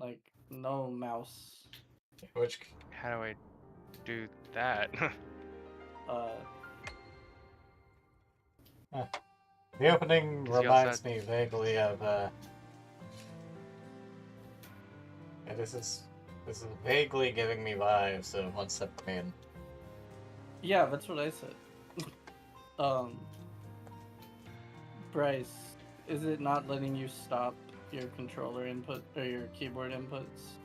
Like, no mouse. Which How do I do that? Uh, the opening 'Cause you also reminds me vaguely of yeah, this is vaguely giving me vibes of One Step Clean. yeah, that's what I said. Bryce, is it not letting you stop your controller input or your keyboard inputs?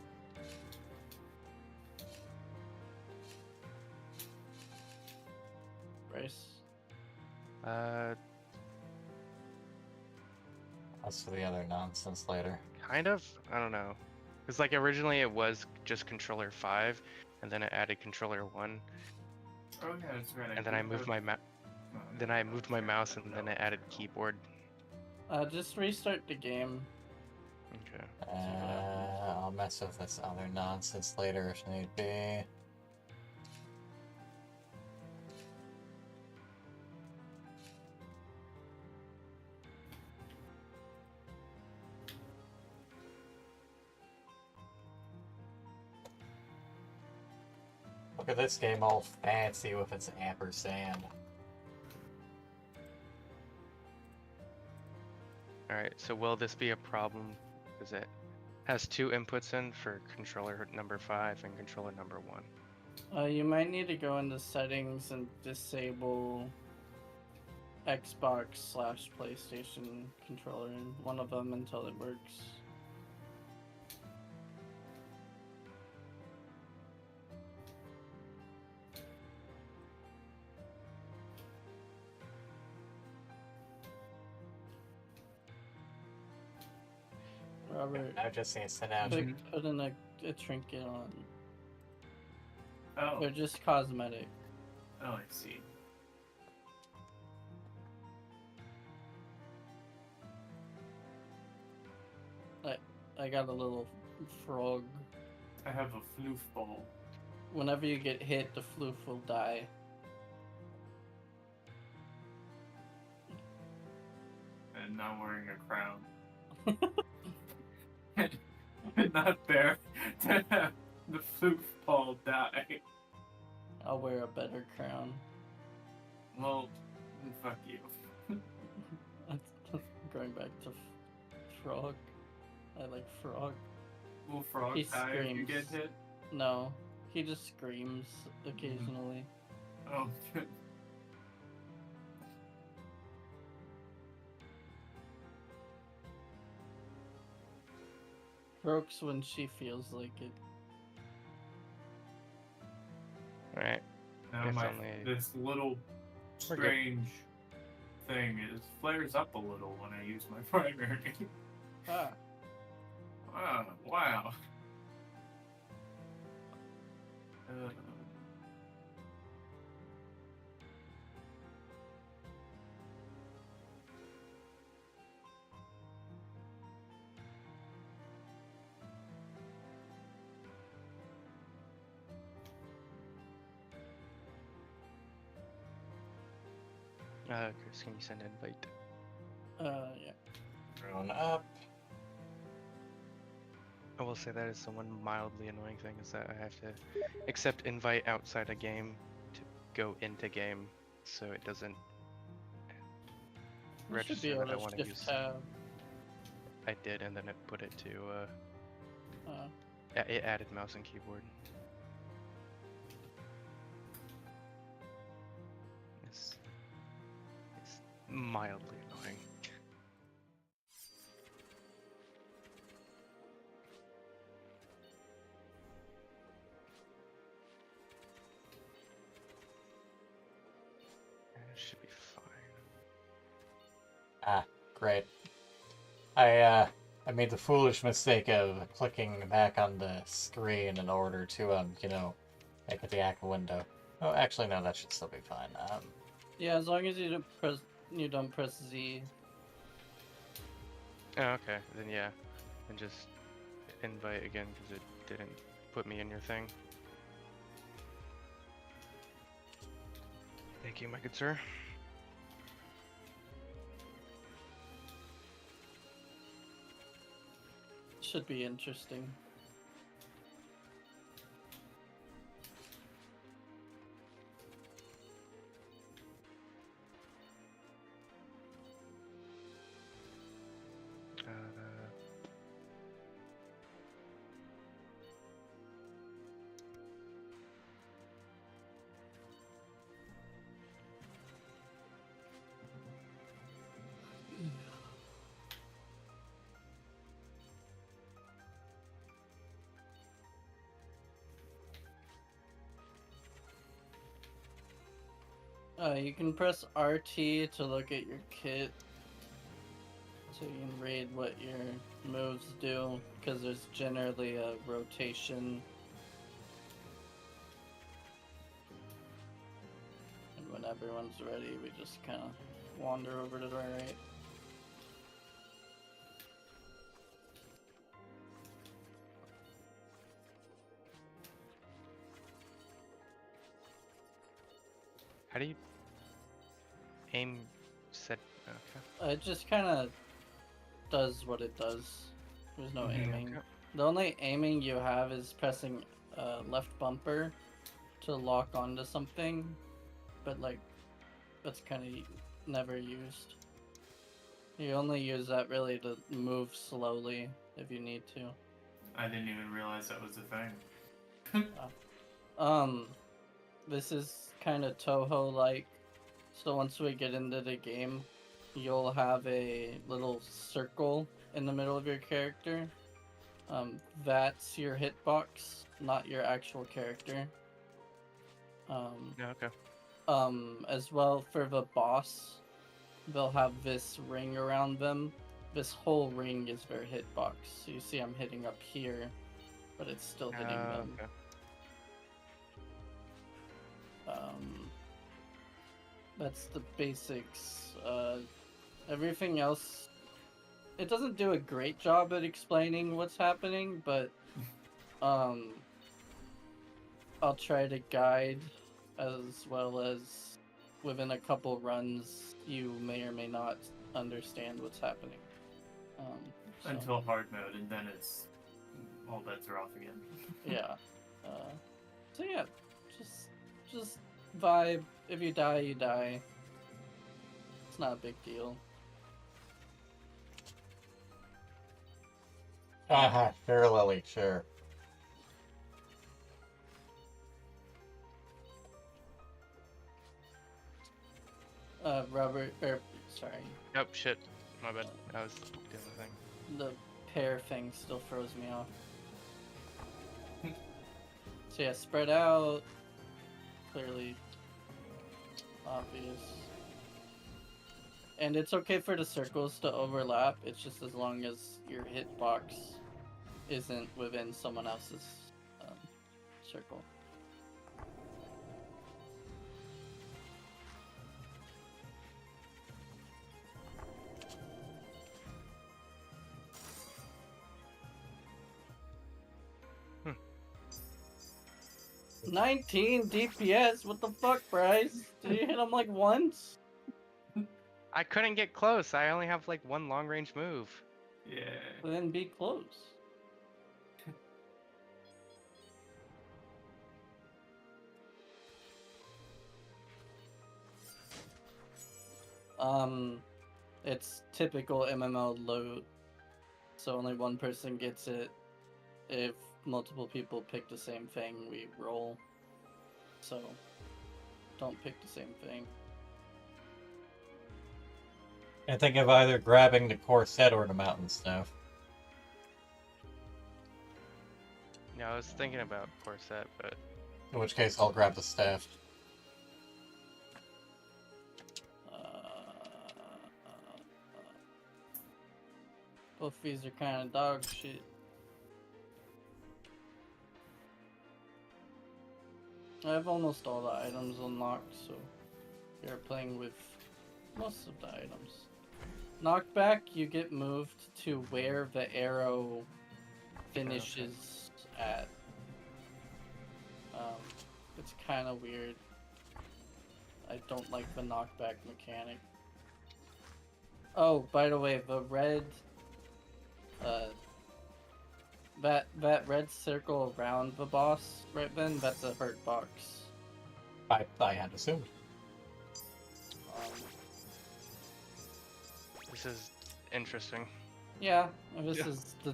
Bryce? As for the other nonsense later. Kind of. I don't know. Because like originally it was just controller 5, and then I added controller 1, Oh yeah, that's right. and then I moved my moved my mouse, and then I added keyboard. Just restart the game. Okay. I'll mess with this other nonsense later if need be. Look at this game all fancy with its ampersand. Alright, so will this be a problem? Because it has 2 inputs in for controller number 5 and controller number 1. You might need to go into settings and disable Xbox/PlayStation controller in one of them until it works. Robert, I just need to sit down. put in a trinket on. Oh. They're just cosmetic. Oh, I see. I got a little frog. I have a floof ball. Whenever you get hit, the floof will die. And not wearing a crown. Not fair to have the floof ball die. I'll wear a better crown. Well, fuck you. Going back to frog. I like frog. Will frog He die if you get screams. hit? No, he just screams occasionally. Oh, good. Croaks when she feels like it. Alright. Now It's my only- this little We're good. strange thing is flares up a little when I use my primary. Ah, Wow. Chris, can you send an invite? yeah. Thrown up. I will say that is the one mildly annoying thing is that I have to accept invite outside a game to go into game, so it doesn't You should be register able that I to want to shift use. tab. I did, and then it put it to Uh, it added mouse and keyboard. It's mildly annoying. It should be fine. Ah, great. I made the foolish mistake of clicking back on the screen in order to you know, make it the actual window. Oh, actually no, that should still be fine. yeah, as long as you don't press Z. Oh, okay. Then yeah, and just invite again because it didn't put me in your thing. Thank you, my good sir. Should be interesting. You can press RT to look at your kit, so you can read what your moves do, because there's generally a rotation. And when everyone's ready, we just kind of wander over to the right. How do you aim set? Okay. It just kind of does what it does. There's no Mhm. aiming. Okay. The only aiming you have is pressing left bumper to lock onto something, but like that's kind of never used. You only use that really to move slowly if you need to. I didn't even realize that was a thing. This is kind of Toho like. So once we get into the game, you'll have a little circle in the middle of your character. That's your hitbox, not your actual character. No, okay. As well for the boss, they'll have this ring around them. This whole ring is their hitbox. So you see I'm hitting up here, but it's still hitting them. Okay. That's the basics. Everything else, it doesn't do a great job at explaining what's happening, but I'll try to guide, as well as within a couple runs, you may or may not understand what's happening. So, Until hard mode, and then it's all bets are off again. yeah. So yeah, just vibe. If you die, you die. It's not a big deal. Parallelly, sure. Robert, sorry, Oh shit. My bad. I was doing the thing. the pair thing still throws me off. So yeah, spread out. Clearly obvious. And it's okay for the circles to overlap, it's just as long as your hitbox isn't within someone else's circle. Hmm. 19 DPS? What the fuck, Bryce? Did you hit him like once? I couldn't get close. I only have like one long range move. Yeah. Well, then be close. It's typical MMO loot, so only one person gets it. If multiple people pick the same thing, we roll. So, don't pick the same thing. I think of either grabbing the corset or the mountain staff. Yeah, I was thinking about corset, but In which case, I'll grab the staff. Both these are kind of dog shit. I have almost all the items unlocked, so you're playing with most of the items. Knockback, you get moved to where the arrow finishes at. It's kind of weird. I don't like the knockback mechanic. Oh, by the way, the red, that red circle around the boss right then, that's a hurt box. I had assumed. this is interesting. Yeah, and this Yeah. is the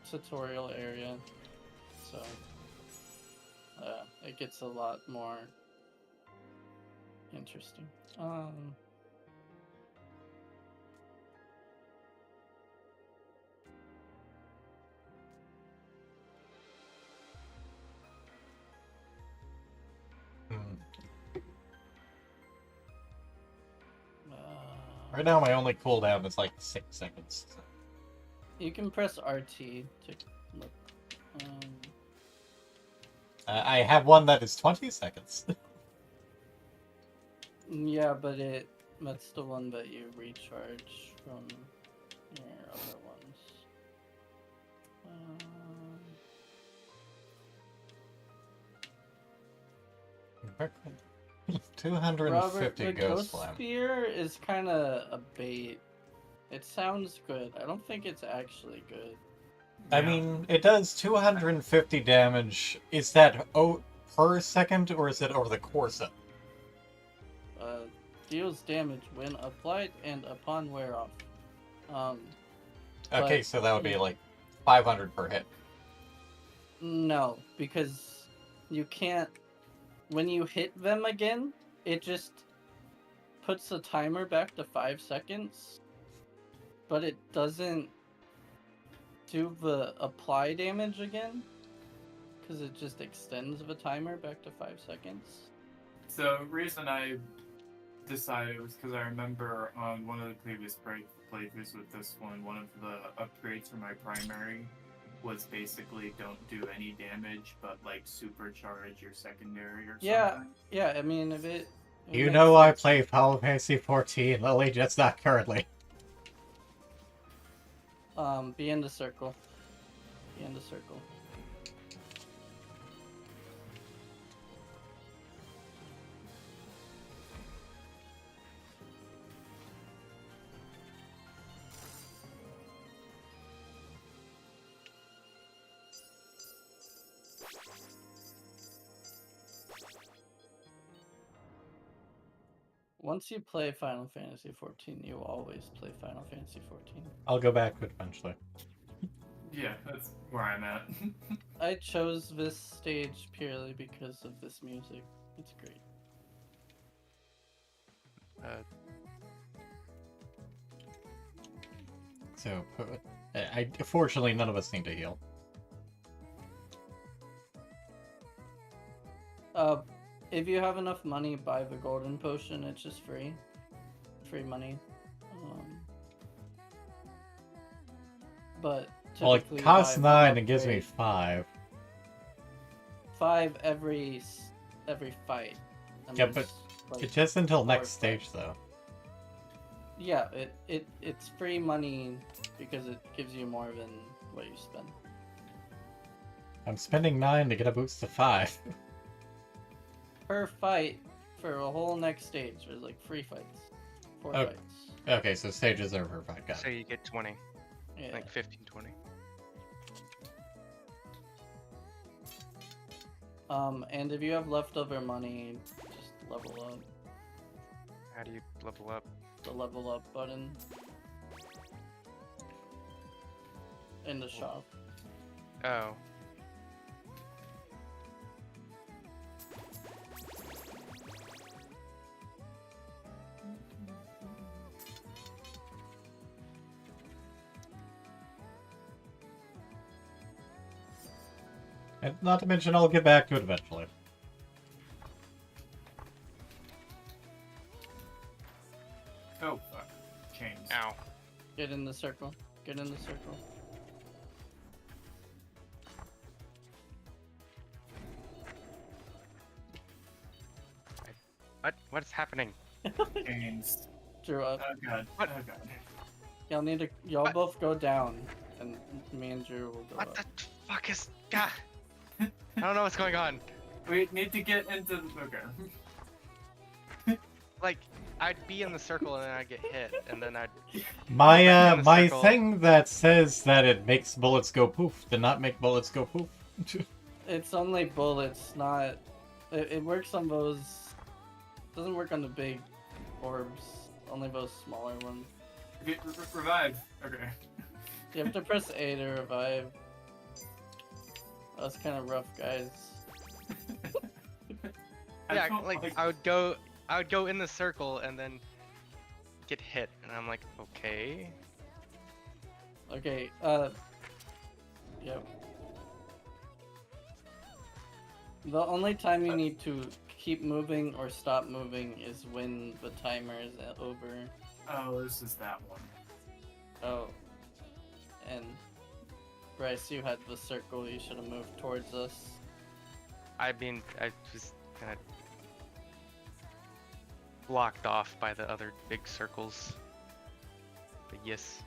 tutorial area, so it gets a lot more interesting. Hmm. Right now, my only cooldown is like 6 seconds. You can press RT to look. I have one that is 20 seconds. Yeah, but that's the one that you recharge from your other ones. 250 Robert, the Ghost Ghost Slam. Spear is kind of a bait. It sounds good. I don't think it's actually good. I mean, it does 250 damage. Is that per second, or is it over the course of? Deals damage when applied and upon wear off. Okay, But- so that would be like 500 per hit. No, because you can't. When you hit them again, it just puts the timer back to 5 seconds, but it doesn't do the apply damage again, because it just extends the timer back to 5 seconds. So, reason I decided was because I remember on one of the previous playthroughs with this one of the upgrades for my primary was basically don't do any damage, but like supercharge your secondary or Yeah. something. Yeah, I mean, if it. You makes know I sense. play Final Fantasy 14, Lily, just not currently. Be in the circle. Be in the circle. Once you play Final Fantasy 14, you always play Final Fantasy 14. I'll go back to it eventually. Yeah, that's where I'm at. I chose this stage purely because of this music. It's great. So, fortunately, none of us need to heal. If you have enough money, buy the golden potion. It's just free. Free money. But Well, typically it costs buy 9 one and gives me upgrade. 5. 5 every fight. That Yeah, means, but like, It's just until 4 next fights. stage, though. Yeah, it's free money because it gives you more than what you spend. I'm spending 9 to get a boost to 5. Per fight for a whole next stage. There's like 3 fights. 4 Okay. fights. Okay, so stages are per 5, got So it. you get 20, Yeah. like 15, 20. And if you have leftover money, just level up. How do you level up? The level up button in the shop. Oh. And not to mention, I'll get back to it eventually. Oh, fuck. Chains. Ow. Get in the circle. Get in the circle. What's happening? Chains. Drew up. Oh god. What? Oh god. Y'all What? both go down, and me and Drew will go What up. the fuck is... God. I don't know what's going on. We need to get into the... Okay. Like, I'd be in the circle and then I'd get hit, and then I'd... My in the my circle. thing that says that it makes bullets go poof did not make bullets go poof. It's only bullets, not. It works on those. Doesn't work on the big orbs. Only those smaller ones. Okay, revive. Okay. You have to press A to revive. That's kind of rough, guys. Yeah, don't like, I would go in the circle and then get hit, and I'm like, okay. Okay. Yep. The only time you need to keep moving or stop moving is when the timer is over. Oh, this is that one. Oh. And Bryce, you had the circle. You should have moved towards us. I mean, I was kind of blocked off by the other big circles. But yes.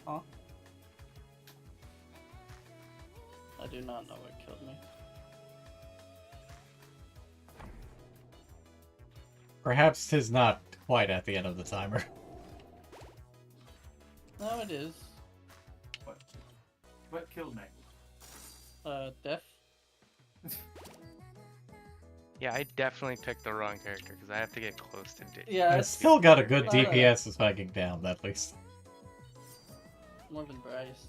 Huh? I do not know what killed me. Perhaps 'tis not quite at the end of the timer. No, it is. What killed me? Death. Yeah, I definitely picked the wrong character because I have to get close to D. Yeah, I it's still got a good Alright. DPS is spiking down, at least. more than Bryce.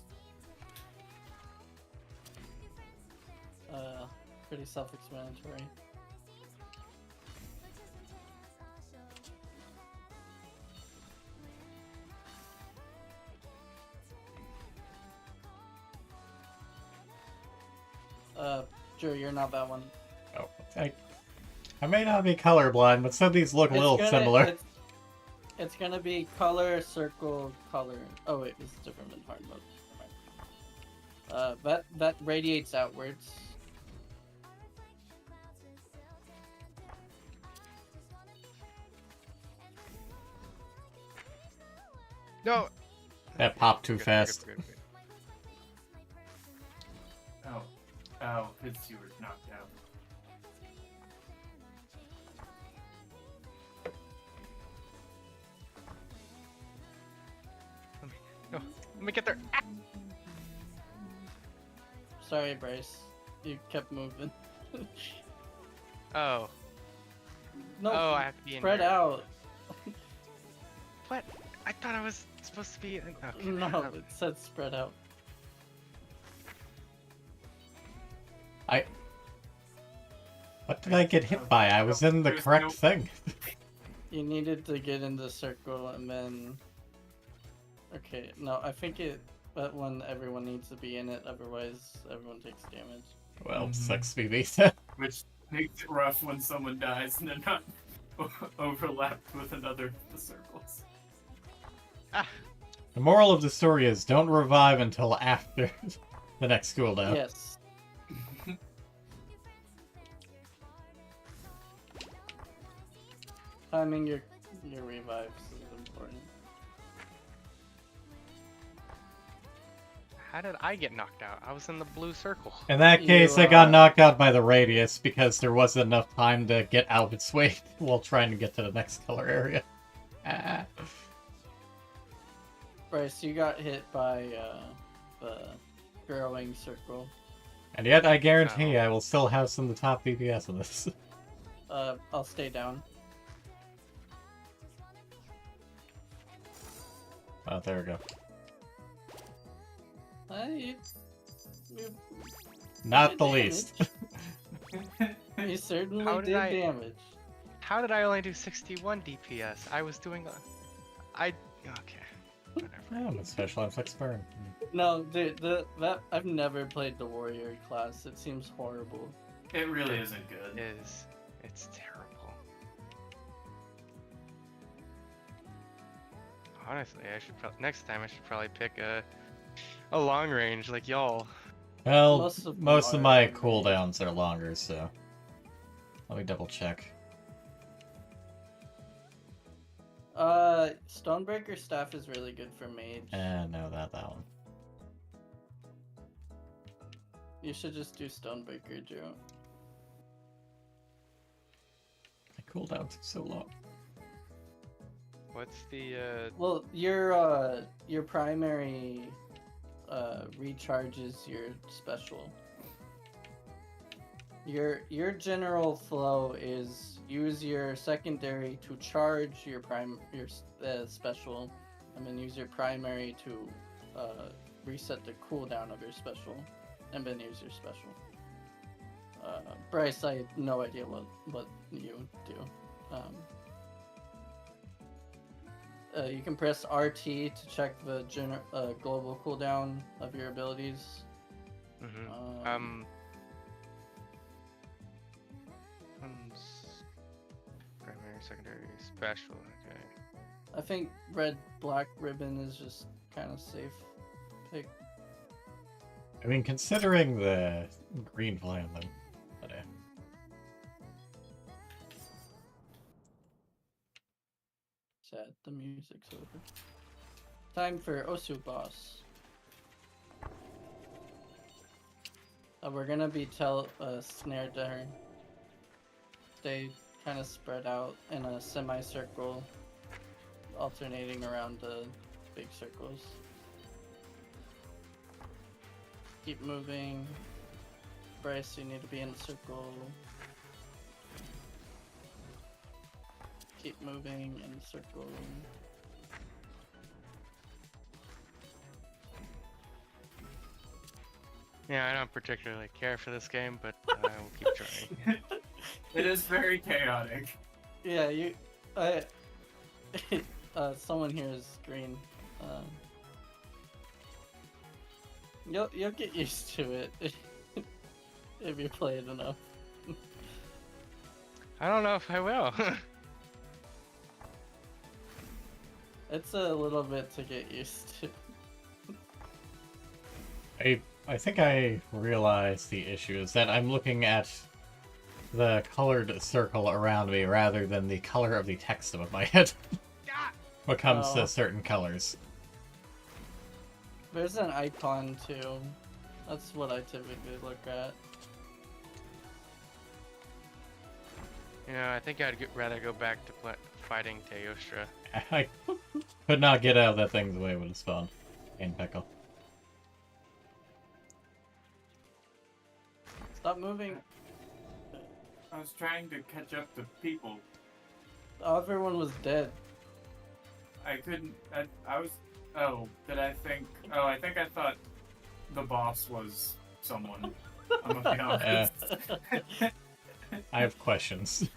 Pretty self-explanatory. Drew, you're not that one. Oh, I may not be colorblind, but some of these look a little similar. It's gonna be color, circle, color. Oh wait, this is different than hard mode. That radiates outwards. No! That popped too Good, good, fast. good, good, good. Oh, because you were knocked out. No, let me get there. Ah! Sorry, Bryce. You kept moving. Oh. No, Oh, I have to be in spread here. out. What? I thought I was supposed to be in... Okay. No, it said spread out. What did I get hit by? I was in the There's correct no- thing. You needed to get in the circle and then... Okay, no, I think that one everyone needs to be in it, otherwise everyone takes damage. Well, Mhm. sucks to be me. Which makes it rough when someone dies and they're not overlapped with another of the circles. Ah! The moral of the story is don't revive until after the next cooldown. Yes. Timing your revives is important. How did I get knocked out? I was in the blue circle. In that case, You, I got knocked out by the radius because there wasn't enough time to get out of its way while trying to get to the next color area. Ah. Bryce, you got hit by the growing circle. And yet, I guarantee Oh. I will still have some of the top DPS in this. I'll stay down. Oh, there we go. You Not did the damage. least. You certainly How did did I- damage. How did I only do 61 DPS? I was doing... Okay. Whatever. I'm a special effects burn. No, dude, that I've never played the warrior class. It seems horrible. It really isn't good. It's terrible. Honestly, next time I should probably pick a long range like y'all. Well, Most of them most of are my long range. cooldowns are longer, so... Let me double check. Stonebreaker staff is really good for mage. No, that one. You should just do Stonebreaker, Drew. My cooldowns are so long. What's the Well, your primary recharges your special. Your general flow is use your secondary to charge your special, and then use your primary to reset the cooldown of your special, and then use your special. Bryce, I have no idea what you do. You can press RT to check the global cooldown of your abilities. Mm-hmm. Primary, secondary, special. Okay. I think red black ribbon is just kind of safe. Pick. I mean, considering the green flame, then. But, Sad, the music's over. Time for Osu boss. We're gonna be snared to her. Stay kind of spread out in a semicircle, alternating around the big circles. Keep moving. Bryce, you need to be in the circle. Keep moving in the circle. Yeah, I don't particularly care for this game, but I will keep trying. It is very chaotic. Yeah, you. Someone here is green. You'll get used to it if you play it enough. I don't know if I will. It's a little bit to get used to. I think I realize the issue is that I'm looking at the colored circle around me rather than the color of the text above my head when it comes Oh. to certain colors. There's an icon too. That's what I typically look at. You know, I think I'd rather go back to fighting Teostra. I could not get out of that thing's way when it spawned. In Pickle. Stop moving. I was trying to catch up to people. Everyone was dead. I couldn't. I was. Oh, did I think? Oh, I think I thought the boss was someone. I'm gonna be honest. I have questions.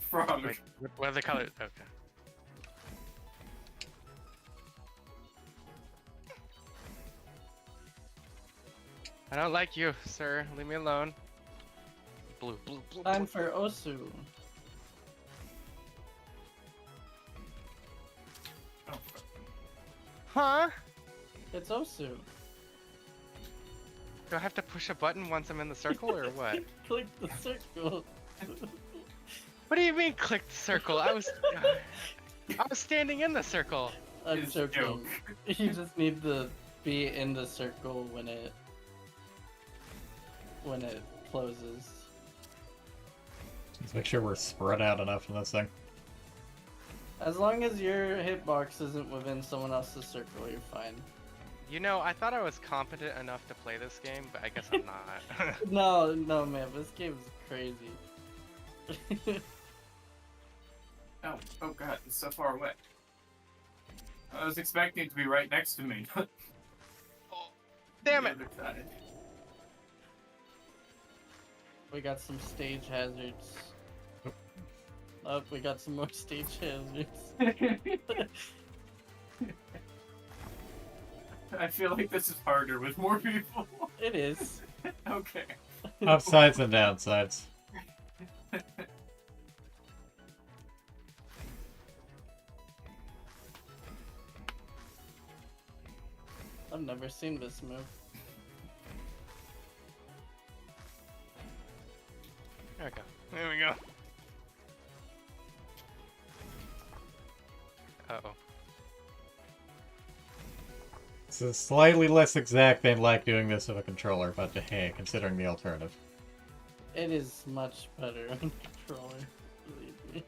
Frog. Wait, what are the colors? Okay. I don't like you, sir. Leave me alone. Blue, blue, blue. Time blue. for Osu. Oh, Huh? It's Osu. Do I have to push a button once I'm in the circle, or what? Click the circle. What do you mean, click the circle? I was standing in the circle. I'm It's joking. joke. You just need to be in the circle when it closes. Let's make sure we're spread out enough in this thing. As long as your hitbox isn't within someone else's circle, you're fine. You know, I thought I was competent enough to play this game, but I guess I'm not. No, man, this game is crazy. oh god, it's so far away. I was expecting it to be right next to me. But Damn the it! other side. We got some stage hazards. Oh, we got some more stage hazards. I feel like this is harder with more people. It is. Okay. Upsides and downsides. I've never seen this move. There we go. There we go. Uh-oh. It's slightly less exact than like doing this with a controller, but hey, considering the alternative. It is much better on controller, believe me.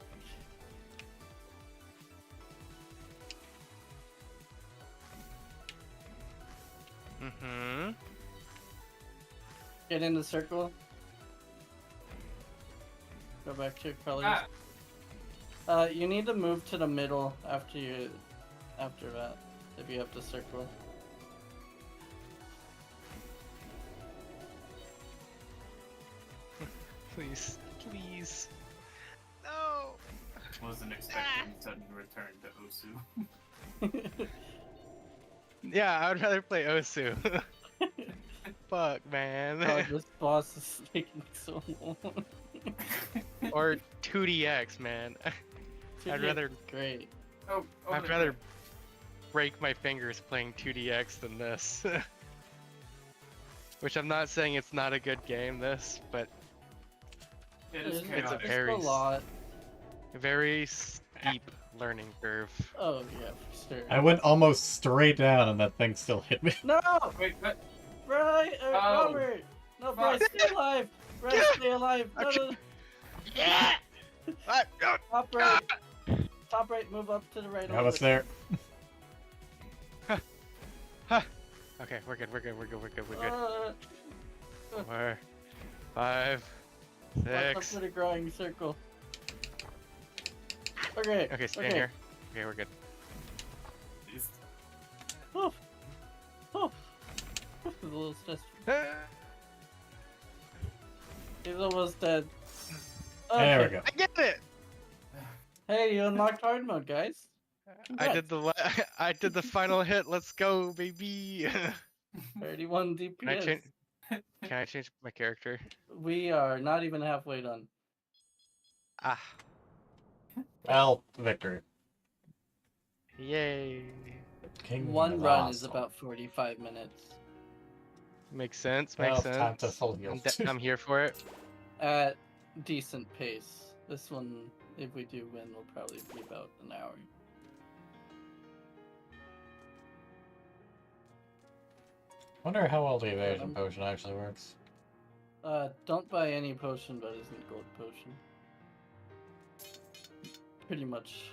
Mm-hmm. Get in the circle. Go back to your colors. Ah, You need to move to the middle after that, if you have to circle. Please. Please. No! wasn't expecting sudden return to Osu. Yeah, I would rather play Osu. Fuck, man. God, this boss is taking so long. Or 2DX, man. I'd rather Oh, Great. over I'd there. rather break my fingers playing 2DX than this. Which I'm not saying it's not a good game, this, but It is It's a chaotic. very a lot. very steep learning curve. Oh yeah, for sure. I went almost straight down and that thing still hit me. No, Wait, what? Bryce, Oh. Robert. No, Fuck. Bryce, stay alive. Bryce, stay alive. No, no, no. Yeah! Top right. Top right. Move up to the right. Almost there. Okay, we're good, we're good, we're good, we're good, we're good. 4, 5, Watch up 6. to the growing circle. Okay. Okay, stay in here. Okay, we're good. Jeez. Oh. Oh. This is a little stressful. He's almost dead. There we Okay. go. I get it! Hey, you unlocked hard mode, guys. I did the I did the final hit. Let's go, baby. 31 DPS. Can I change? Can I change my character? We are not even halfway done. Ah, Well, victory. yay! King One run is Lost. about 45 minutes. Makes sense. Well, Makes time to sense. full heal. I'm here for it. At decent pace. This one, if we do win, will probably be about an hour. Wonder how well the evasion potion actually works. Don't buy any potion but isn't gold potion. Pretty much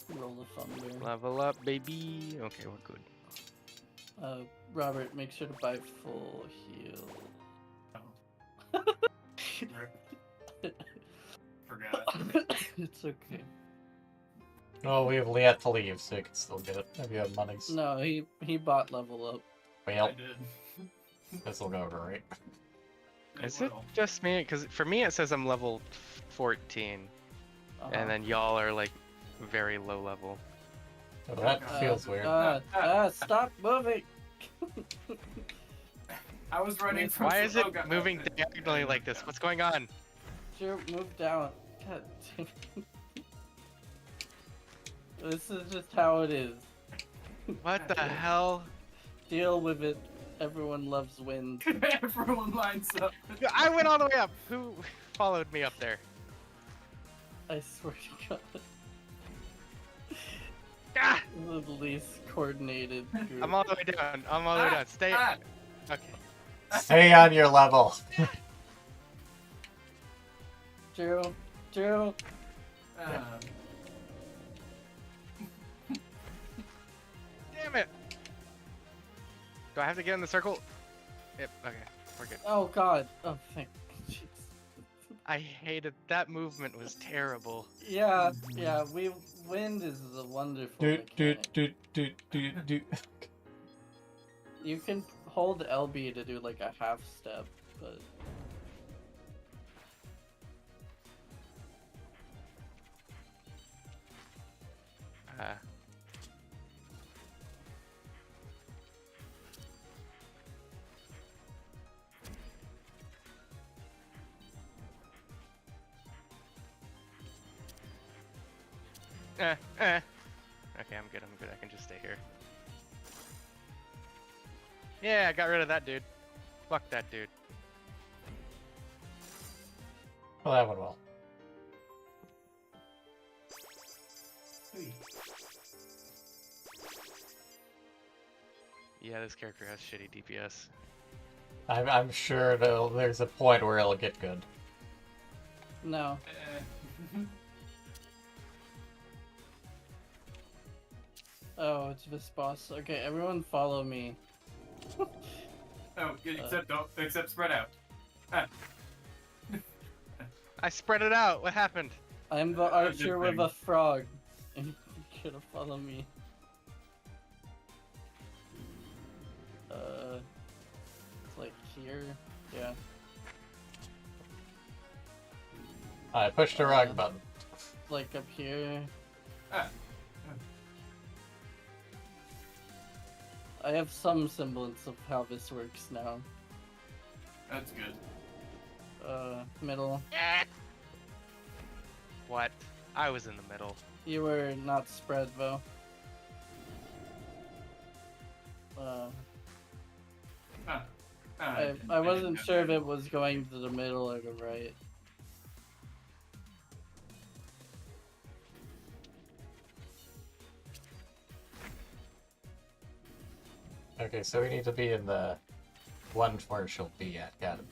roll the thunder. Level up, baby. Okay, we're good. Robert, make sure to buy full heal. Forgot. It's okay. Oh, we have yet to leave, so you can still get it if you have monies. No, he bought level up. Well, I did. this will go great. Is it will. just me? Because for me it says I'm level 14, Uh-huh. and then y'all are like very low level. Oh, that Uh, feels weird. Stop moving! I was running from. Why is it oh, God. moving diagonally like this? What's going on? Sure, move down. God damn it. This is just how it is. What the hell? Deal with it. Everyone loves wind. Everyone lines up. I went all the way up. Who followed me up there? I swear to God. Ah! The least coordinated group. I'm all the way down. I'm all the way down. Stay. Ah! Okay. Stay on your level. Drew. Drew. Damn it. Do I have to get in the circle? Yep. Okay. We're good. Oh God. Oh thank. Jeez. I hated that movement. Was terrible. Yeah. Wind is a wonderful mechanic. Do. You can hold LB to do like a half step, but Okay, I'm good. I'm good. I can just stay here. Yeah, I got rid of that dude. Fuck that dude. Well, that went well. Yeah, this character has shitty DPS. I'm sure there's a point where it'll get good. no. Oh, it's this boss. Okay, everyone follow me. Oh, except spread out. Ah. I spread it out. What happened? I'm the good archer with thing. a frog. And you should have followed me. It's like here. Yeah. I pushed the wrong button. Like up here. Ah. I have some semblance of how this works now. That's good. Middle. What? I was in the middle. You were not spread though. I wasn't sure if it was going to the middle or the right. Okay, so we need to be in the one where she'll be at. Got it.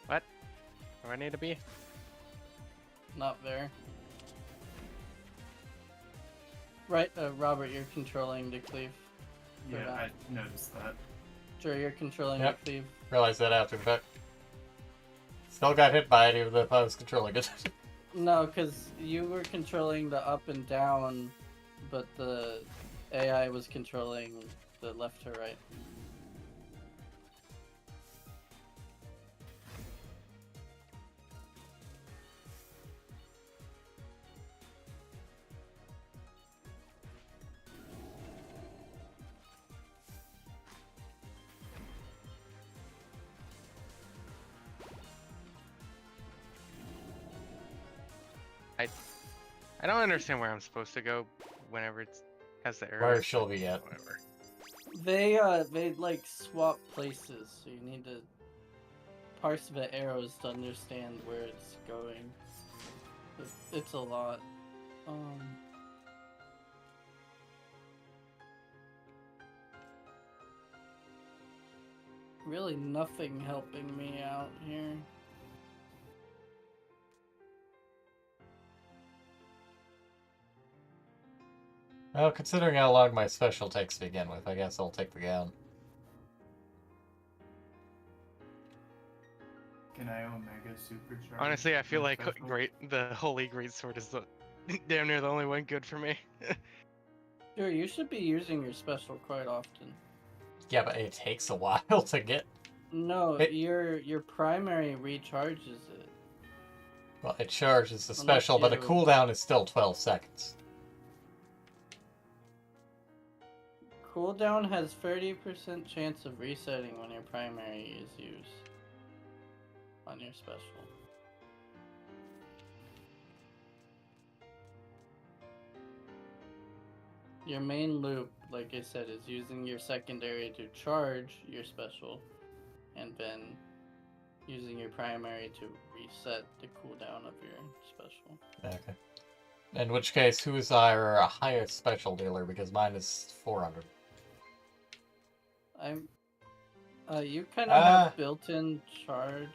What? Where I need to be? Not there. Right, Robert, you're controlling the cleave. Yeah, I noticed that. Sure, you're controlling Yep. the cleave. Realized that after the fact. Still got hit by it even if I was controlling it. No, because you were controlling the up and down, but the AI was controlling the left to right. I don't understand where I'm supposed to go whenever it has the arrows. Where she'll be at. Whatever. They like swap places, so you need to parse the arrows to understand where it's going. It's a lot. Really nothing helping me out here. Well, considering how long my special takes to begin with, I guess I'll take the gown. Can I Omega Supercharge? Honestly, I feel my like special? the Holy Greatsword is the damn near the only one good for me. Sure, you should be using your special quite often. Yeah, but it takes a while to get. No, It- your primary recharges it. Well, it charges the Unless special, but the you- cooldown is still 12 seconds. Cooldown has 30% chance of resetting when your primary is used on your special. Your main loop, like I said, is using your secondary to charge your special, and then using your primary to reset the cooldown of your special. Okay. In which case, who is our highest special dealer? Because mine is 400. You kind of have built-in charge.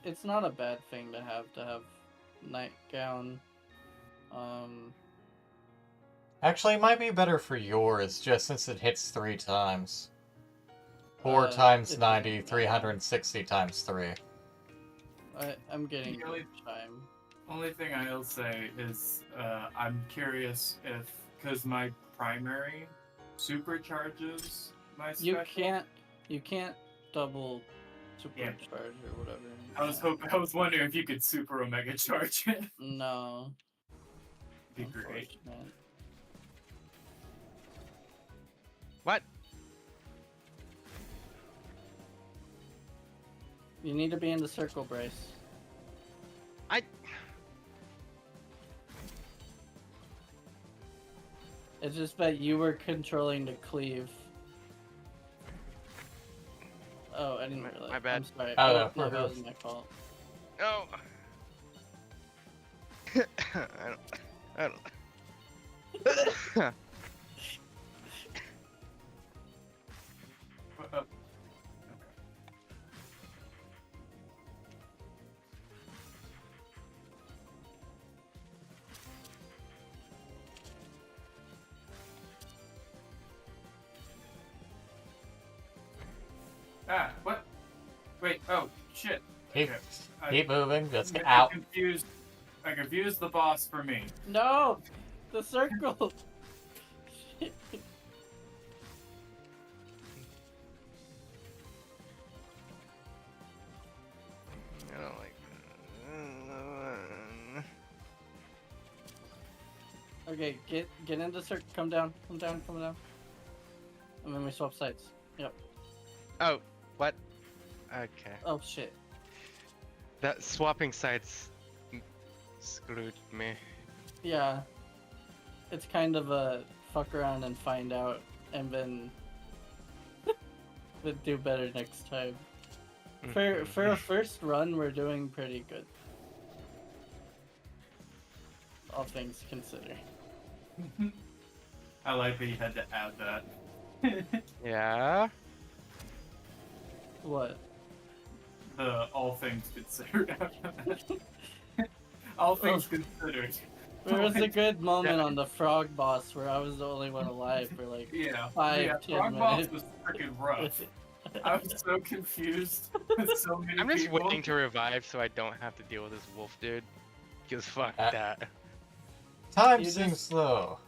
It's not a bad thing to have nightgown. Actually, it might be better for yours, just since it hits 3 times. 4 it times doesn't 90, matter. 360 times 3. I'm getting You know, good time. Only thing I'll say is I'm curious if, because my primary supercharges my special. You can't double supercharge or whatever. I was wondering if you could super Omega charge it. No. Be great. Unfortunate. What? You need to be in the circle, Bryce. It's just that you were controlling the cleave. Oh, I didn't realize. My bad. I'm sorry. Oh, no, no, that was my fault. No. I don't. Okay. Ah, what? Wait, oh, shit. Keep, Okay. keep moving, just get I out. confused the boss for me. No! The circle. I don't like. Okay, get into circle. Come down. Come down. Come down. And then we swap sides. Yep. Oh, what? Okay. Oh shit. That swapping sides screwed me. Yeah. It's kind of a fuck around and find out, and then but do better next time. For a first run, we're doing pretty good. All things considered. I like that you had to add that. Yeah. What? The all things considered. All things considered. There was a good moment Yeah. on the frog boss where I was the only one alive for like Yeah. 5-10 Frog Boss minutes. was freaking rough. I was so confused with so many I'm just people. waiting to revive so I don't have to deal with this wolf dude. Because fuck Uh, that. Time You seems just- slow.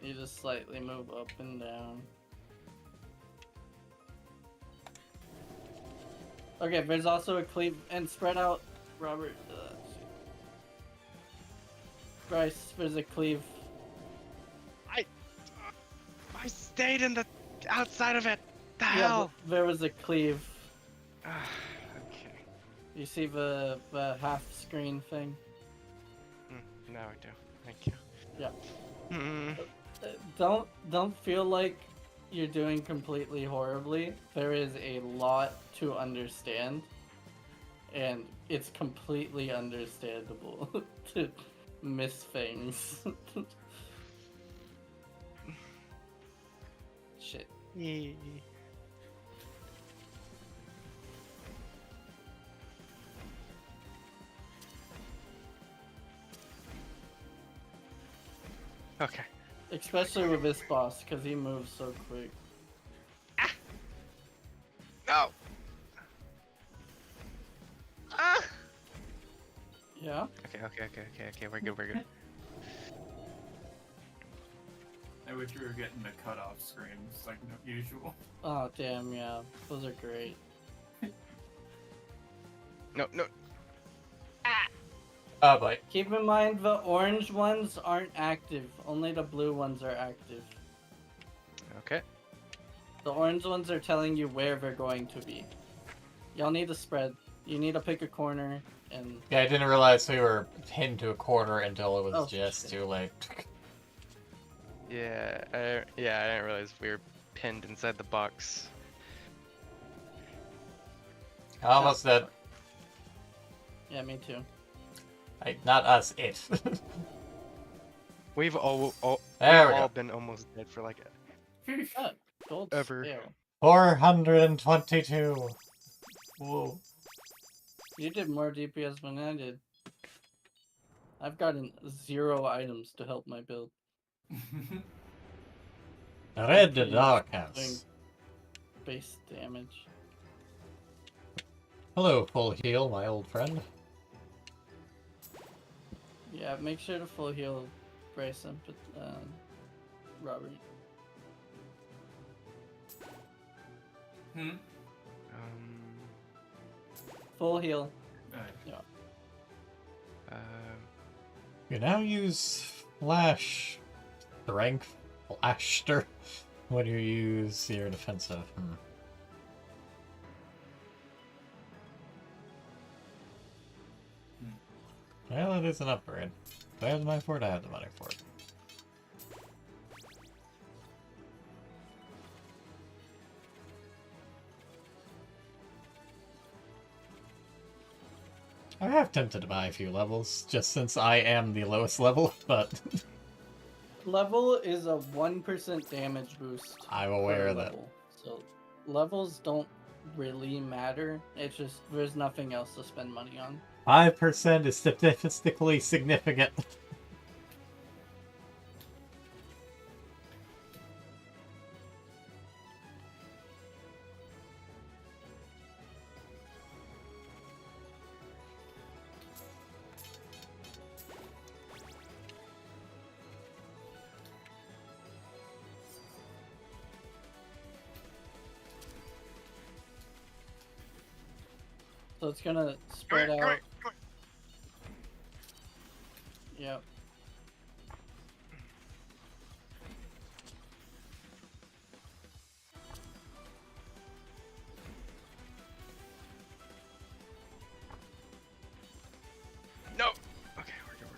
You just slightly move up and down. Okay, there's also a cleave and spread out, Robert. Shit. Bryce, there's a cleave. I stayed in the outside of it. The Yeah, hell. there was a cleave. Okay. You see the half screen thing? Now I do. Thank you. Yeah. Mm. Don't feel like you're doing completely horribly. There is a lot to understand, and it's completely understandable to miss things. Shit. Okay. Especially with this boss, because he moves so quick. No. Ah. Yeah? Okay. We're good. I wish we were getting the cutoff screens like usual. Oh, damn, yeah. Those are great. No. Oh boy. Keep in mind, the orange ones aren't active. Only the blue ones are active. Okay. The orange ones are telling you where they're going to be. Y'all need to spread. You need to pick a corner and... Yeah, I didn't realize we were pinned to a corner until it was Oh, just shit. too late. Yeah. I didn't realize we were pinned inside the box. Almost dead. Yeah, me too. Not us, it. We've all There we all go. been almost dead for like Oh, gold Ever. scale. 422. Whoa. You did more DPS than I did. I've gotten 0 items to help my build. Red Doing Doghouse. base damage. Hello, full heal, my old friend. Yeah, make sure to full heal Bryson, but Robert. Full heal. Alright. um, You now use Flash Strength Blaster when you use your defensive. Well, it is an upgrade. Do I have the money for it? I have the money for it. I have tempted to buy a few levels, just since I am the lowest level, but Level is a 1% damage boost. I'm per aware of that. level. So levels don't really matter. It's just there's nothing else to spend money on. 5% is statistically significant. So it's gonna spread out. Yep. No. Okay, we're good.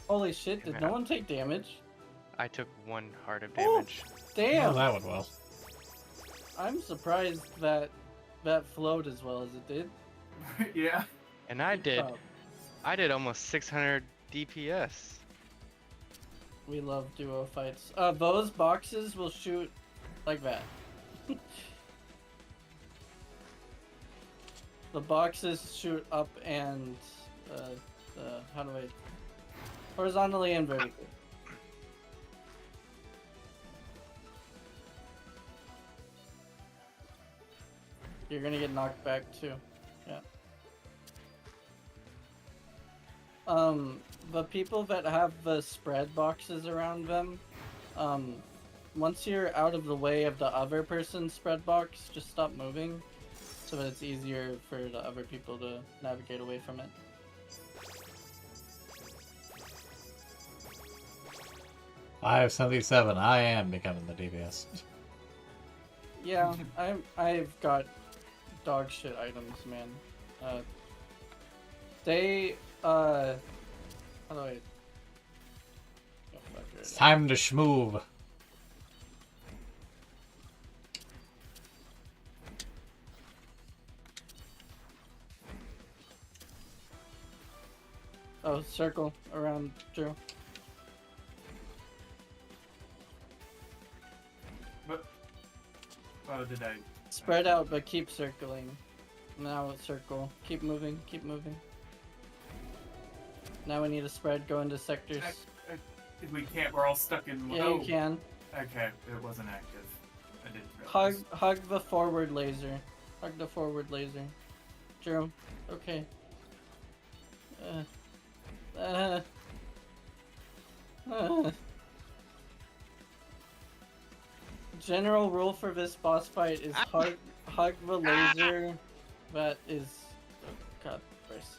Holy shit! Did Damn no it. one take damage? I took 1 heart of Oh. damage. Damn! Oh, that went well. I'm surprised that flowed as well as it did. Yeah. And I did. Oh, I did almost 600 DPS. we love duo fights. Those boxes will shoot like that. The boxes shoot up and how do I horizontally and vertically. You're gonna get knocked back too. Yeah. The people that have the spread boxes around them, once you're out of the way of the other person's spread box, just stop moving so that it's easier for the other people to navigate away from it. I have 77. I am becoming the DPS. Yeah, I've got dog shit items, man. How do I? Oh, fuck it. It's time to schmoove. Oh, circle around Drew. But oh, did I? Spread out, but keep circling. Now circle. Keep moving. Keep moving. Now we need a spread. Go into sectors. We can't. We're all stuck in. Yeah, you can. Okay, it wasn't active. I didn't realize. Hug the forward laser. Hug the forward laser. Drew. Okay. General rule for this boss fight is hug the laser that is. Oh God, Bryce.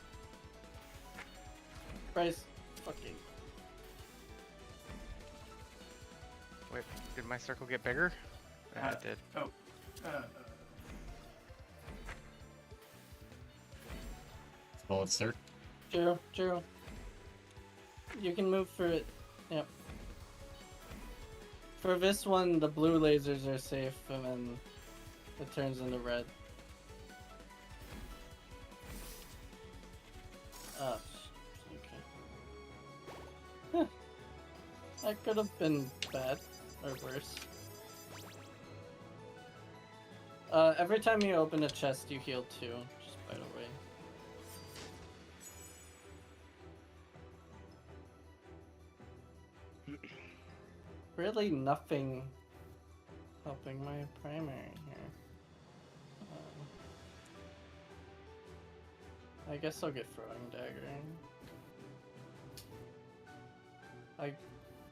Bryce, fucking. Wait, did my circle get bigger? Yeah, it did. Oh. Bullet cert. Drew. You can move for it. Yep. For this one, the blue lasers are safe, and then it turns into red. Oh, okay. That could have been bad, or worse. Every time you open a chest, you heal 2, just by the way. Really nothing helping my primary here. I guess I'll get throwing dagger.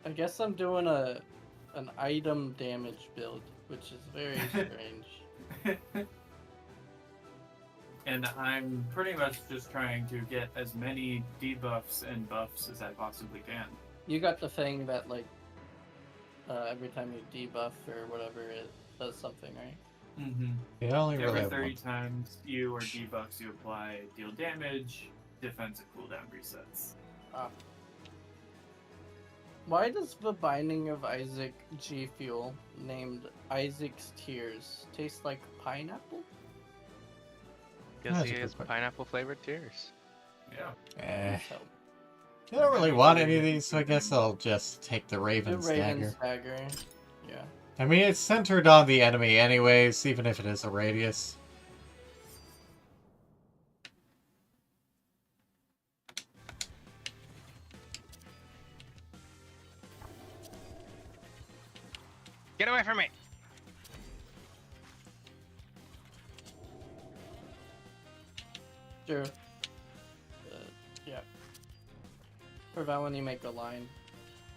I guess I'm doing an item damage build, which is very strange. And I'm pretty much just trying to get as many debuffs and buffs as I possibly can. You got the thing that like every time you debuff or whatever, it does something, right? Mm-hmm. You only really Every have 30 one. times you or debuffs you apply deal damage, defensive cooldown resets. Why does the Binding of Isaac G Fuel, named Isaac's Tears, taste like pineapple? Because That's he a good has point. pineapple flavored tears. Yeah. Eh. So, I don't really want any of these, so I guess I'll just take the the Raven's Raven's dagger. dagger. Yeah. I mean, it's centered on the enemy anyways, even if it is a radius. Get away from me! Sure. Yeah. For that one, you make a line.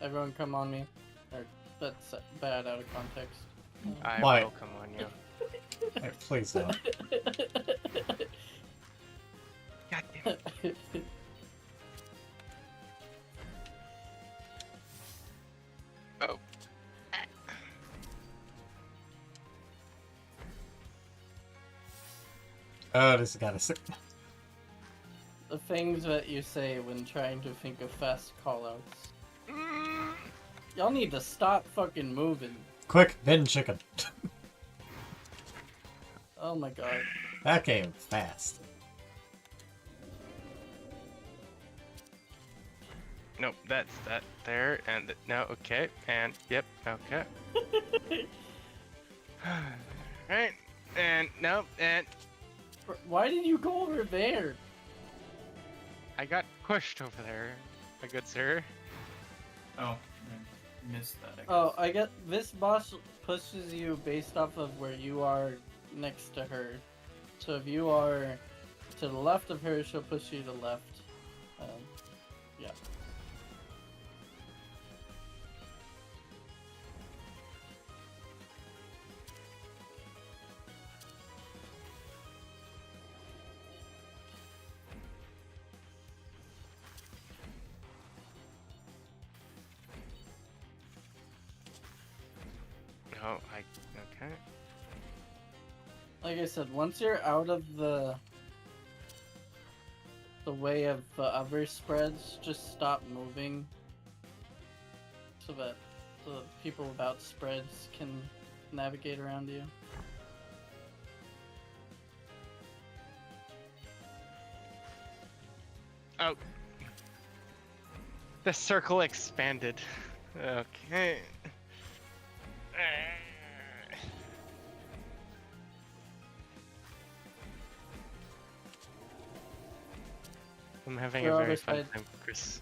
Everyone come on me. Or, that's bad out of context. I Why? will come on you. Hey, please don't. God damn it. Oh. Oh, this has got to sit. The things that you say when trying to think of fast callouts. Y'all need to stop fucking moving. Quick, bin chicken. Oh my god. That came fast. Nope, that's that there, and no, okay, and yep, okay. Right, and nope, and Why did you go over there? I got pushed over there, my good sir. Oh, I missed that. I guess. Oh, I get this boss pushes you based off of where you are next to her. So if you are to the left of her, she'll push you to the left. Yeah. Oh, okay. Like I said, once you're out of the way of the other spreads, just stop moving. So that the people without spreads can navigate around you. Oh. The circle expanded. Okay. I'm having We're a on very this fun side. time, Chris.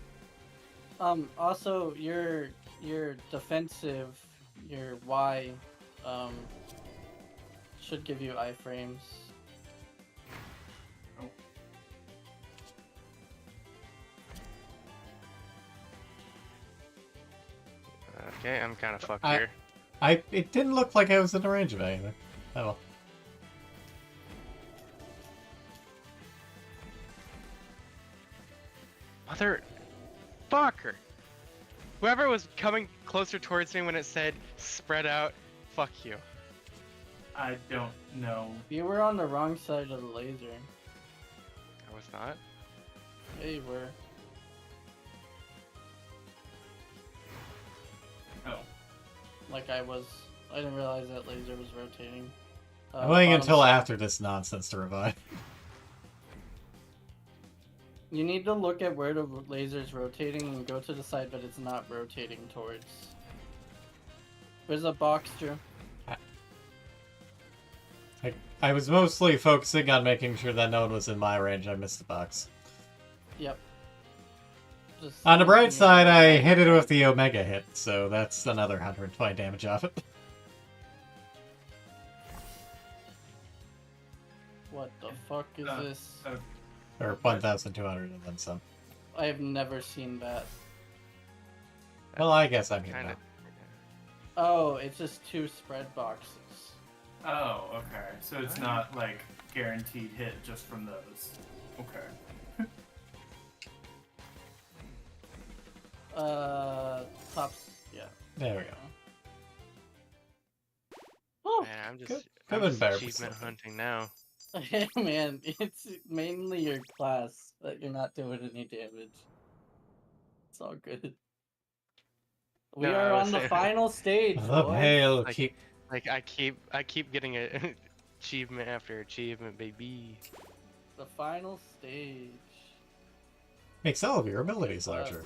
Also, your defensive, your Y, should give you iframes. Okay, I'm kind of fucked I- here. It didn't look like I was in the range of anything. Oh well. Mother fucker. Whoever was coming closer towards me when it said spread out, fuck you. I don't know. You were on the wrong side of the laser. I was not. Yeah, you were. Oh, Like I was. I didn't realize that laser was rotating. I'm waiting bottom until side. after this nonsense to revive. You need to look at where the laser's rotating and go to the side that it's not rotating towards. There's a box, Drew. I was mostly focusing on making sure that no one was in my range. I missed the box. Yep. Just On the bright looking side, at- I hit it with the Omega hit, so that's another 120 damage off it. What the fuck is this? Or 1,200 and then some. I have never seen that. Well, I guess I'm here Kind now. of. Oh, it's just 2 spread boxes. oh, okay. So it's not like guaranteed hit just from those. Okay. Tops. Yeah. There we go. Oh, Man, I'm just, Good- I'm good just bear achievement percent. hunting now. man, it's mainly your class that you're not doing any damage. It's all good. We No, are I on was the saying- final stage, The boys. pale Like- keep. Like I keep getting a achievement after achievement, baby. The final stage. Makes all of your abilities larger.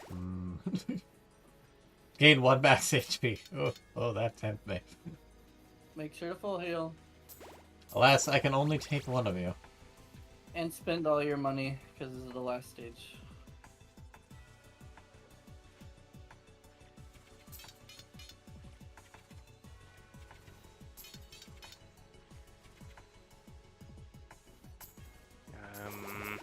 Gain 1 max HP. Oh, that tempts me. Make sure to full heal Alas, I can only take one of you. and spend all your money because this is the last stage. Um.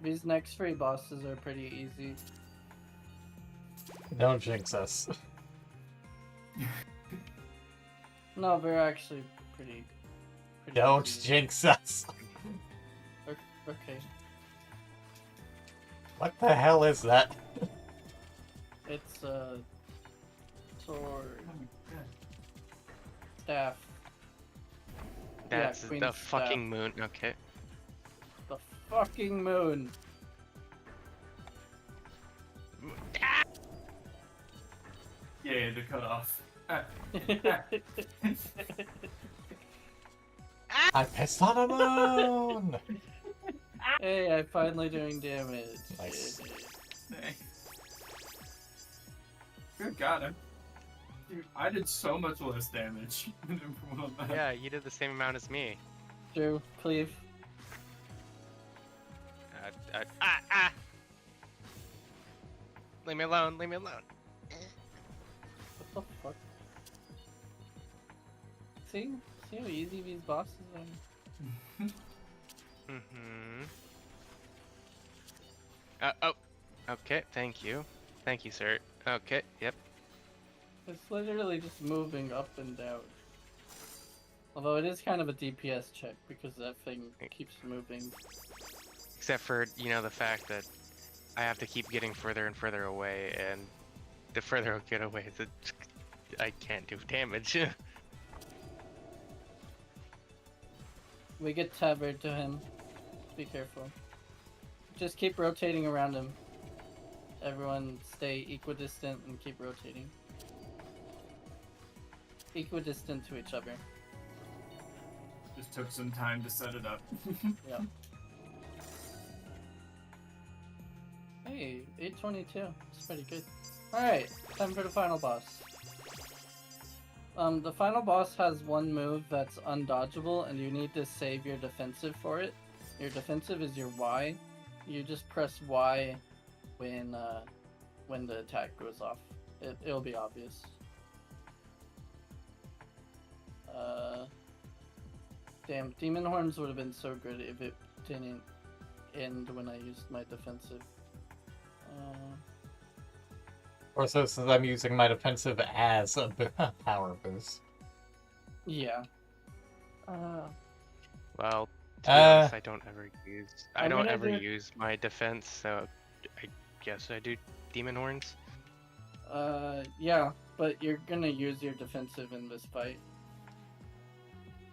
These next 3 bosses are pretty easy. Don't jinx us. No, they're actually pretty Don't easy. jinx us. Okay. What the hell is that? It's a sword, Oh my God. staff. That's Queen's the staff. fucking moon. Okay. The fucking moon. Yeah, the cutoff. I pissed on a moon! Hey, I'm finally doing damage. Nice. Good God, dude, I did so much less damage than everyone on that. Yeah, you did the same amount as me. Drew, cleave. Ah! Leave me alone, leave me alone. What the fuck? See how easy these bosses are? Mm-hmm. Oh. Okay, thank you. Thank you, sir. Okay, yep. It's literally just moving up and down. Although it is kind of a DPS check because that thing keeps moving. Except for, you know, the fact that I have to keep getting further and further away, and the further I get away, I can't do damage. We get tethered to him. Be careful. Just keep rotating around him. Everyone stay equidistant and keep rotating. Equidistant to each other. Just took some time to set it up. Yeah. Hey, 822. It's pretty good. Alright, time for the final boss. The final boss has one move that's undodgeable, and you need to save your defensive for it. Your defensive is your Y. You just press Y when the attack goes off. It'll be obvious. Damn, Demon Horns would have been so good if it didn't end when I used my defensive. Or so since I'm using my defensive as a power boost. Yeah. Well, to be honest, I don't ever gonna do- use my defense, so I guess I do demon horns. Yeah, but you're gonna use your defensive in this fight.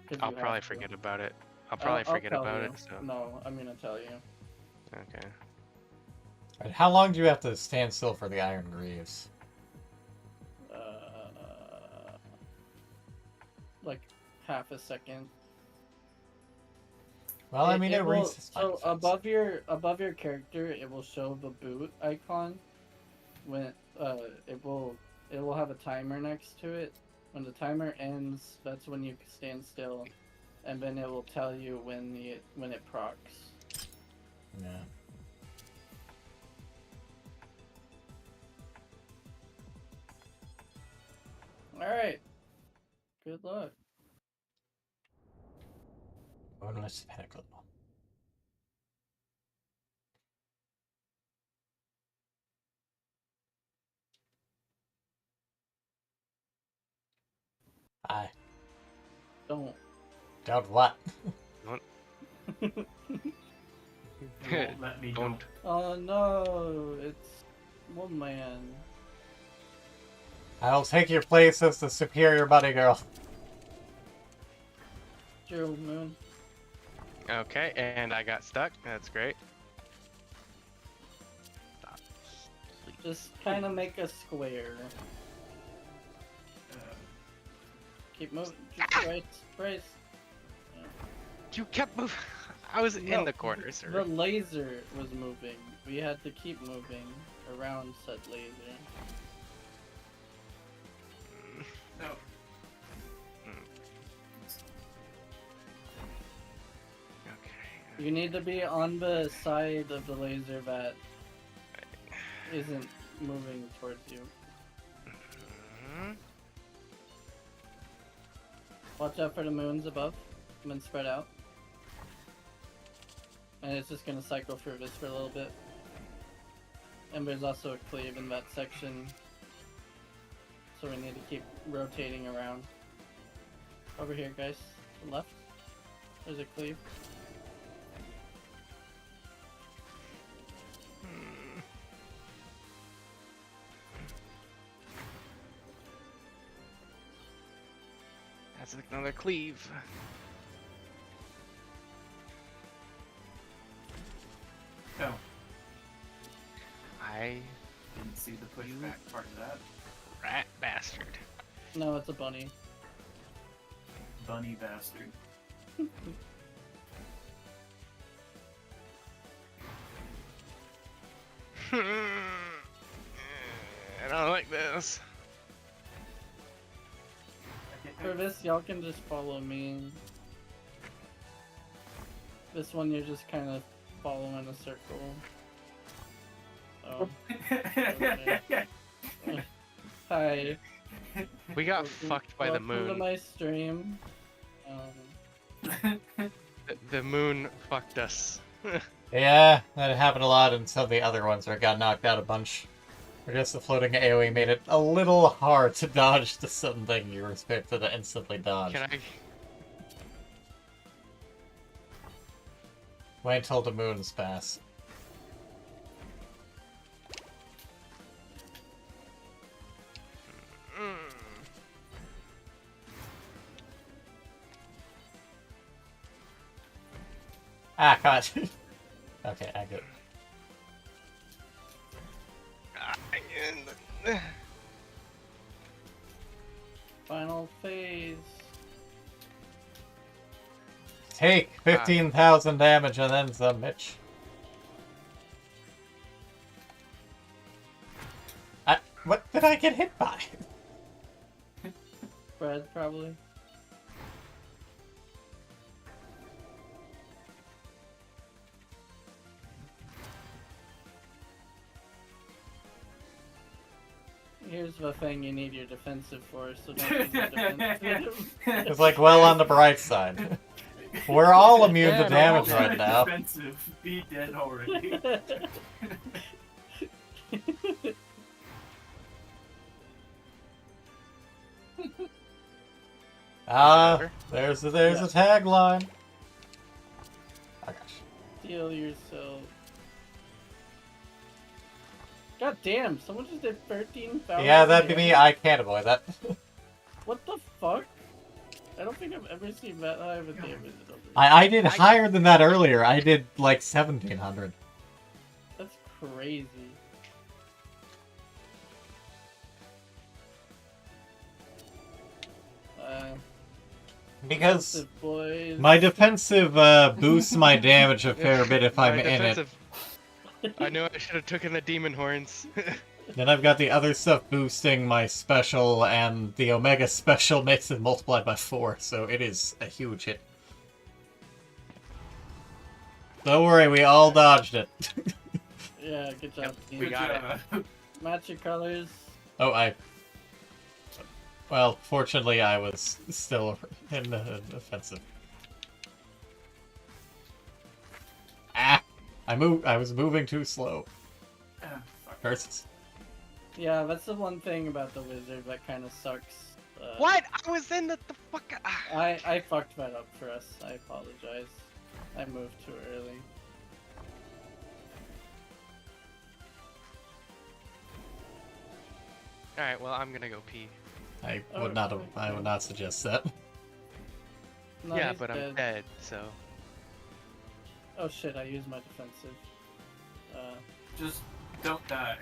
'Cause I'll you probably have to. forget about it. I'll probably forget tell about you. it, so. No, I'm gonna tell you. Okay. And how long do you have to stand still for the Iron Greaves? Like half a second. Well, I mean, it will, raises my so defense. above your character, it will show the boot icon. When it will have a timer next to it. When the timer ends, that's when you stand still, and then it will tell you when it procs. Yeah. All right. Good luck. Boneless pinnacle. I Don't. don't what? They won't let me go. Don't. Oh no! It's one man. I'll take your place as the superior buddy girl. Gerald Moon. Okay, and I got stuck. That's great. Stop. Just kind of make a square. Keep moving. Brace. Yeah. You kept moving. I was No, in the corner, sir. The laser was moving. We had to keep moving around said laser. No. Okay. You need to be on the side of the laser that isn't moving towards you. Mhm. Watch out for the moons above. And then spread out. And it's just gonna cycle through this for a little bit. And there's also a cleave in that section. So we need to keep rotating around. Over here, guys. To the left. There's a cleave. That's another cleave. No, I didn't see the pushback part of that. rat bastard. No, it's a bunny. Bunny bastard. I don't like this. For this, y'all can just follow me. This one, you're just kind of following a circle. Oh. Hi. We got fucked by the Welcome to moon. my stream. The moon fucked us. Yeah, that happened a lot in some of the other ones where it got knocked out a bunch. Or just the floating AoE made it a little hard to dodge to something you were expected to instantly dodge. Can I? Wait until the moons pass. Ah, God. Okay, I get it. Final phase. Take 15,000 damage and then some, Mitch. What did I get hit by? Bread, probably. Here's the thing you need your defensive for, so don't use your defensive. It's like, well, on the bright side. We're all immune Yeah, to damage no, right now. Defensive. Be dead already. There's a tagline. Oh gosh. Heal yourself. God damn, someone just did 13,000. Yeah, that'd be me. I can't avoid that. What the fuck? I don't think I've ever seen that high of a damage. I did higher than that earlier. I did like 1,700. That's crazy. Because defensive boys. my defensive boosts my damage a fair bit if I'm My in it. defensive- I knew I should have taken the demon horns. Then I've got the other stuff boosting my special, and the Omega special makes it multiplied by 4, so it is a huge hit. Don't worry, we all dodged it. Yeah, good job. team. we got it. Match your colors. Oh, well, fortunately, I was still in the offensive. Ah! I was moving too slow. Ah, fuck. Curses. Yeah, that's the one thing about the wizard that kind of sucks. What? I was in the fuck. I fucked that up for us. I apologize. I moved too early. All right. Well, I'm gonna go pee. I Oh, would not. okay. I would not suggest that. No, yeah, he's but I'm dead, so. Oh shit! I used my defensive. Just don't die.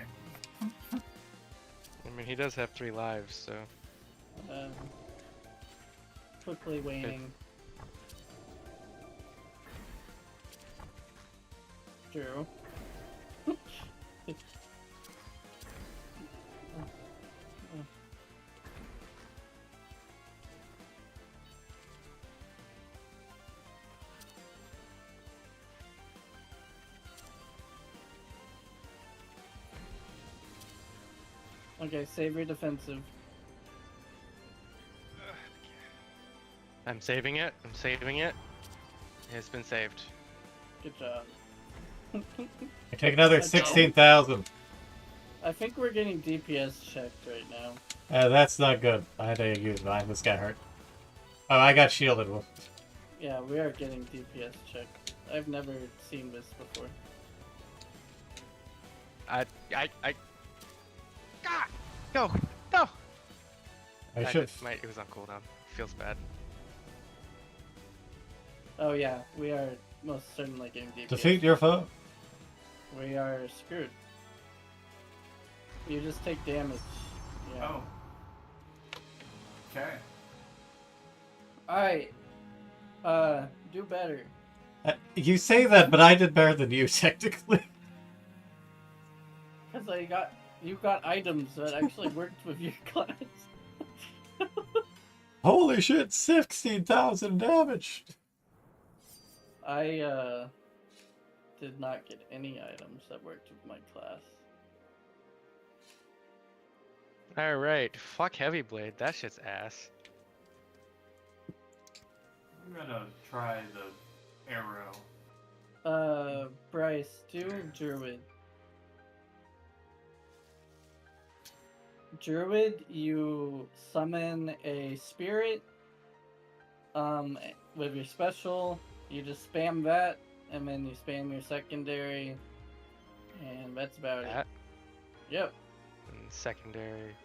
I mean, he does have 3 lives, so. Quickly waning. True. Okay, save your defensive. I'm saving it. I'm saving it. It's been saved. Good job. I take another Let's go. 16,000. I think we're getting DPS checked right now. That's not good. I had to use mine. This got hurt. Oh, I got shielded. Yeah, we are getting DPS checked. I've never seen this before. Ah! Go! No! I should. It was on cooldown. Feels bad. Oh yeah, we are most certainly getting DPS. Defeat your foe. We are screwed. You just take damage. Yeah. Oh. Okay. Alright. Do better. You say that, but I did better than you, technically. Because you got items that actually worked with your class. Holy shit, 16,000 damage. I did not get any items that worked with my class. Alright, fuck Heavy Blade. That shit's ass. I'm gonna try the arrow. Bryce, do Druid. Druid, you summon a spirit. With your special, you just spam that, and then you spam your secondary, and that's about it. That? Yep, And secondary.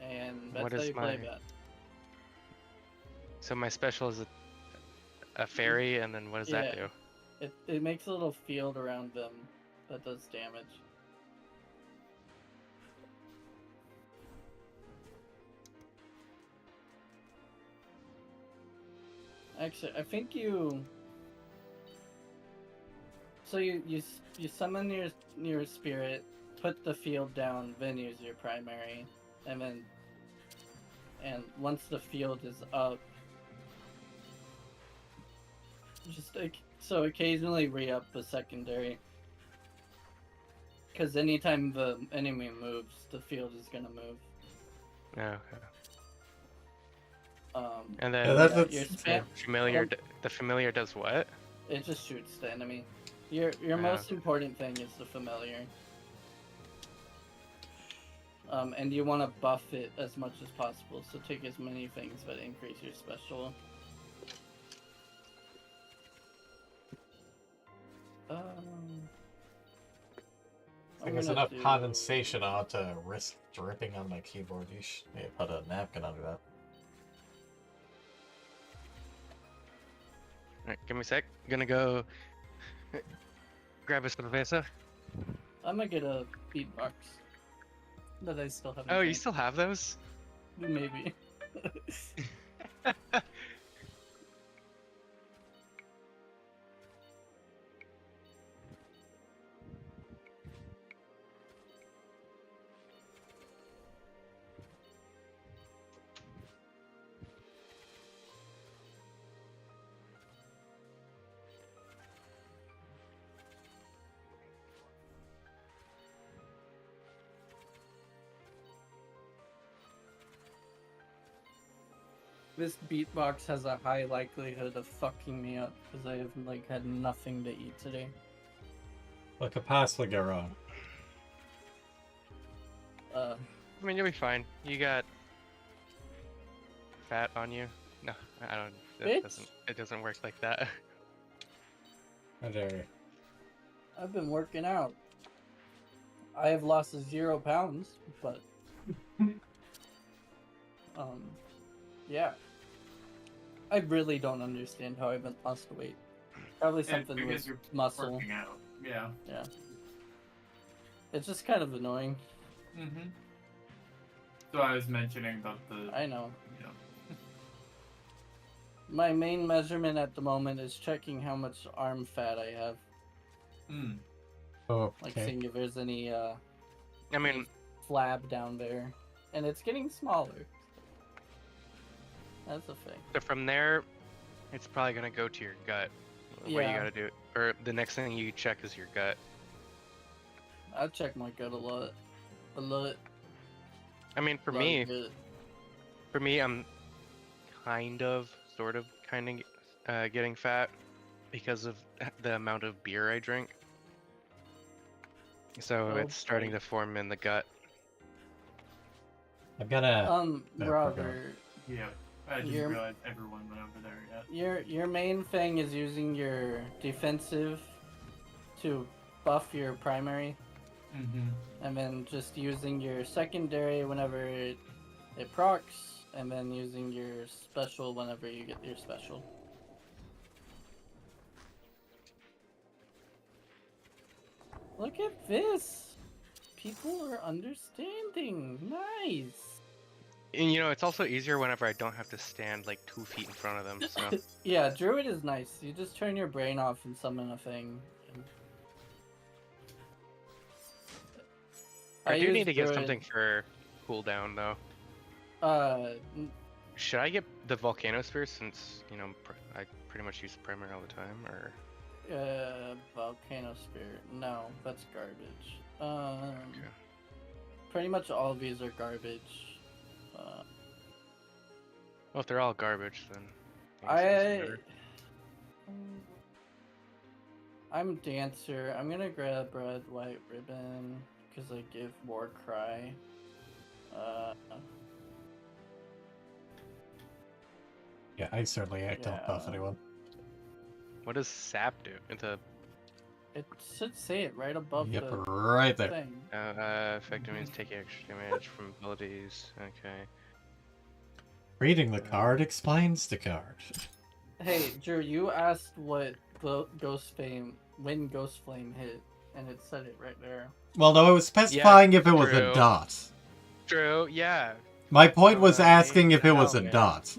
and that's What how is you play my- that. So my special is a fairy, and then what does that Yeah. do? It makes a little field around them that does damage. Actually, I think you. So you summon your spirit, put the field down, then use your primary, and once the field is up, just so occasionally re-up the secondary. Because anytime the enemy moves, the field is gonna move. Oh, okay. And Yeah, then that's your it's- spam, familiar. The familiar does what? it just shoots the enemy. Your Yeah. most important thing is the familiar. And you want to buff it as much as possible, so take as many things that increase your special. I I'm guess gonna enough do- condensation ought to risk dripping on my keyboard. You should maybe put a napkin under that. Alright, give me a sec. Gonna go grab a cerveza. I'm gonna get a beatbox. That I still haven't. Oh, you drank. still have those? Maybe. This beatbox has a high likelihood of fucking me up because I have like had nothing to eat today. What could possibly go wrong? I mean, you'll be fine. You got fat on you. No, I don't. Bitch. It doesn't work like that. How dare you? I've been working out. I have lost 0 pounds, but yeah. I really don't understand how I haven't lost weight. Probably something because with you're muscle. working out. Yeah. Yeah. It's just kind of annoying. Mm-hmm. So I was mentioning about the. I know. Yeah. My main measurement at the moment is checking how much arm fat I have. Mm. Oh, Like okay. seeing if there's any I mean, flab down there. And it's getting smaller. That's a thing. so from there, it's probably gonna go to your gut. What you Yeah. gotta do, or the next thing you check is your gut. I check my gut a lot. A lot. I mean, for lot me, of it. I'm kind of, sort of, getting fat. because of the amount of beer I drink. So Oh, it's starting boy. to form in the gut. I've got a. Yeah, Robert, Yeah, I didn't You're- realize everyone went over there yet. your main thing is using your defensive to buff your primary, Mm-hmm. and then just using your secondary whenever it procs, and then using your special whenever you get your special. Look at this! People are understanding. Nice. And you know, it's also easier whenever I don't have to stand like 2 feet in front of them. So Yeah, Druid is nice. You just turn your brain off and summon a thing. and- I do use need to get Druid, something for cooldown though. n- Should I get the Volcano Spear since, you know, I pretty much use the primary all the time, or... Volcano Spirit. No, that's garbage. Okay. Pretty much all of these are garbage. Well, if they're all garbage, then... I guess it doesn't matter. I'm Dancer. I'm gonna grab Red White Ribbon because I give War Cry. Yeah, I certainly don't buff Yeah. anyone. What does Sap do? It's a It should say it right above Yep, the right there. thing. effective means taking extra damage from abilities. Okay. Reading the card explains the card. Hey, Drew, you asked what Ghost Flame when Ghost Flame hit, and it said it right there. Well, no, I was specifying if it was true. a dot. True, yeah. My point was asking Maybe if it was a now, man. dot.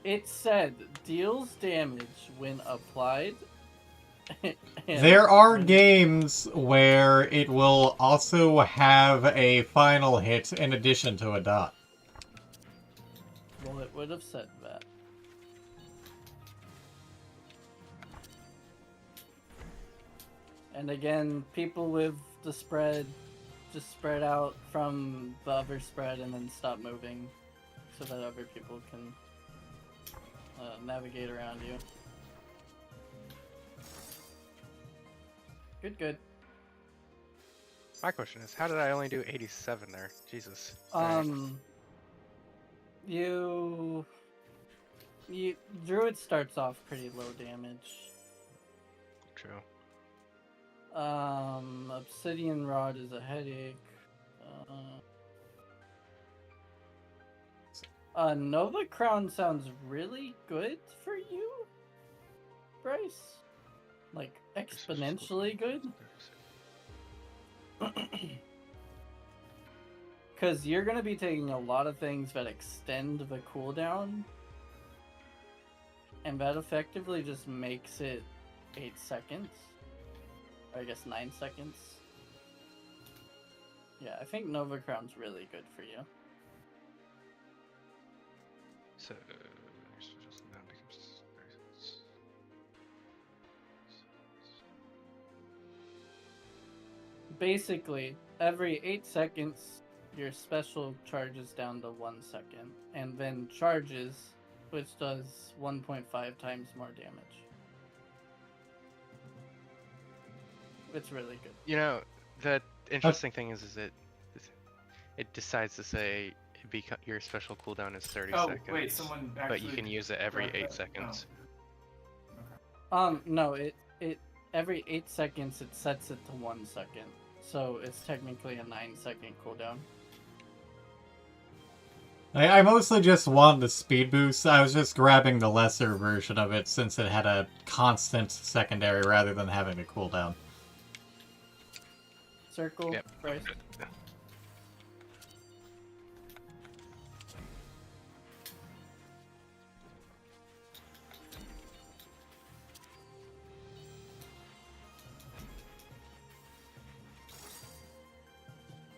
It said deals damage when applied. and There are when- games where it will also have a final hit in addition to a dot. Well, it would have said that. And again, people with the spread just spread out from the other spread and then stop moving so that other people can navigate around you. Good, good. My question is, how did I only do 87 there? Jesus. Alright. Druid starts off pretty low damage. True. Obsidian Rod is a headache. Nova Crown sounds really good for you, Bryce. Like, exponentially good. Because you're going to be taking a lot of things that extend the cooldown. And that effectively just makes it 8 seconds. Or I guess 9 seconds. Yeah, I think Nova Crown's really good for you. So, Basically, every 8 seconds, your special charges down to 1 second. And then charges, which does 1.5 times more damage. It's really good. you know, the interesting thing is it decides to say your special cooldown is 30 Oh, seconds. wait, someone actually... But you can use it every got 8 that. seconds. No, it every 8 seconds it sets it to 1 second. So it's technically a 9-second cooldown. I mostly just want the speed boost. I was just grabbing the lesser version of it since it had a constant secondary rather than having a cooldown. Circle, Yep. Bryce.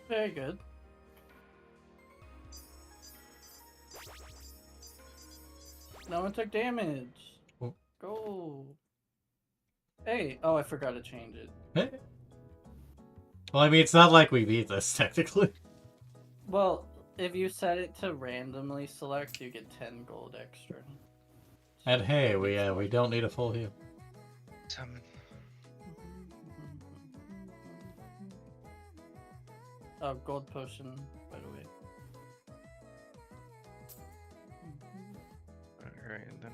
Very good. No one took damage. Oh. Go. Hey, oh, I forgot to change it. Eh? Well, I mean, it's not like we beat this, technically. Well, if you set it to randomly select, you get 10 gold extra. And hey, we don't need a full heal. Some Oh, gold potion, by the way. Alright, then.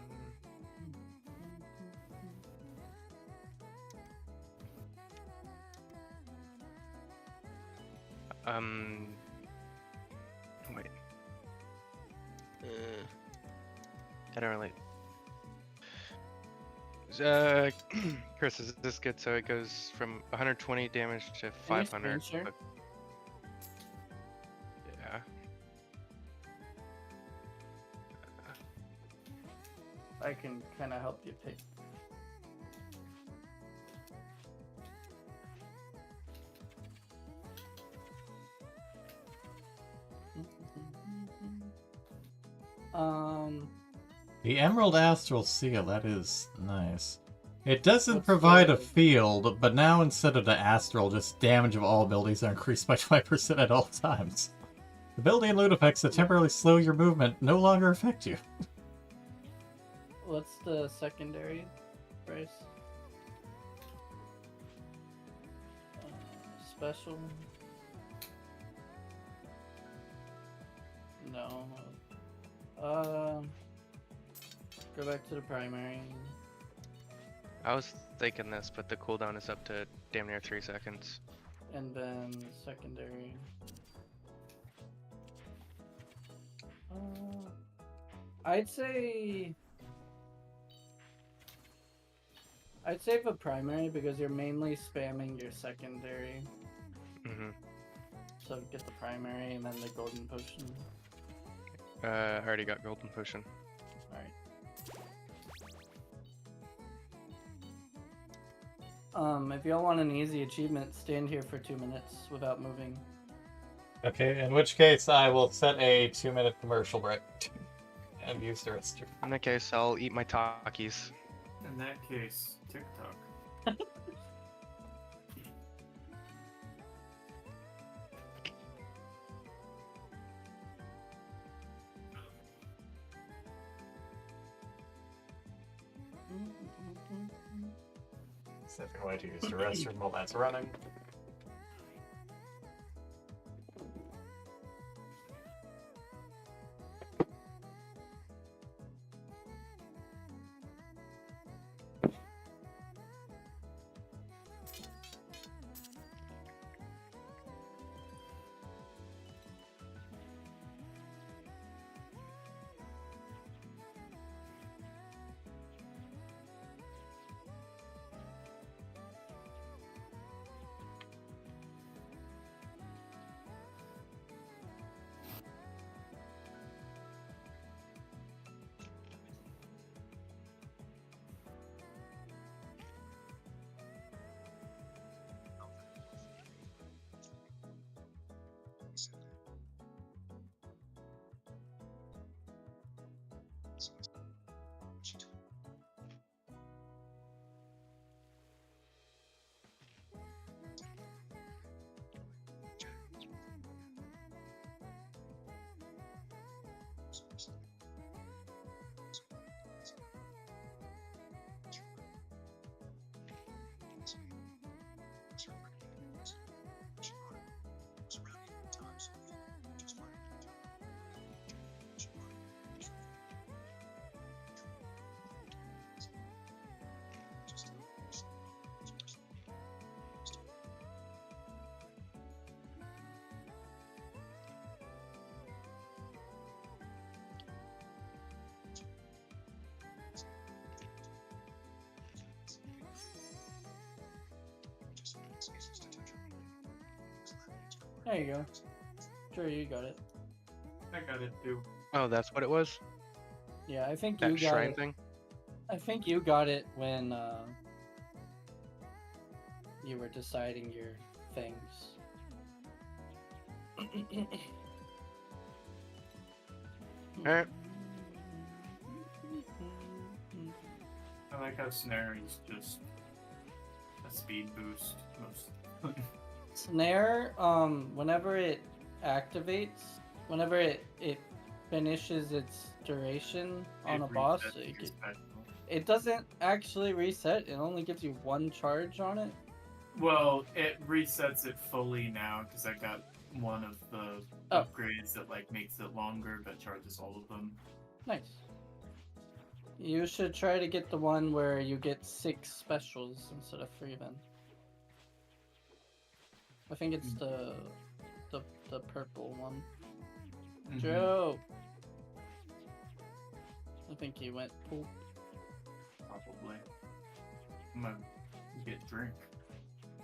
Wait. I don't really. Chris, is this good? So it goes from 120 damage to 500. screen share? but- Yeah. I can kind of help you pick. The Emerald Astral Seal, that is nice. It doesn't What's provide a the- field, but now instead of the Astral, just damage of all abilities are increased by 5% at all times. Ability and loot effects that temporarily slow your movement no longer affect you. What's the secondary price? Special? No. Go back to the primary. I was thinking this, but the cooldown is up to damn near 3 seconds. And then secondary. I'd say for primary because you're mainly spamming your secondary. Mm-hmm. So get the primary and then the golden potion. I already got golden potion. Alright. If y'all want an easy achievement, stand here for 2 minutes without moving. Okay, in which case I will set a 2-minute commercial break and use the rest. In that case, I'll eat my Takis. In that case, TikTok. Stepping away to use the restroom while that's running. There you go. Sure, you got it. I got it too. Oh, that's what it was? Yeah, I think That you got shrine it. thing? I think you got it when you were deciding your things. Alright. I like how Snare is just a speed boost. Most. Snare, whenever it activates, whenever it finishes its duration on a It boss, resets it your get, special. It doesn't actually reset. It only gives you one charge on it. Well, it resets it fully now because I got one of the Oh. upgrades that like makes it longer but charges all of them. Nice. You should try to get the one where you get 6 specials instead of 3 then. I think it's the purple one. Mhm. Joe! I think he went poop. Probably. I'm gonna get a drink.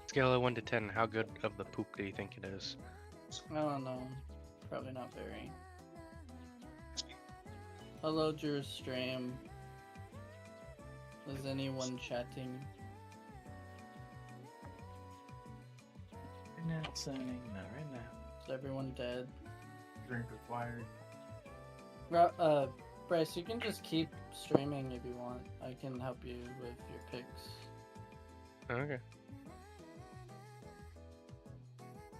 Scale of 1 to 10, how good of the poop do you think it is? I don't know. Probably not very. Hello, Drew's stream. Is anyone chatting? Not signing, not right now. Is everyone dead? Drink required. Bryce, you can just keep streaming if you want. I can help you with your picks. Okay.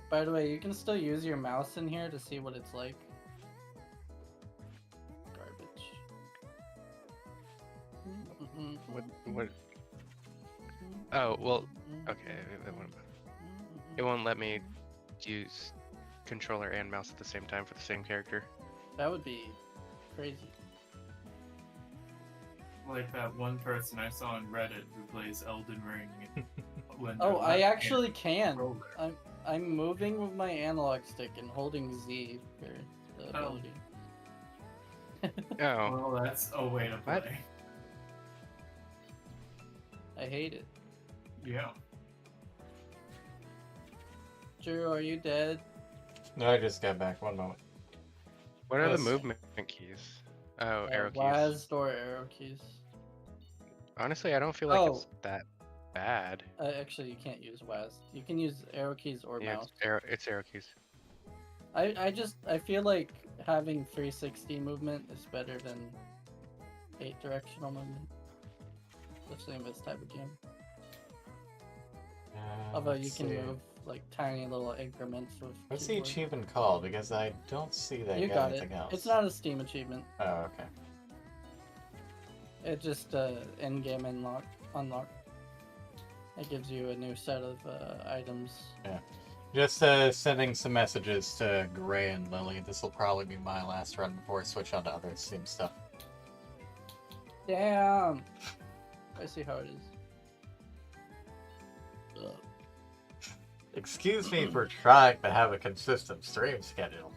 By the way, you can still use your mouse in here to see what it's like. Garbage. What? Oh, well, okay. It won't let me use controller and mouse at the same time for the same character. That would be crazy. Like that one person I saw on Reddit who plays Elden Ring. When Oh, they're I left-handed actually can. controller. I'm moving with my analog stick and holding Z for the Oh. ability. Oh, Well, that's a way to What? play. I hate it. Yeah. Drew, are you dead? No, I just got back. 1 moment. what are the Yes. movement keys? Oh, arrow keys. WASD or arrow keys. Honestly, I don't feel like Oh. it's that bad. Actually, you can't use WASD. You can use arrow keys or Yeah, mouse. it's arrow keys. I feel like having 360 movement is better than 8 directional movement. Especially in this type of game. Although you Let's can see. move like tiny little increments with What's the keyboard. achievement called? Because I don't see that You got got it. anything else. It's not a Steam achievement. Oh, okay. It's just in-game unlock. It gives you a new set of items. Just sending some messages to Gray and Lily. This will probably be my last run before I switch on to other Steam stuff. Damn! I see how it is. Ugh. Excuse me for trying to have a consistent stream schedule.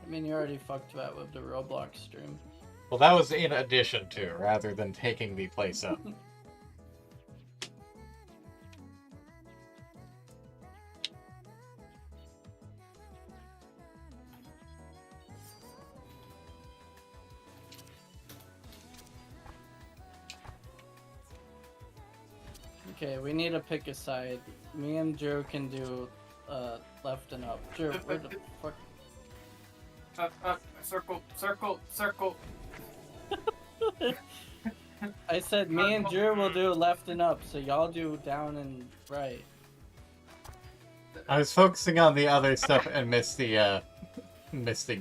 I mean, you already fucked that with the Roblox stream. Well, that was in addition to, rather than taking the place up. Okay, we need to pick a side. Me and Joe can do left and up. Joe, where the fuck? Circle, circle, circle. I said me and Drew will do left and up, so y'all do down and right. I was focusing on the other stuff and missed the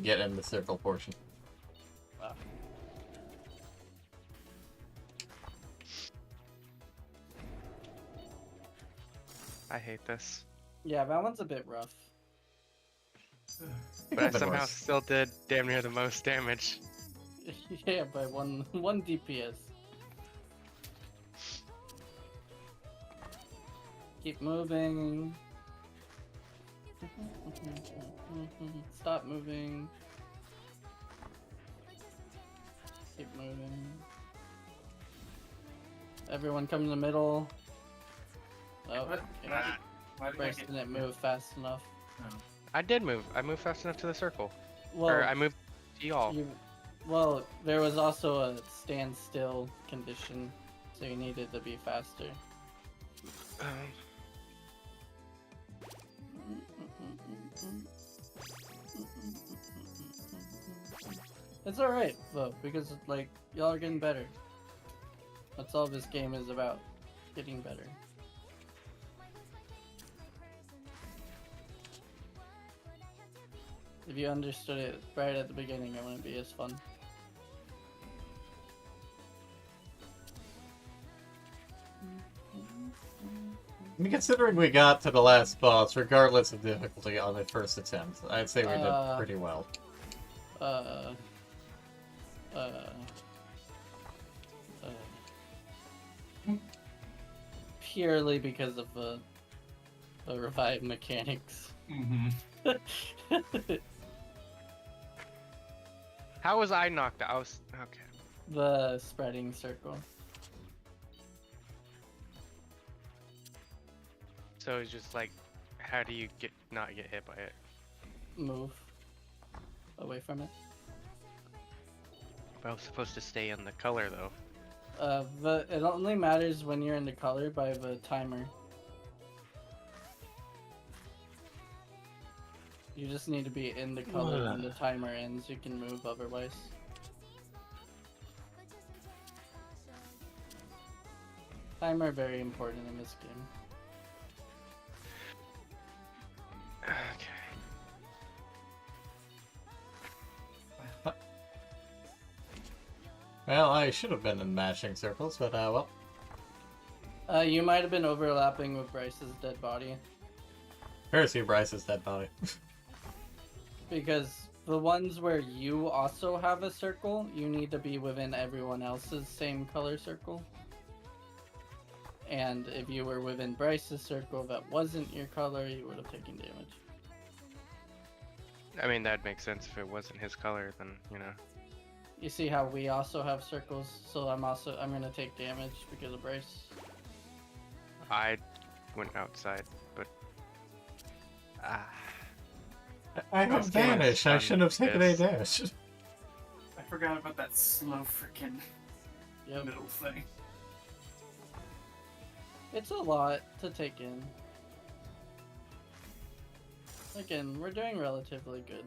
get in the circle portion. Wow. I hate this. Yeah, that one's a bit rough. But I Could've been somehow worse. still did damn near the most damage. Yeah, by one DPS. Keep moving. Stop moving. Keep moving. Everyone come in the middle. Oh, What? okay. Why did I Bryce get didn't move fast enough. No. I did move. I moved fast enough to the circle. Well, Or I moved to y'all. well, there was also a standstill condition, so you needed to be faster. It's alright, though, because, like, y'all are getting better. That's all this game is about. Getting better. If you understood it right at the beginning, it wouldn't be as fun. I mean, considering we got to the last boss, regardless of difficulty on the first attempt, I'd say we did pretty well. Uh, purely because of the revive mechanics. Mm-hmm. How was I knocked out? I was okay. The spreading circle. So it's just like, how do you not get hit by it? Move away from it. But I was supposed to stay in the color though. It only matters when you're in the color by the timer. You just need to be in the color when the timer ends. You can move otherwise. Timer very important in this game. Okay. Well, I should have been in mashing circles, but well. You might have been overlapping with Bryce's dead body. Here's Bryce's dead body. Because the ones where you also have a circle, you need to be within everyone else's same color circle. And if you were within Bryce's circle that wasn't your color, you would have taken damage. I mean, that'd make sense if it wasn't his color, then, you know. You see how we also have circles, so I'm gonna take damage because of Bryce. I went outside, but... I have Okay, vanished. I fun. shouldn't have taken any Yes. damage. I forgot about that slow freaking Yep. middle thing. It's a lot to take in. Again, we're doing relatively good.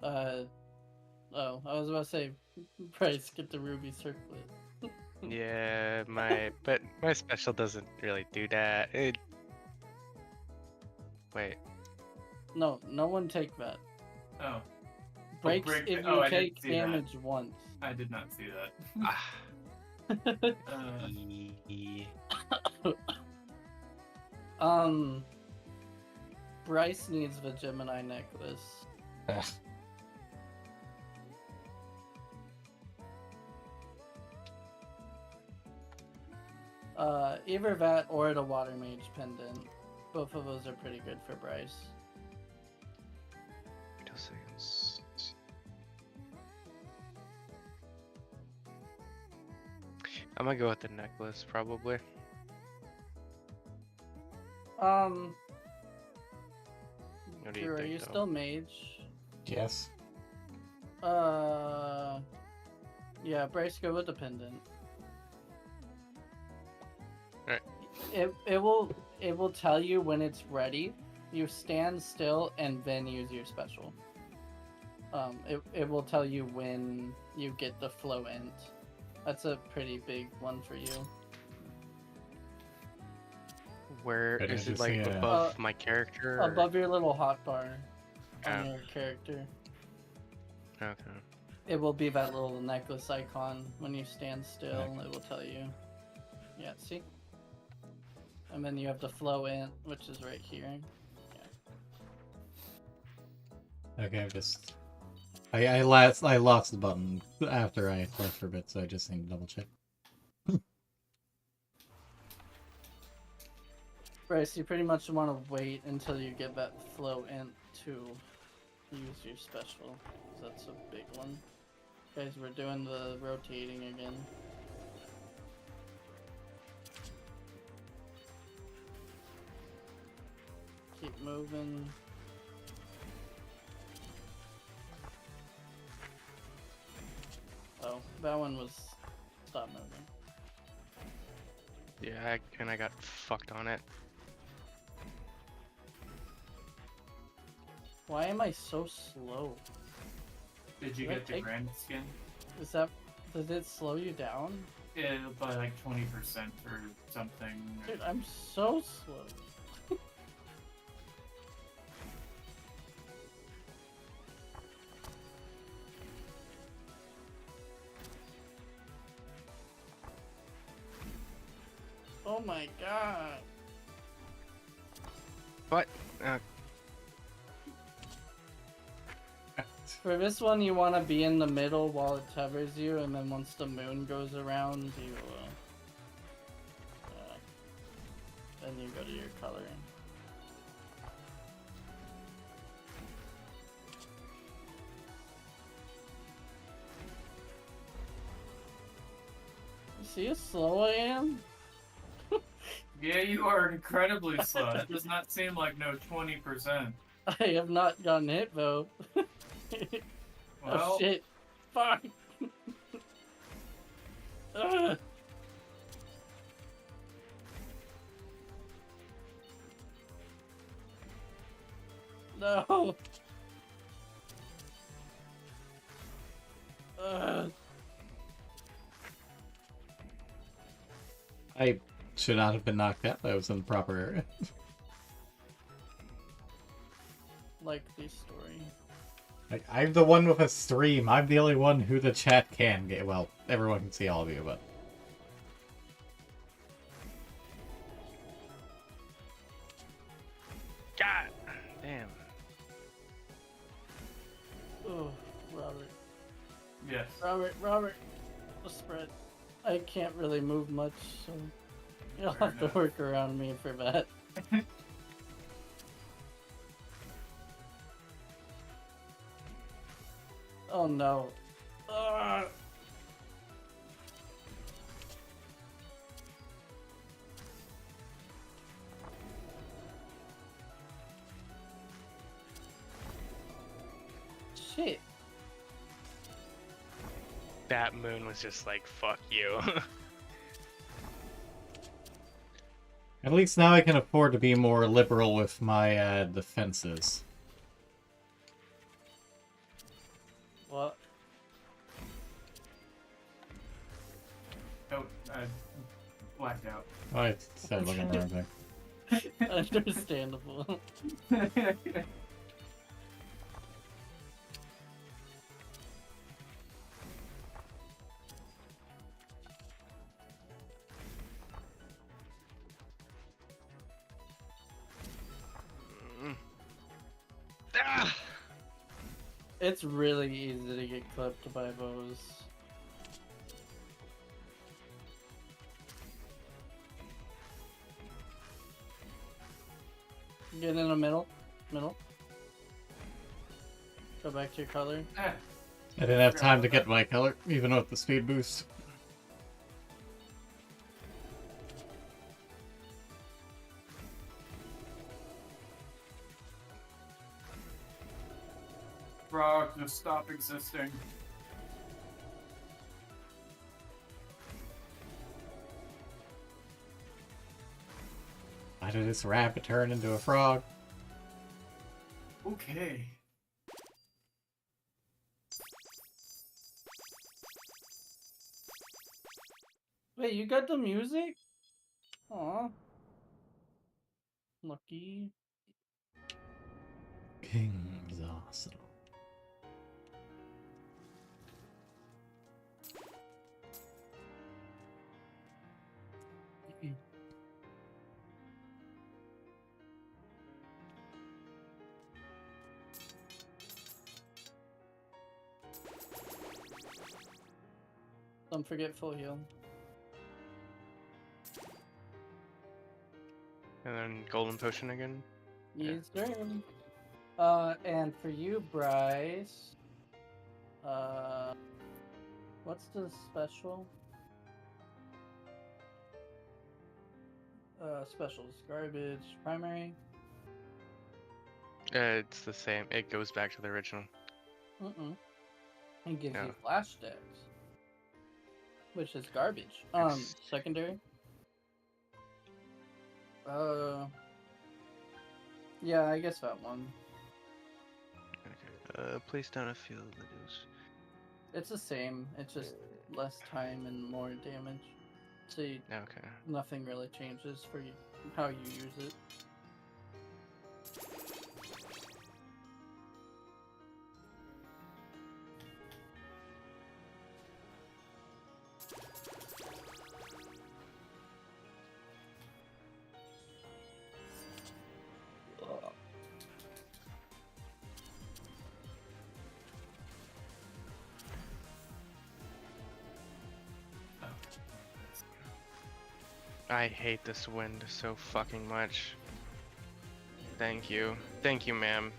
Oh, I was about to say, Bryce, get the ruby circlet. Yeah, my special doesn't really do that. Wait. No one take that. Oh, Breaks break if the- you I didn't take see that. damage once. I did not see that. Bryce needs the Gemini necklace. Either that or the Water Mage pendant. Both of those are pretty good for Bryce. 2 seconds. I'm gonna go with the necklace, probably. What do you Drew, are think, you though? still mage? Yes. Yeah, Bryce, go with the pendant. Alright. It will tell you when it's ready. You stand still and then use your special. It will tell you when you get the flow int. That's a pretty big one for you. Where But is I it, like, just, yeah. above my character? or- Above your little hotbar on Oh. your character. Okay. It will be that little necklace icon when you stand still. Okay. It will tell you. Yeah, see? And then you have the flow int, which is right here. Okay, I'm just... I lost the button after I left for a bit, so I just need to double check. Bryce, you pretty much want to wait until you get that flow int to use your special. 'Cause that's a big one. Guys, we're doing the rotating again. Keep moving. Oh, that one was... Stop moving. Yeah, and I got fucked on it. Why am I so slow? Did you Did I get the take- grand skin? Is that... Did it slow you down? Yeah, by like 20% or something. Dude, I'm so slow. Oh my god. What? For this one, you want to be in the middle while it tethers you, and then once the moon goes around, you then you go to your coloring. You see how slow I am? Yeah, you are incredibly slow. That does not seem like no 20%. I have not gotten hit though. Well, Oh shit! Fuck! Ugh. No! Ugh. I should not have been knocked out. I was in the proper area. Like this story. Like, I'm the one with a stream. I'm the only one who the chat can get. Well, everyone can see all of you, but God damn. Oh, Robert. yes. Robert. The spread. I can't really move much, so you'll Fair have to enough. work around me for that. Oh no. Ugh. Shit. That moon was just like, fuck you. at least now I can afford to be more liberal with my defenses. What? Oh, I blacked out. Oh, I started looking at the wrong thing. Understandable. Mm. Ah! It's really easy to get clipped by bows. Get in the middle. Middle. Go back to your color. Eh, I didn't have time to get my color, even with the speed boost. Frog, just stop existing. Why did this rabbit turn into a frog? Okay. Wait, you got the music? Aw. Lucky. King's Arsenal. Don't forget full heal. And then golden potion again. Yeah. Yes, sir. And for you, Bryce, what's the special? Specials, garbage, primary. It's the same. It goes back to the original. And gives Yeah. you flash decks, which is garbage. Yes. Secondary. Yeah, I guess that one. Okay. Place down a field that is. It's the same. It's just less time and more damage. So Okay. nothing really changes for you, how you use it. I hate this wind so fucking much. Thank you. Thank you, ma'am.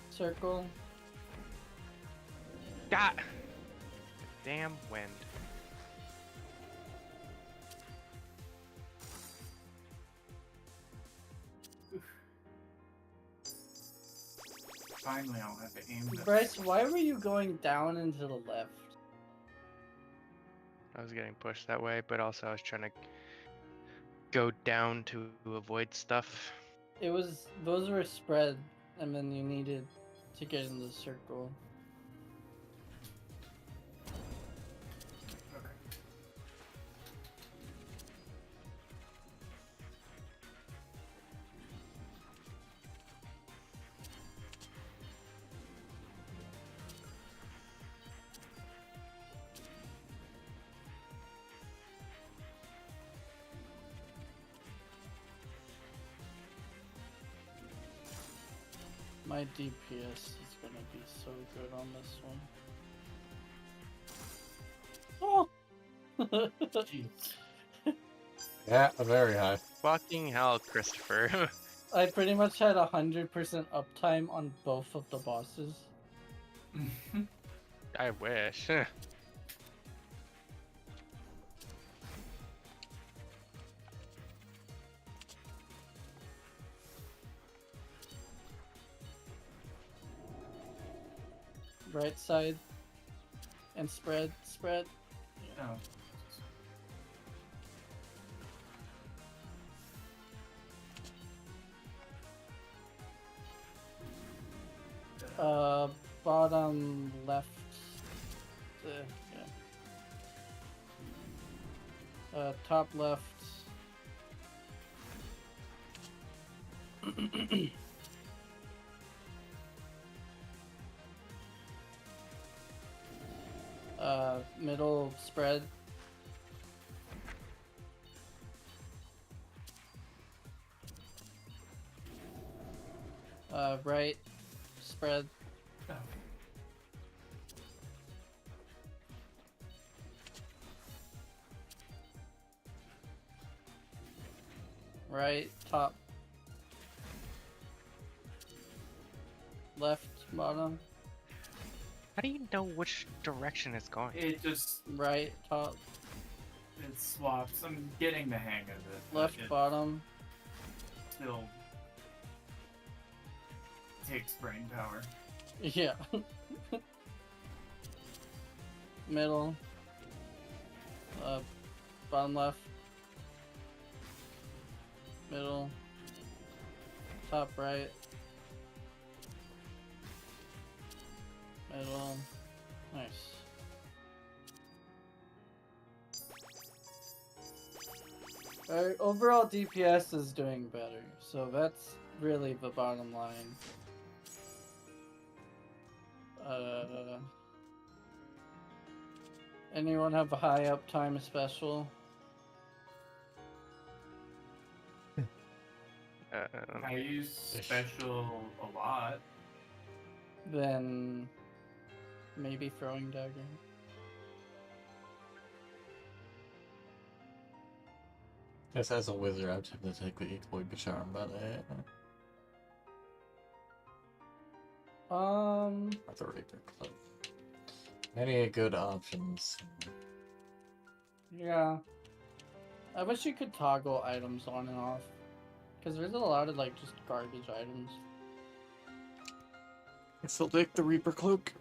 Circle. God! Damn wind. Finally, I'll have to aim this. Bryce, why were you going down and to the left? I was getting pushed that way, but also I was trying to go down to avoid stuff. It was, those were spread, and then you needed to get in the circle. Okay. My DPS is gonna be so good on this one. Oh! Jeez. Yeah, very high. Fucking hell, Christopher. I pretty much had 100% uptime on both of the bosses. I wish. Right side. And spread. Oh. Bottom left. Yeah. Top left. Middle spread. Right spread. Oh. Right top. Left bottom. How do you know which direction it's going? It just Right top. it swaps. I'm getting the hang of it. but Left it bottom. still takes brain power. Yeah. Middle. Bottom left. Middle. Top right. Middle. Nice. Our overall DPS is doing better, so that's really the bottom line. Anyone have a high uptime special? I use special a lot. Then maybe throwing dagger. Just as a wizard, I tend to take the exploit charm, but that's a Reaper Cloak. Many good options. Yeah. I wish you could toggle items on and off. Because there's a lot of like just garbage items. I still take the Reaper Cloak.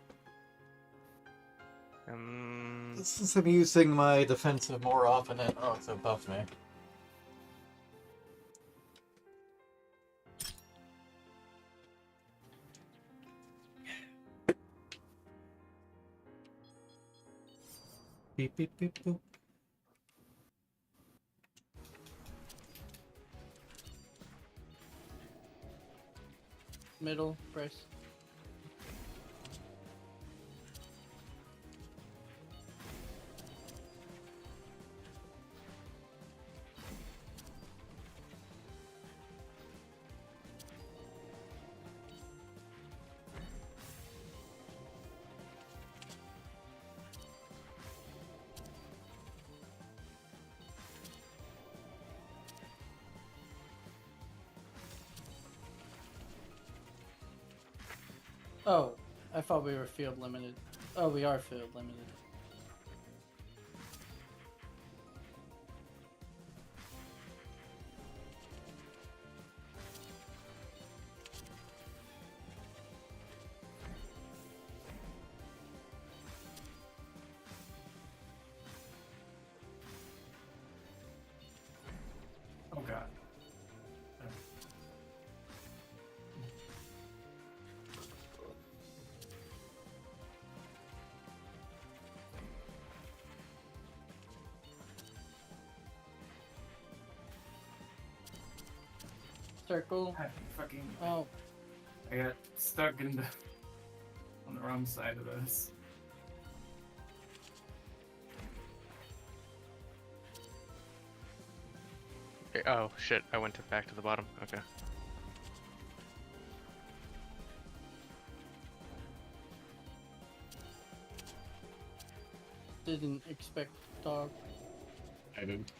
Um, Since I'm using my defensive more often, and oh, it's above me. Beep beep beep boop. Middle, Bryce. Oh, I thought we were field limited. Oh, we are field limited. Oh god. Circle. I fucking. Oh, I got stuck in the on the wrong side of this. Okay, oh shit! I went back to the bottom. Okay. didn't expect dog. I didn't.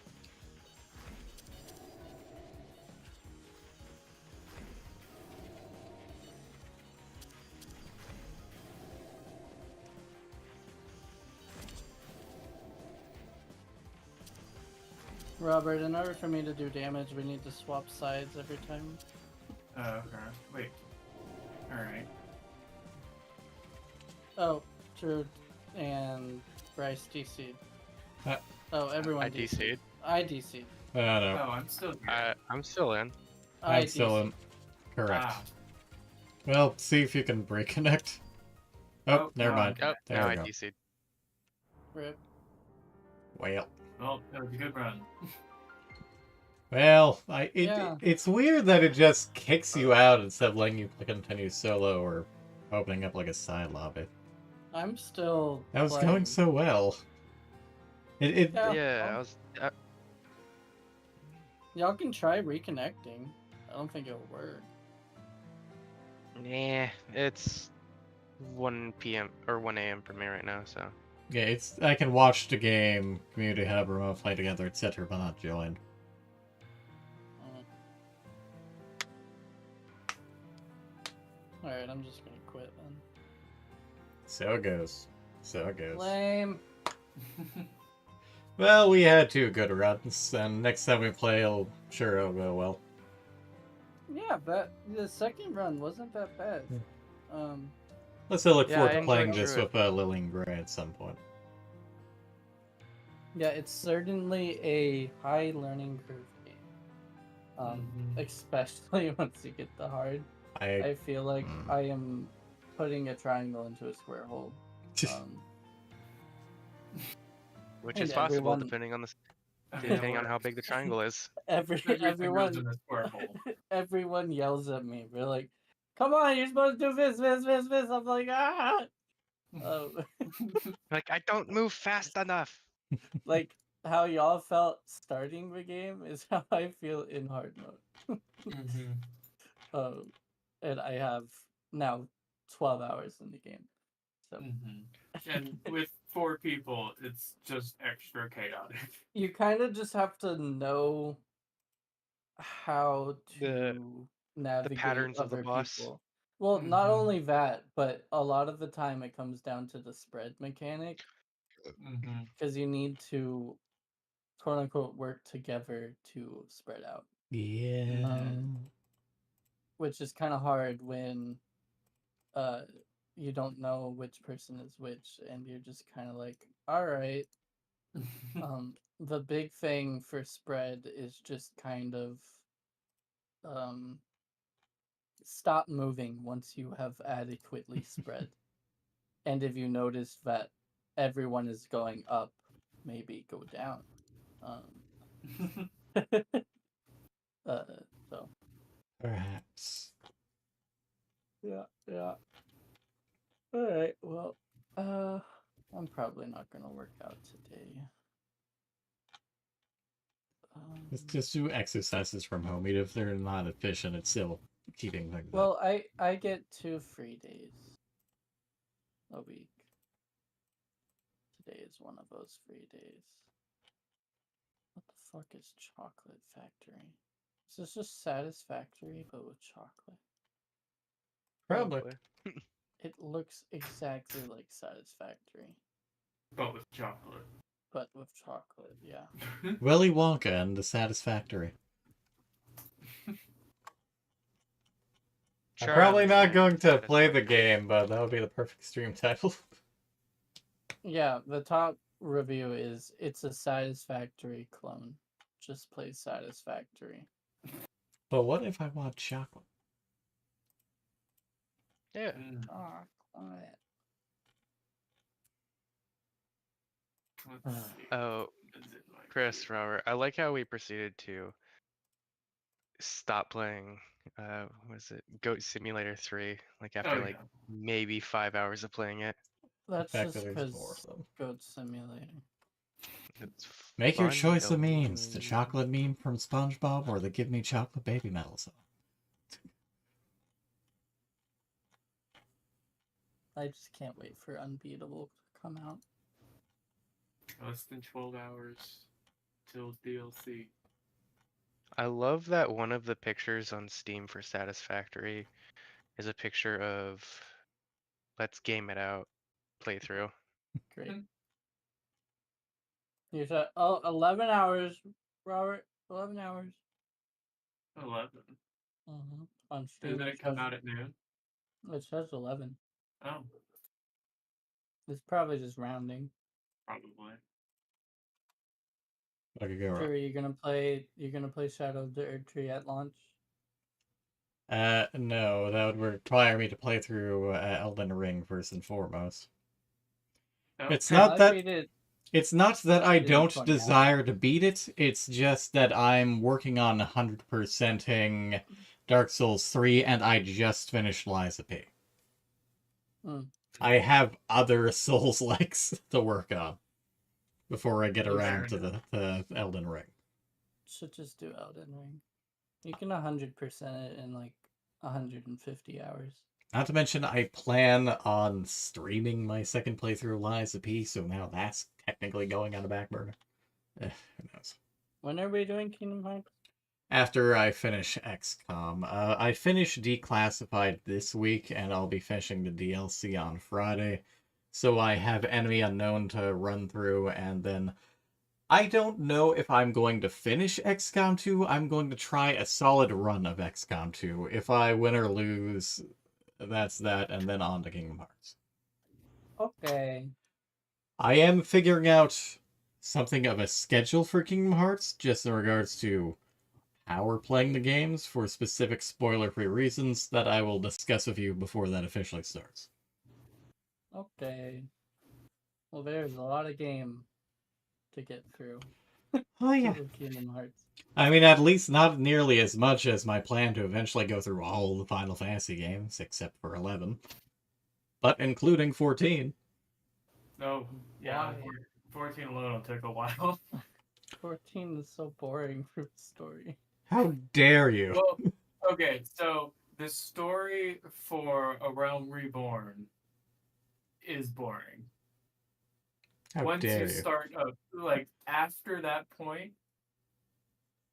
Robert, in order for me to do damage, we need to swap sides every time. Okay. Wait. Alright. Oh, True and Bryce DC. Uh, Oh, everyone I DC'd. I DC'd. No. Oh, I'm still here. I'm still in. I'm still in. Correct. Ah. Well, see if you can break connect. Oh, never no, mind. Oh, There now we I go. DC'd. Rip. Well. Well, that was a good run. Well, Yeah. it's weird that it just kicks you out instead of letting you continue solo or opening up like a side lobby. I'm still. That was playing. going so well. Yeah. Yeah, well, I was. Y'all can try reconnecting. I don't think it'll work. Nah, it's 1 p.m. or 1 a.m. for me right now, so. Yeah, it's I can watch the game, community hub, remote play together, etc., but not join. Alright, I'm just gonna quit then. So it goes. So it goes. Lame. Well, we had 2 good runs, and next time we play, sure it'll go well. Yeah, but the second run wasn't that bad. Let's look Yeah, forward I to playing enjoyed this Druid. with Lillian Gray at some point. Yeah, it's certainly a high learning curve game. Especially once you get the hard. I feel like I am putting a triangle into a square hole. Which and is possible everyone- depending on depending on how big the triangle is. Everything goes Everyone in a square hole. everyone yells at me. They're like, "Come on, you're supposed to do this, this, this, this." I'm like, ah. Like I don't move fast enough. Like how y'all felt starting the game is how I feel in hard mode. And I have now 12 hours in the game. So And with 4 people, it's just extra chaotic. you kind of just have to know how to navigate patterns of the other boss. people. Well, not only that, but a lot of the time it comes down to the spread mechanic because you need to quote unquote work together to spread out. Yeah. Which is kind of hard when you don't know which person is which and you're just kind of like, all right. The big thing for spread is just kind of stop moving once you have adequately spread. And if you notice that everyone is going up, maybe go down. So Perhaps. yeah. All right. Well, I'm probably not gonna work out today. Just do exercises from home. Even if they're not efficient, it's still keeping things up. Well, I get 2 free days a week. Today is one of those free days. What the fuck is Chocolate Factory? Is this just Satisfactory but with chocolate? Probably. It looks exactly like Satisfactory, But with chocolate. but with chocolate. Yeah. Willy Wonka and the Satisfactory. I'm probably Charlie not going to and play the game, but that would be the perfect stream title. Yeah, the top review is it's a Satisfactory clone. Just play Satisfactory. But what if I want chocolate? Yeah. Chocolate. Let's see. Oh, Is it like Chris, here? Robert, I like how we proceeded to stop playing. Was it Goat Simulator 3? Like after Oh, like yeah. maybe 5 hours of playing it. That's The fact just that there's more because of them. Goat Simulator. It's Make your fun, choice of don't memes. The we? chocolate meme from SpongeBob or the Give Me Chocolate Baby Metal song. I just can't wait for Unbeatable to come out. Less than 12 hours till DLC. I love that one of the pictures on Steam for Satisfactory is a picture of Let's Game It Out playthrough. Great. You said, 11 hours, Robert. 11 hours. 11. Mm-hmm. On Steam, Doesn't it come out at noon? it says 11. Oh, It's probably just rounding. probably. I could go wrong. Sure, you're gonna play Shadow of the Erd Tree at launch? No, that would require me to play through Elden Ring first and foremost. Oh, It's No, not I that beat it. it's not that I beat it in don't 20 hours. desire to beat it. It's just that I'm working on 100%ing Dark Souls 3, and I just finished Liza P. Hmm. I have other Souls likes to work on before I get Fair around to the Elden Ring. Should just do Elden Ring. You can 100% it in like 150 hours. Not to mention, I plan on streaming my second playthrough of Liza P, so now that's technically going on a back burner. Who knows? When are we doing Kingdom Hearts? After I finish XCOM. I finished Declassified this week, and I'll be finishing the DLC on Friday. So I have Enemy Unknown to run through, and then I don't know if I'm going to finish XCOM 2. I'm going to try a solid run of XCOM 2. If I win or lose, that's that, and then on to Kingdom Hearts. Okay. I am figuring out something of a schedule for Kingdom Hearts, just in regards to how we're playing the games for specific spoiler-free reasons that I will discuss with you before that officially starts. Okay. Well, there's a lot of game to get through. Oh yeah. With Kingdom Hearts. I mean, at least not nearly as much as my plan to eventually go through all the Final Fantasy games, except for 11. But including 14. No, yeah, Why? 14 alone will take a while. 14 is so boring for the story. How dare you? Well, okay, so the story for A Realm Reborn is boring. How Once dare you you? start up, like after that point,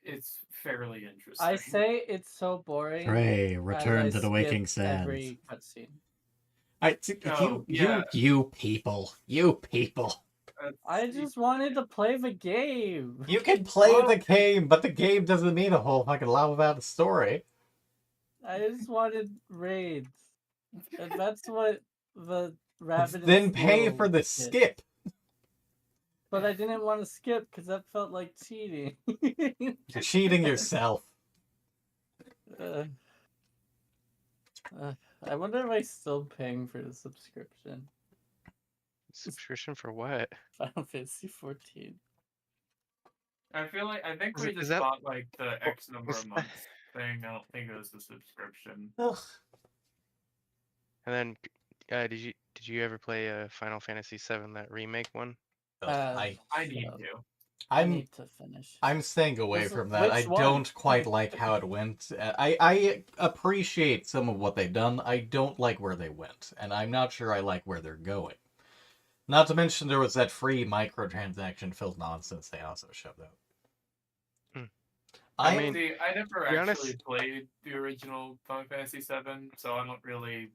it's fairly interesting. I say it's so boring. Pray, as return I to the Waking skip Sands. every cutscene. Oh, yeah. You people. I just wanted to play the game. You can play Well- the game, but the game doesn't mean a whole fucking lot about the story. I just wanted raids. And that's what the rabbit. Then pay for the skip. But I didn't want to skip because that felt like cheating. You're cheating yourself. I wonder if I'm still paying for the subscription. Subscription for what? Final Fantasy 14. I think Is we it- just is that- bought like the X number is of months thing. I don't think it was the subscription. Ugh. And then, did you ever play Final Fantasy VII, that remake one? I need So, to. I I'm need to finish. I'm staying away Which from that. I one? don't quite like how it went. I appreciate some of what they've done. I don't like where they went, and I'm not sure I like where they're going. Not to mention there was that free microtransaction-filled nonsense they also shoved out. I mean, See, I never be actually honest- played the original Final Fantasy VII, so I don't really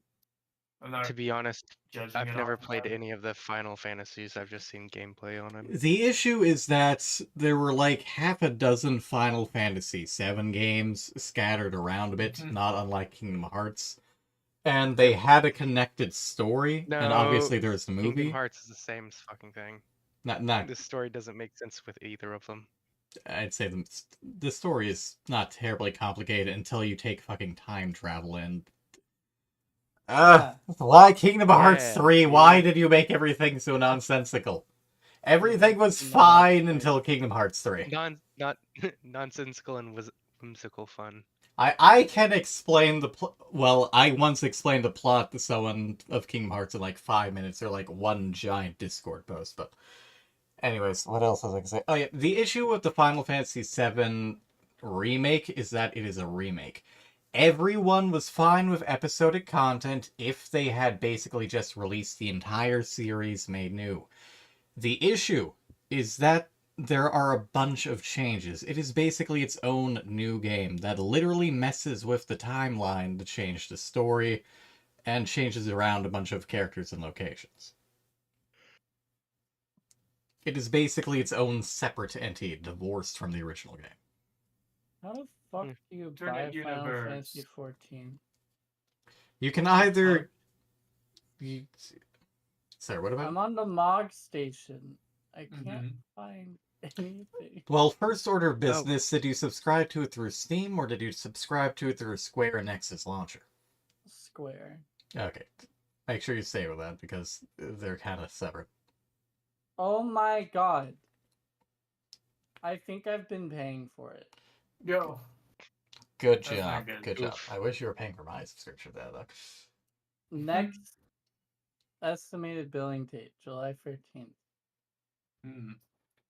I'm not To be honest, judging I've it never off of played that. any of the Final Fantasies. I've just seen gameplay on them. The issue is that there were like half a dozen Final Fantasy VII games scattered around a bit, Mhm. not unlike Kingdom Hearts. And they had a connected story, and No, obviously there's the Kingdom movie. Hearts is the same fucking thing. Not, The story doesn't make sense with either of them. I'd say the story is not terribly complicated until you take fucking time travel in. Why Kingdom Hearts Yeah, 3? Why see? did you make everything so nonsensical? Everything was Kingdom fine Hearts until Kingdom Hearts 3. Not nonsensical and whimsical fun. I can explain well, I once explained the plot to someone of Kingdom Hearts in like 5 minutes, or like one giant Discord post, but anyways, what else was I gonna say? Oh yeah, the issue with the Final Fantasy VII remake is that it is a remake. Everyone was fine with episodic content if they had basically just released the entire series made new. The issue is that there are a bunch of changes. It is basically its own new game that literally messes with the timeline to change the story and changes around a bunch of characters and locations. It is basically its own separate entity, divorced from the original game. How the fuck Hmm. do you Alternate buy Final universe. Fantasy 14? You can either... Sorry, what about? I'm on the MOG station. I can't Mhm. find anything. Well, first order of business, did you subscribe to it through Steam, or did you subscribe to it through Square Enix's launcher? Square. Okay. Make sure you stay with that, because they're kind of separate. Oh my god. I think I've been paying for it. Yo. Good That's job. not good. Good job. Oof. I wish you were paying for my subscription there, though. Next estimated billing date, July 13th. Hmm.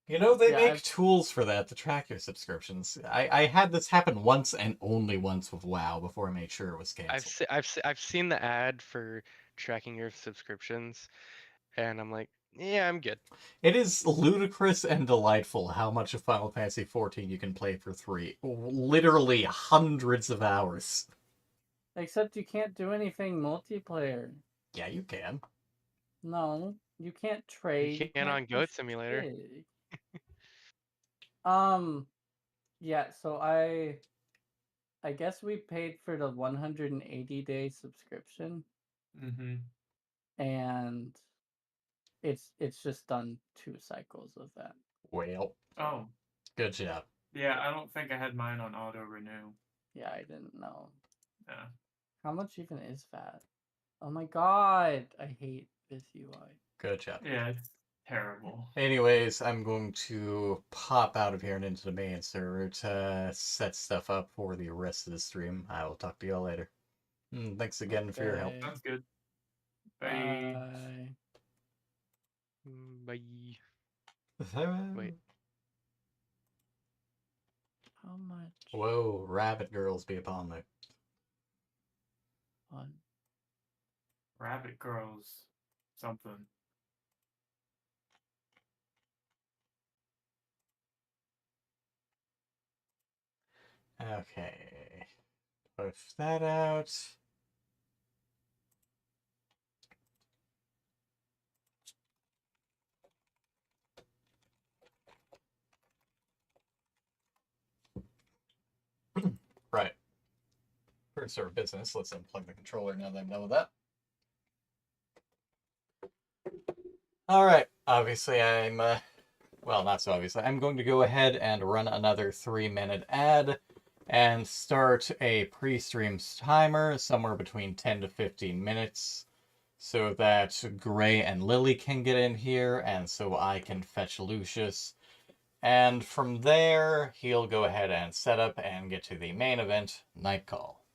You know, they Yeah, make I've- tools for that to track your subscriptions. I had this happen once and only once with WoW before I made sure it was canceled. I've seen the ad for tracking your subscriptions, and I'm like, yeah, I'm good. It is ludicrous and delightful how much of Final Fantasy XIV you can play for literally hundreds of hours. Except you can't do anything multiplayer. Yeah, you can. No, you can't trade. You can on do Goat Simulator. shit. Yeah, so I guess we paid for the 180-day subscription, Mm-hmm. and it's just done 2 cycles of that. Well, Oh. good job. Yeah, I don't think I had mine on auto renew. Yeah, I didn't know. Yeah. How much even is that? Oh my god, I hate this UI. Good job. Yeah, it's terrible. Anyways, I'm going to pop out of here and into the main server to set stuff up for the rest of the stream. I will talk to you all later. Thanks again for your help. Okay. Sounds good. Bye. Bye. Bye. Wait. How much? Whoa, rabbit girls be upon me. One. Rabbit girls. Something. Okay. Push that out. Right. First order of business, let's unplug the controller now that I'm done with that. Alright, obviously I'm, well, not so obviously. I'm going to go ahead and run another 3-minute ad and start a pre-stream timer somewhere between 10 to 15 minutes so that Gray and Lily can get in here and so I can fetch Lucius. And from there, he'll go ahead and set up and get to the main event, Nightcall.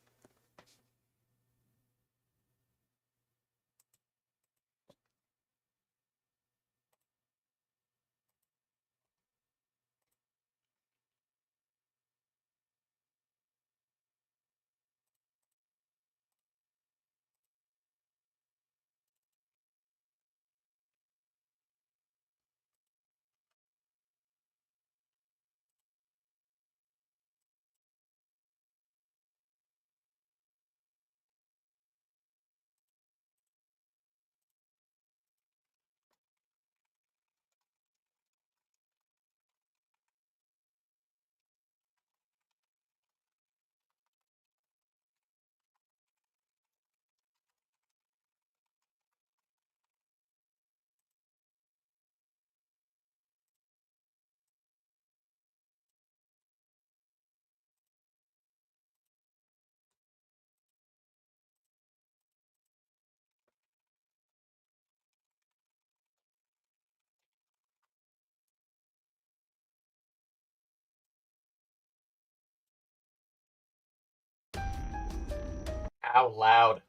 Ow, loud.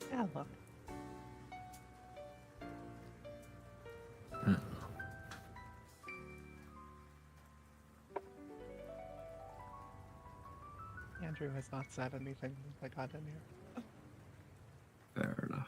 Hello. Andrew has not said anything since I got in here. Fair enough.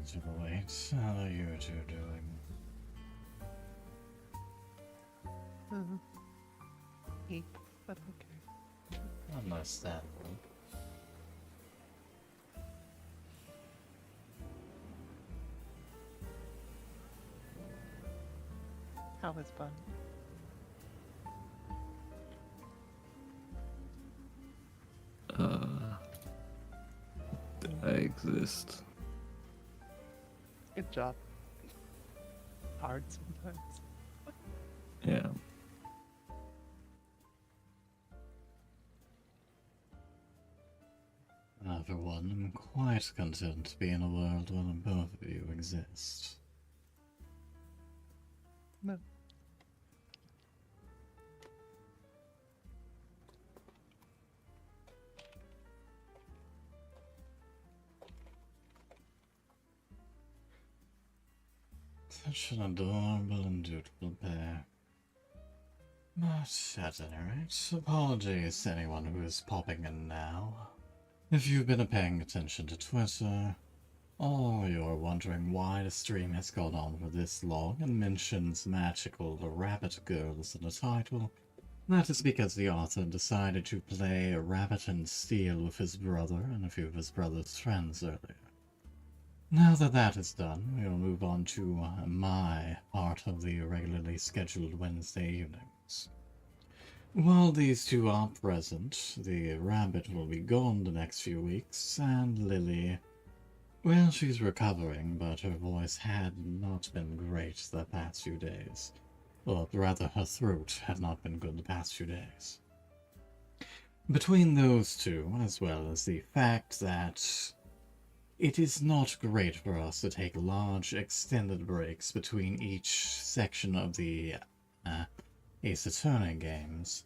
to wait. How are you two doing? Eat, but okay. Understandable. How was fun? I exist. Good job. Hard sometimes. Yeah. For one, I'm quite content to be in a world where both of you exist. No. Such an adorable and dutiful pair. But at any rate, apologies to anyone who is popping in now. If you've been paying attention to Twitter, or you're wondering why the stream has gone on for this long and mentions magical rabbit girls in the title, that is because the author decided to play Rabbit and Steel with his brother and a few of his brother's friends earlier. Now that that is done, we'll move on to my part of the regularly scheduled Wednesday evenings. While these two are present, the rabbit will be gone the next few weeks, and Lily, well, she's recovering, but her voice had not been great the past few days. Or rather, her throat had not been good the past few days. Between those two, as well as the fact that it is not great for us to take large, extended breaks between each section of the Ace Attorney games,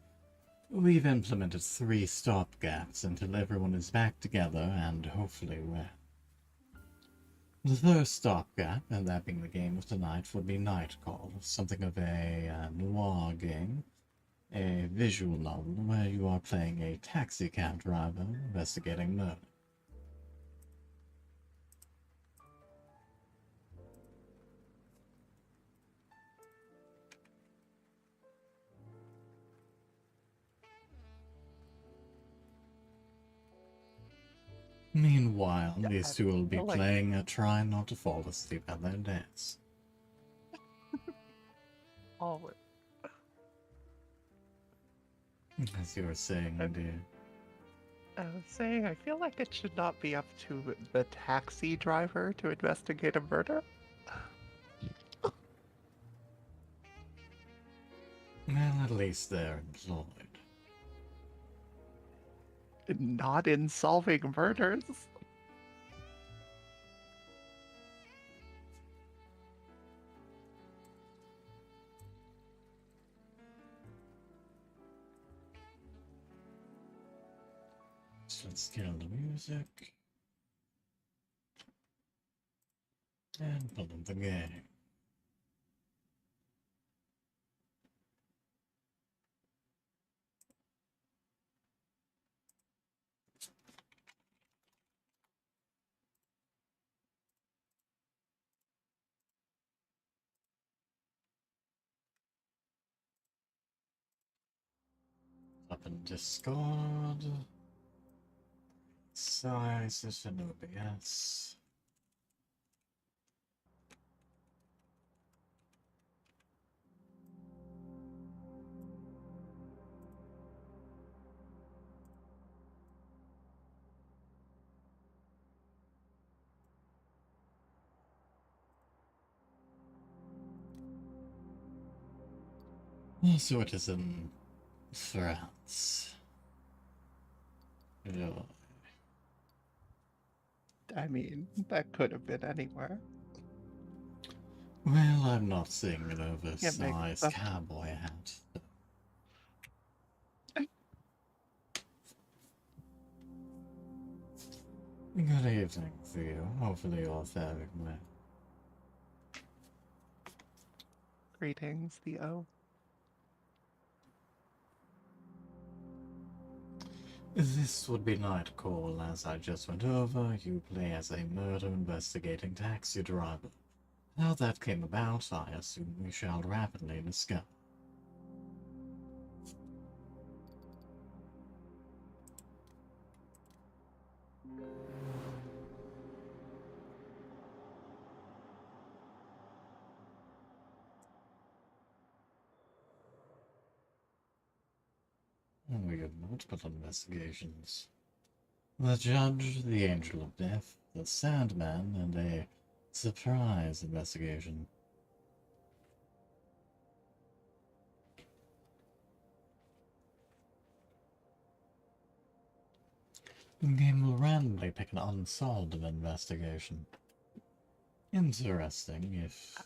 we've implemented 3 stopgaps until everyone is back together and hopefully well. The first stopgap, and that being the game of tonight, would be Nightcall, something of a noir game, a visual novel where you are playing a taxi cab driver investigating murder. Meanwhile, these two will be playing Try Not to Fall Asleep at their dance. Always. As you were saying, dear. I was saying, I feel like it should not be up to the taxi driver to investigate a murder. Well, at least they're employed. Not in solving murders. So let's kill the music. And pull up the game. Up in Discord. Size is an OBS. Also, it is in France. Yeah. I mean, that could have been anywhere. Well, I'm not seeing an makes oversized sense. cowboy hat. Good evening, Theo. Hopefully you're faring well. Greetings, Theo. This would be Nightcall. As I just went over, you play as a murder investigating taxi driver. How that came about, I assume we shall rapidly discover. We have multiple investigations. The Judge, the Angel of Death, the Sandman, and a surprise investigation. The game will randomly pick an unsolved investigation. Interesting, if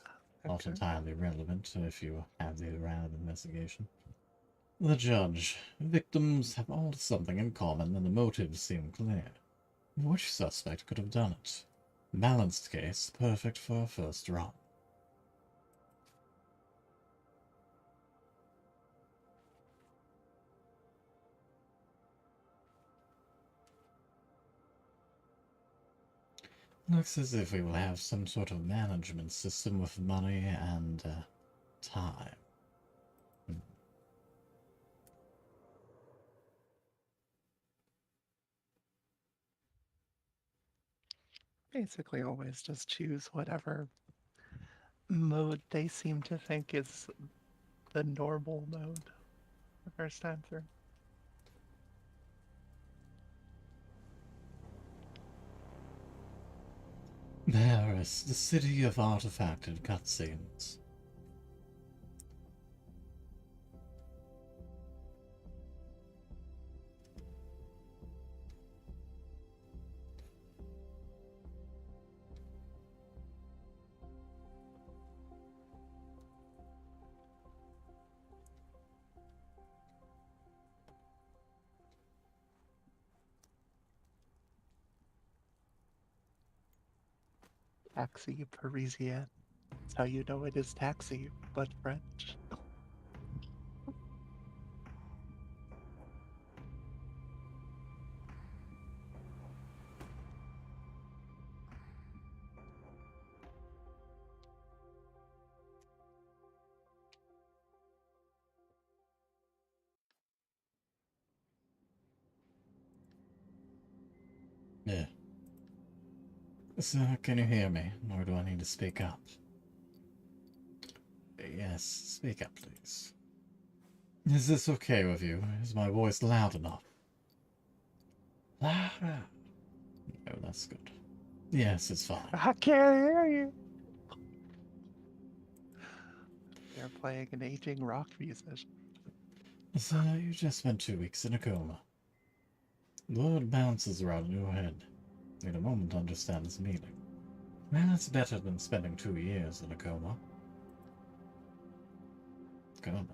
not Okay. entirely relevant if you have the random investigation. The Judge. Victims have all something in common and the motives seem clear. Which suspect could have done it? Balanced case, perfect for a first run. Looks as if we will have some sort of management system with money and time. Basically, always just choose whatever mode they seem to think is the normal mode the first time through. Paris, the city of artifacted cutscenes. Taxi Parisienne. That's how you know it is taxi, but French. Yeah. Sir, can you hear me, or do I need to speak up? Yes, speak up, please. Is this okay with you? Is my voice loud enough? Louder. No, that's good. Yes, it's fine. I can't hear you. They're playing an aging rock musician. Sir, you just spent 2 weeks in a coma. The word bounces around in your head. In a moment to understand its meaning. Well, it's better than spending 2 years in a coma. Coma.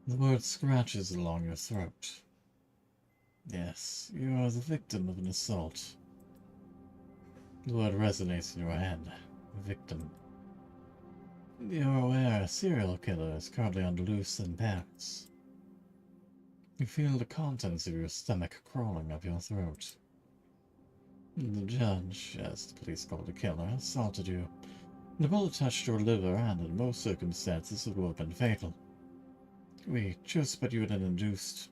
The word scratches along your throat. Yes, you are the victim of an assault. The word resonates in your head. Victim. You're aware a serial killer is currently on the loose in Paris. You feel the contents of your stomach crawling up your throat. The judge, as the police call the killer, assaulted you. The bullet touched your liver and, in most circumstances, it would have been fatal. We chose to put you in an induced...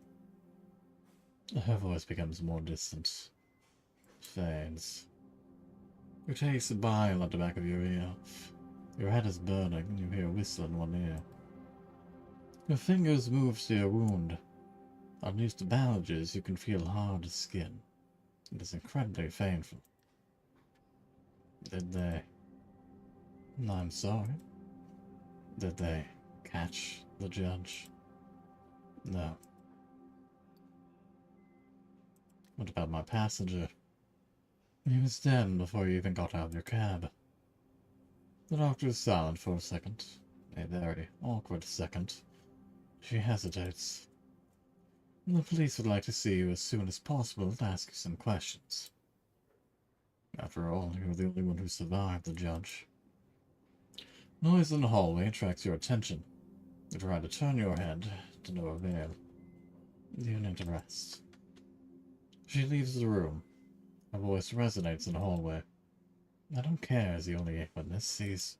Her voice becomes more distant. Fades. You taste a bile at the back of your ear. Your head is burning, and you hear a whistle in one ear. Your fingers move to your wound. Underneath the bandages, you can feel hard skin. It is incredibly painful. Did they... I'm sorry. Did they catch the judge? No. What about my passenger? He was dead before you even got out of your cab. The doctor is silent for a second. A very awkward second. She hesitates. The police would like to see you as soon as possible to ask you some questions. After all, you're the only one who survived the judge. Noise in the hallway attracts your attention. You try to turn your head, to no avail. You need to rest. She leaves the room. Her voice resonates in the hallway. I don't care as the only witness sees.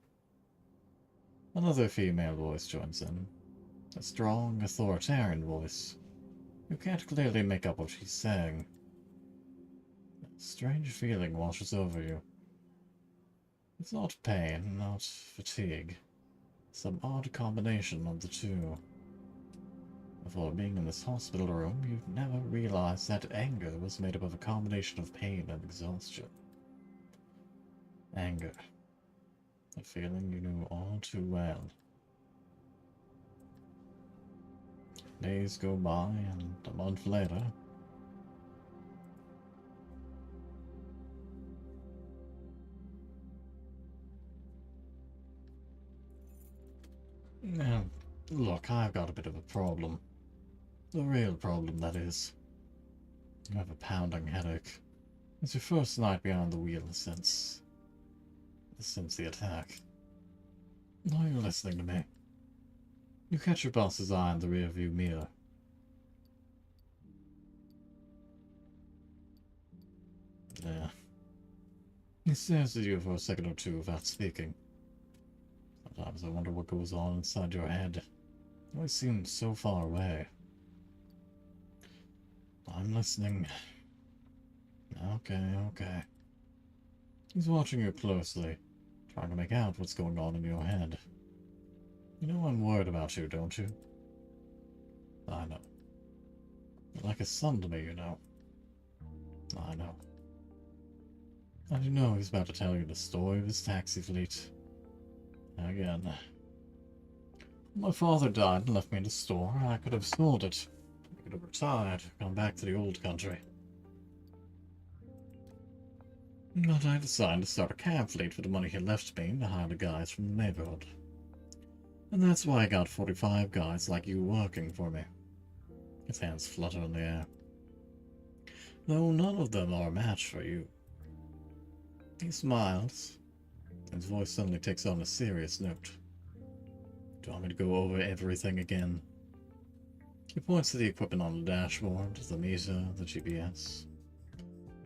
Another female voice joins in. A strong, authoritarian voice. You can't clearly make up what she's saying. A strange feeling washes over you. It's not pain, not fatigue. Some odd combination of the two. Before being in this hospital room, you'd never realized that anger was made up of a combination of pain and exhaustion. Anger. A feeling you knew all too well. Days go by, and a month later... Now, look, I've got a bit of a problem. A real problem, that is. You have a pounding headache. It's your first night behind the wheel since the attack. Are you listening to me? You catch your boss's eye in the rearview mirror. Yeah. He stares at you for a second or two without speaking. Sometimes I wonder what goes on inside your head. It always seems so far away. I'm listening. Okay. He's watching you closely, trying to make out what's going on in your head. You know I'm worried about you, don't you? I know. You're like a son to me, you know. I know. And you know he's about to tell you the story of his taxi fleet. Again. My father died and left me in the store. I could have sold it. I could have retired, gone back to the old country. But I decided to start a cab fleet for the money he left me to hire the guys from the neighborhood. And that's why I got 45 guys like you working for me. His hands flutter in the air. Though none of them are a match for you. He smiles. His voice suddenly takes on a serious note. Do you want me to go over everything again? He points to the equipment on the dashboard, the meter, the GPS.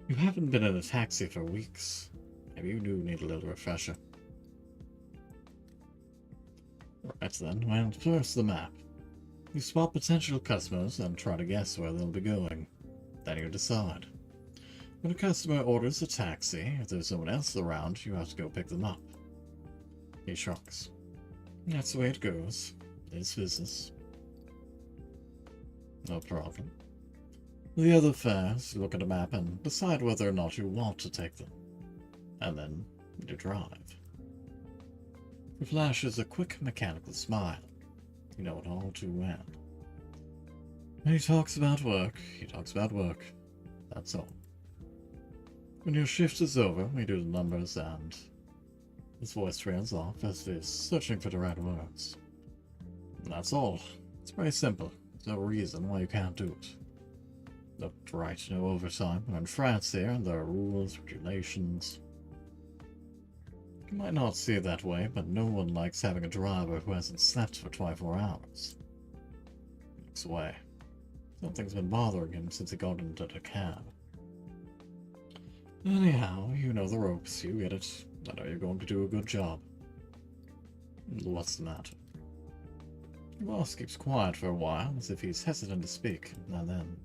You haven't been in a taxi for weeks. Maybe you do need a little refresher. Right then, well, first the map. You spot potential customers and try to guess where they'll be going. Then you decide. When a customer orders a taxi, if there's someone else around, you have to go pick them up. He shrugs. That's the way it goes. It's business. No problem. The other fares, you look at a map and decide whether or not you want to take them. And then you drive. He flashes a quick mechanical smile. You know it all too well. When he talks about work, he talks about work. That's all. When your shift is over, we do the numbers and... His voice trails off as if he's searching for the right words. And that's all. It's very simple. There's no reason why you can't do it. Look, right, no overtime. We're in France here, and there are rules, regulations. You might not see it that way, but no one likes having a driver who hasn't slept for 24 hours. He looks away. Something's been bothering him since he got into the cab. Anyhow, you know the ropes, you get it. I know you're going to do a good job. What's the matter? The boss keeps quiet for a while, as if he's hesitant to speak, and then...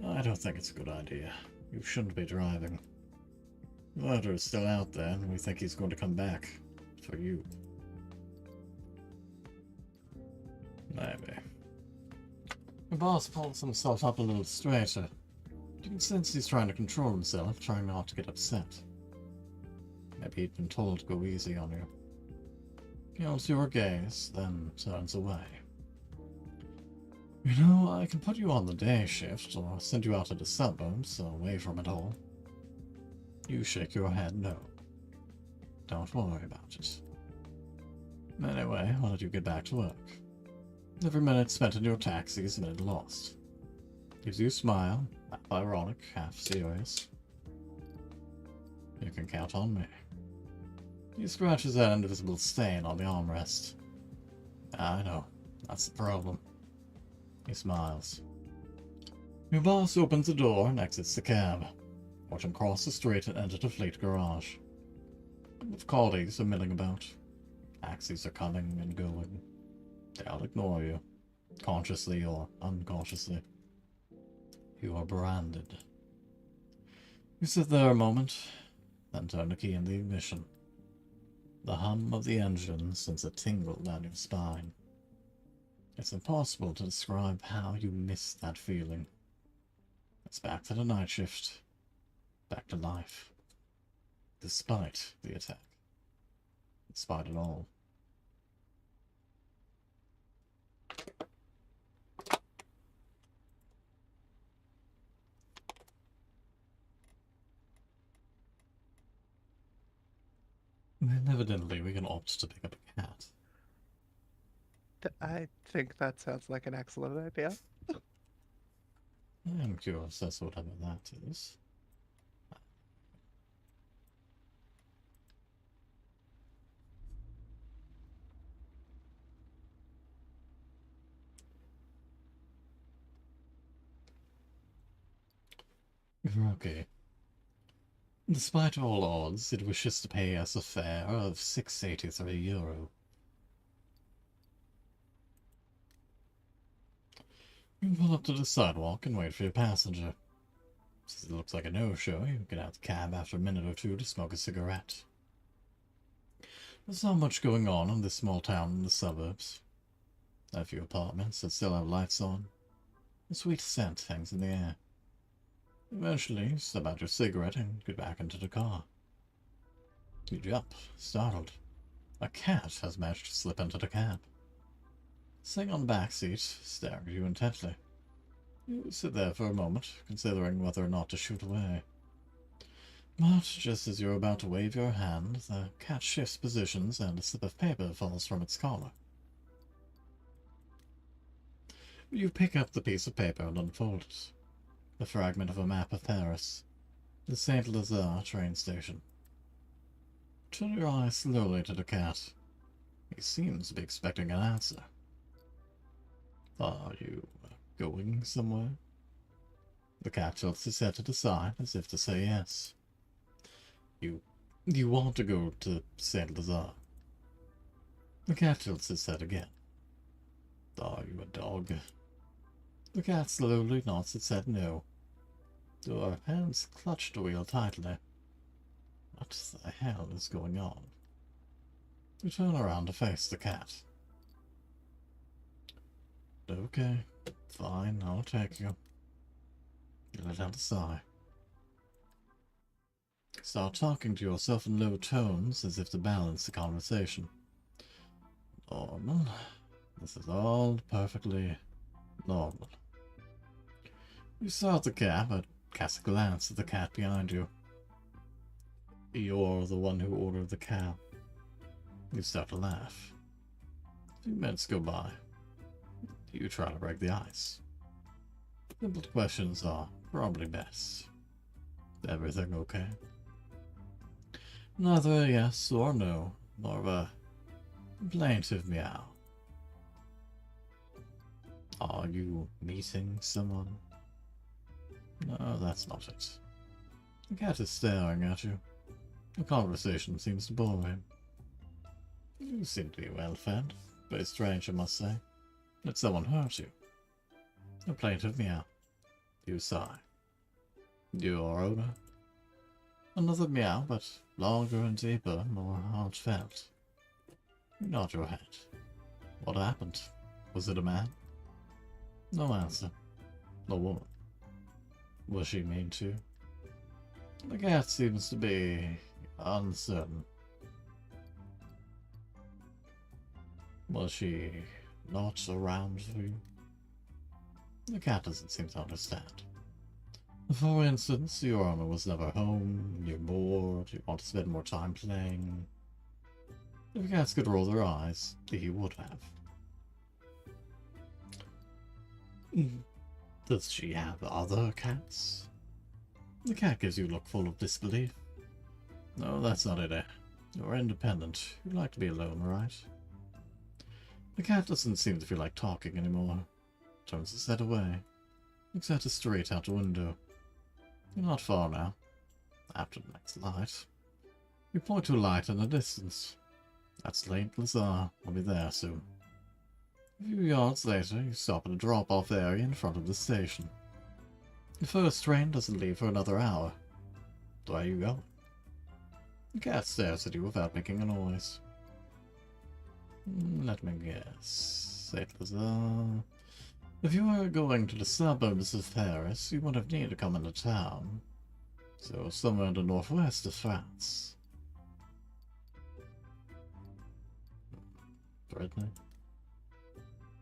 I don't think it's a good idea. You shouldn't be driving. The murderer is still out there, and we think he's going to come back. For you. Maybe. The boss pulls himself up a little straighter. You can sense he's trying to control himself, trying not to get upset. Maybe he'd been told to go easy on you. He holds your gaze, then turns away. You know, I can put you on the day shift, or send you out to the suburbs, away from it all. You shake your head no. Don't worry about it. Anyway, why don't you get back to work? Every minute spent in your taxi is a minute lost. Gives you a smile, half ironic, half serious. You can count on me. He scratches that invisible stain on the armrest. I know, that's the problem. He smiles. Your boss opens the door and exits the cab. Watch him cross the street and enter the fleet garage. With colleagues are milling about. Taxis are coming and going. They'll ignore you, consciously or unconsciously. You are branded. You sit there a moment, then turn the key in the ignition. The hum of the engine sends a tingle down your spine. It's impossible to describe how you miss that feeling. It's back to the night shift, back to life, despite the attack, despite it all. Then evidently we can opt to pick up a cat. I think that sounds like an excellent idea. I'm curious as to whatever that is. Okay. Despite all odds, it wishes to pay us a fare of €683. You pull up to the sidewalk and wait for your passenger. Since it looks like a no-show, you get out the cab after a minute or two to smoke a cigarette. There's not much going on in this small town in the suburbs. A few apartments that still have lights on. A sweet scent hangs in the air. Eventually, you step out your cigarette and get back into the car. You jump, startled. A cat has managed to slip into the cab. Sitting on the back seat, staring at you intently. You sit there for a moment, considering whether or not to shoot away. But just as you're about to wave your hand, the cat shifts positions and a slip of paper falls from its collar. You pick up the piece of paper and unfold it. A fragment of a map of Paris, the Saint Lazare train station. Turn your eyes slowly to the cat. He seems to be expecting an answer. Are you going somewhere? The cat tilts his head to the side as if to say yes. You want to go to Saint Lazare? The cat tilts his head again. Are you a dog? The cat slowly nods its head no. Your hands clutch the wheel tightly. What the hell is going on? You turn around to face the cat. Okay, fine, I'll take you. You let out a sigh. Start talking to yourself in low tones as if to balance the conversation. Normal. This is all perfectly normal. You start the cab, but cast a glance at the cat behind you. You're the one who ordered the cab. You start to laugh. 2 minutes go by. You try to break the ice. Simple questions are probably best. Everything okay? Neither a yes or no, more of a plaintive meow. Are you meeting someone? No, that's not it. The cat is staring at you. The conversation seems to bore him. You seem to be well fed. Very strange, I must say. Did someone hurt you? A plaintive meow. You sigh. Your owner? Another meow, but longer and deeper, more heartfelt. You nod your head. What happened? Was it a man? No answer. A woman. Was she mean to you? The cat seems to be uncertain. Was she not around for you? The cat doesn't seem to understand. For instance, your owner was never home, you're bored, you want to spend more time playing. If cats could roll their eyes, he would have. Does she have other cats? The cat gives you a look full of disbelief. No, that's not it. You're independent. You like to be alone, right? The cat doesn't seem to feel like talking anymore. Turns his head away. Looks at the street out the window. You're not far now. After the next light. You point to a light in the distance. That's Lake Lazar. I'll be there soon. A few yards later, you stop at a drop-off area in front of the station. The first train doesn't leave for another hour. Where you go? The cat stares at you without making a noise. Let me guess. St. Lazare. If you were going to the suburbs of Paris, you would have needed to come into town. So somewhere in the northwest of France. Brittany?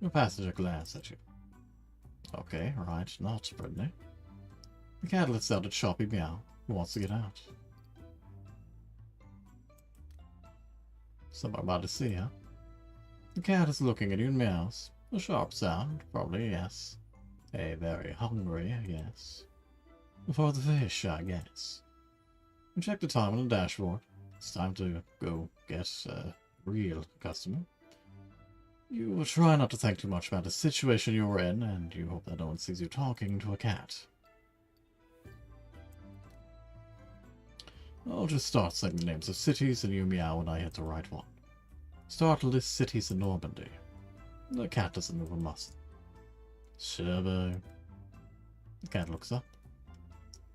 Your passenger glanced at you. Okay, right, not Brittany. The cat lets out a choppy meow. Who wants to get out? Somewhere by the sea, huh? The cat is looking at you and meows. A sharp sound, probably, yes. A very hungry, yes. For the fish, I guess. You check the time on the dashboard. It's time to go get a real customer. You try not to think too much about the situation you're in, and you hope that no one sees you talking to a cat. I'll just start saying the names of cities, and you meow when I hit the right one. Start to list cities in Normandy. The cat doesn't move a muscle. Cherbourg. The cat looks up.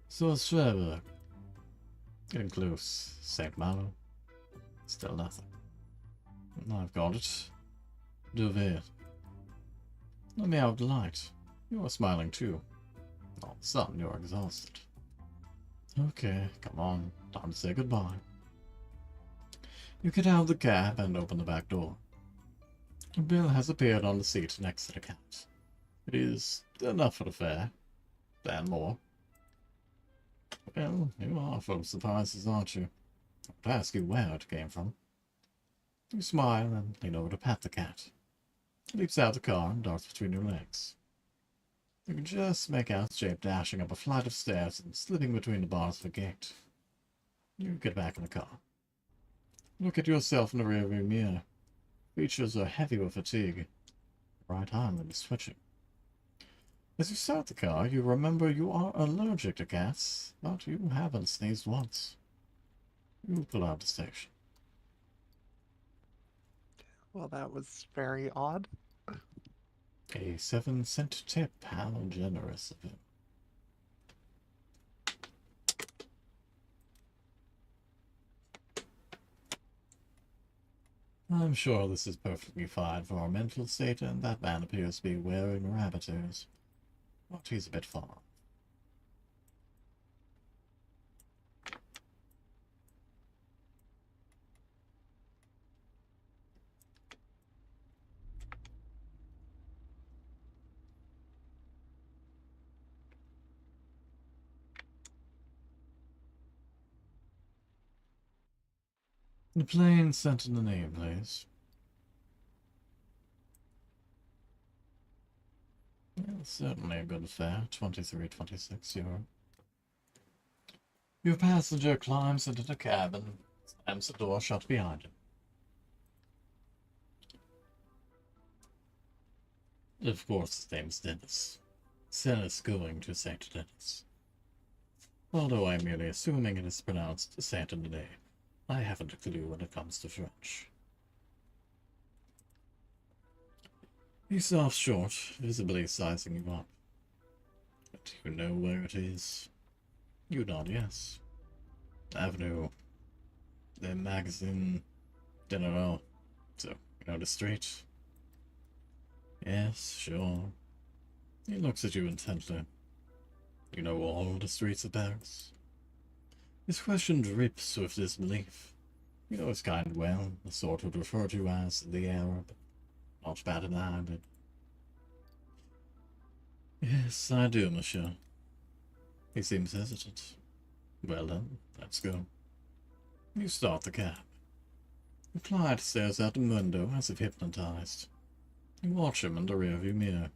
So is Cherbourg. Getting close. Saint Malo. Still nothing. I've got it. Deauville. Let me out the light. You're smiling too. All of a sudden, you're exhausted. Okay, come on. Time to say goodbye. You get out of the cab and open the back door. Bill has appeared on the seat next to the cat. It is enough for the fare. And more. Well, you are full of surprises, aren't you? I would ask you where it came from. You smile and lean over to pat the cat. It leaps out of the car and darts between your legs. You can just make out its shape dashing up a flight of stairs and slipping between the bars of a gate. You get back in the car. Look at yourself in the rearview mirror. Features are heavy with fatigue. Right arm is twitching. As you start the car, you remember you are allergic to cats, but you haven't sneezed once. You pull out of the station. Well, that was very odd. A 7-cent tip. How generous of him. I'm sure this is perfectly fine for our mental state, and that man appears to be wearing rabbit ears. But he's a bit far. The plane sent in the name, please. Well, certainly a good fare, 23.26 euro. Your passenger climbs into the cabin, slams the door shut behind him. Of course, his name's Dennis. Dennis going to Saint Denis. Although I'm merely assuming it is pronounced Saint Denis. I haven't a clue when it comes to French. He stops short, visibly sizing you up. But you know where it is? You nod yes. Avenue. The magazine. Don't know. So, you know the street? Yes, sure. He looks at you intently. You know all the streets of Paris? His question drips with disbelief. You know his kind well, the sort who'd refer to you as the Arab. Not bad-handed. Yes, I do, monsieur. He seems hesitant. Well then, let's go. You start the cab. The client stares out the window as if hypnotized. You watch him in the rearview mirror.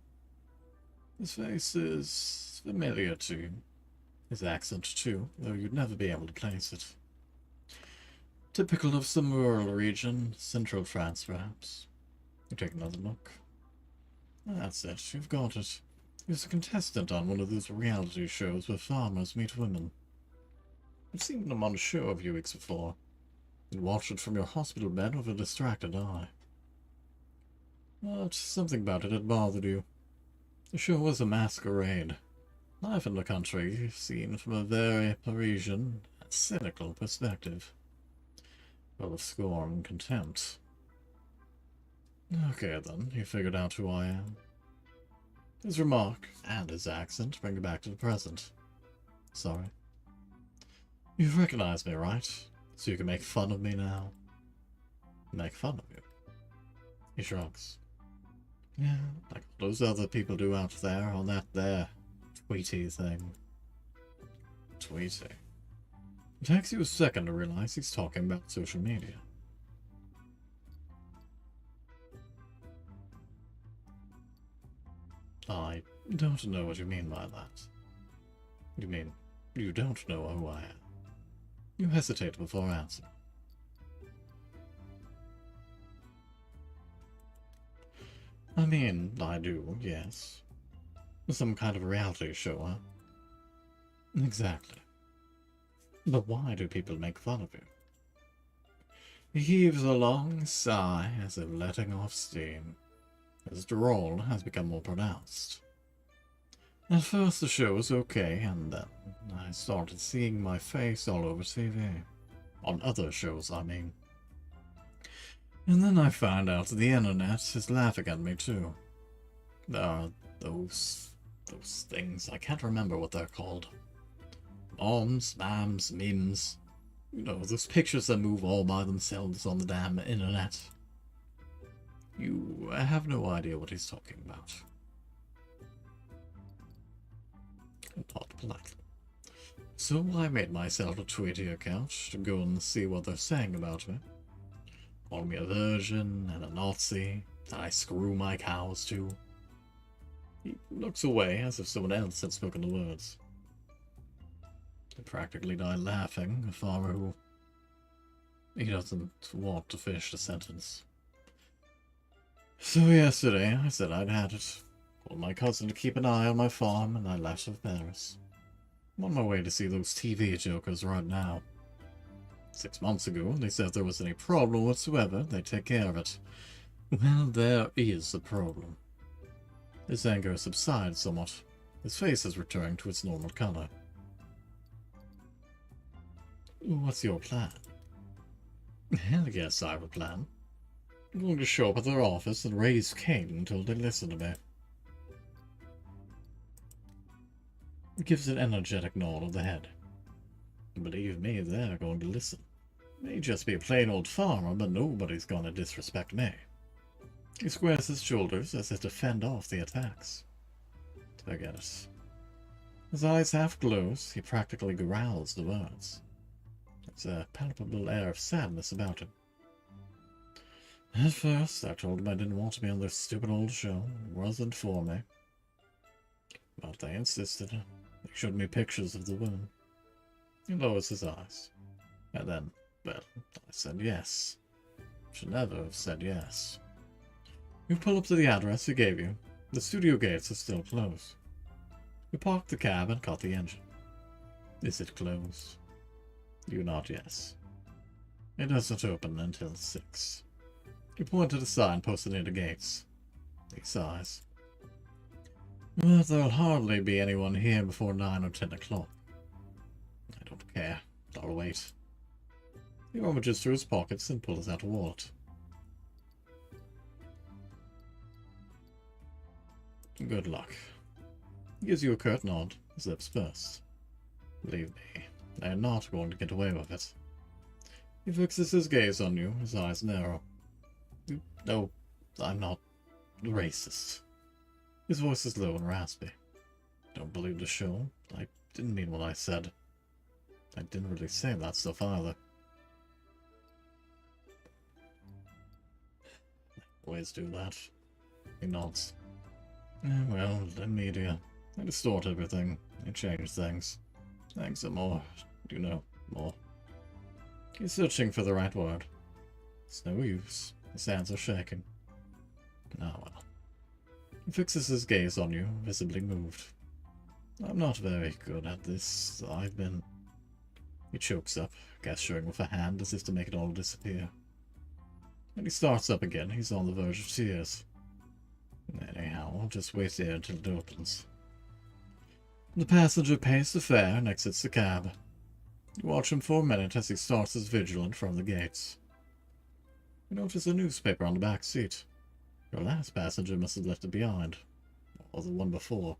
His face is familiar to you. His accent, too, though you'd never be able to place it. Typical of some rural region, central France, perhaps. You take another look. That's it, you've got it. He was a contestant on one of those reality shows where farmers meet women. I've seen him on a show a few weeks before. You watched it from your hospital bed with a distracted eye. But something about it had bothered you. The show was a masquerade. Life in the country seen from a very Parisian and cynical perspective. Full of scorn and contempt. Okay then, you figured out who I am. His remark and his accent bring you back to the present. Sorry. You've recognized me, right? So you can make fun of me now? Make fun of you? He shrugs. Yeah, like those other people do out there on that there Tweety thing. Tweety. It takes you a second to realize he's talking about social media. I don't know what you mean by that. You mean, you don't know who I am? You hesitate before answering. I mean, I do, yes. Some kind of reality show, huh? Exactly. But why do people make fun of you? He heaves a long sigh as if letting off steam. His drawl has become more pronounced. At first the show was okay, and then I started seeing my face all over TV. On other shows, I mean. And then I found out the internet is laughing at me too. There are those things, I can't remember what they're called. Moms, mams, memes. You know, those pictures that move all by themselves on the damn internet. You have no idea what he's talking about. Not politely. So I made myself a Tweety account to go and see what they're saying about me. Call me a virgin and a Nazi that I screw my cows to. He looks away as if someone else had spoken the words. I practically died laughing, a farmer who... He doesn't want to finish the sentence. So yesterday, I said I'd had it. Called my cousin to keep an eye on my farm, and I left for Paris. I'm on my way to see those TV jokers right now. 6 months ago, they said if there was any problem whatsoever, they'd take care of it. Well, there is a problem. His anger subsides somewhat. His face is returning to its normal color. What's your plan? Hell yes, I have a plan. I'm going to show up at their office and raise Cain until they listen to me. He gives an energetic nod of the head. Believe me, they're going to listen. May just be a plain old farmer, but nobody's going to disrespect me. He squares his shoulders as if to fend off the attacks. Forget it. His eyes half closed, he practically growls the words. There's a palpable air of sadness about him. At first, I told him I didn't want to be on this stupid old show. It wasn't for me. But they insisted. They showed me pictures of the women. He lowers his eyes. And then, well, I said yes. Should never have said yes. You pull up to the address he gave you. The studio gates are still closed. We parked the cab and caught the engine. Is it closed? You nod yes. It doesn't open until 6. You point to the sign posted near the gates. He sighs. But there'll hardly be anyone here before 9 or 10 o'clock. I don't care. I'll wait. He rummages through his pockets and pulls out a wallet. Good luck. He gives you a curt nod, his lips pursed. Believe me, they're not going to get away with it. He fixes his gaze on you, his eyes narrow. No, I'm not racist. His voice is low and raspy. Don't believe the show. I didn't mean what I said. I didn't really say that stuff either. I always do that. He nods. Well, the media. They distort everything. They change things. Things are more, you know, more. He's searching for the right word. It's no use. His hands are shaking. Ah, well. He fixes his gaze on you, visibly moved. I'm not very good at this. I've been... He chokes up, gesturing with a hand as if to make it all disappear. When he starts up again, he's on the verge of tears. Anyhow, I'll just wait here until it opens. The passenger pays the fare and exits the cab. You watch him for a minute as he starts his vigil in front of the gates. You notice a newspaper on the back seat. Your last passenger must have left it behind. Or the one before.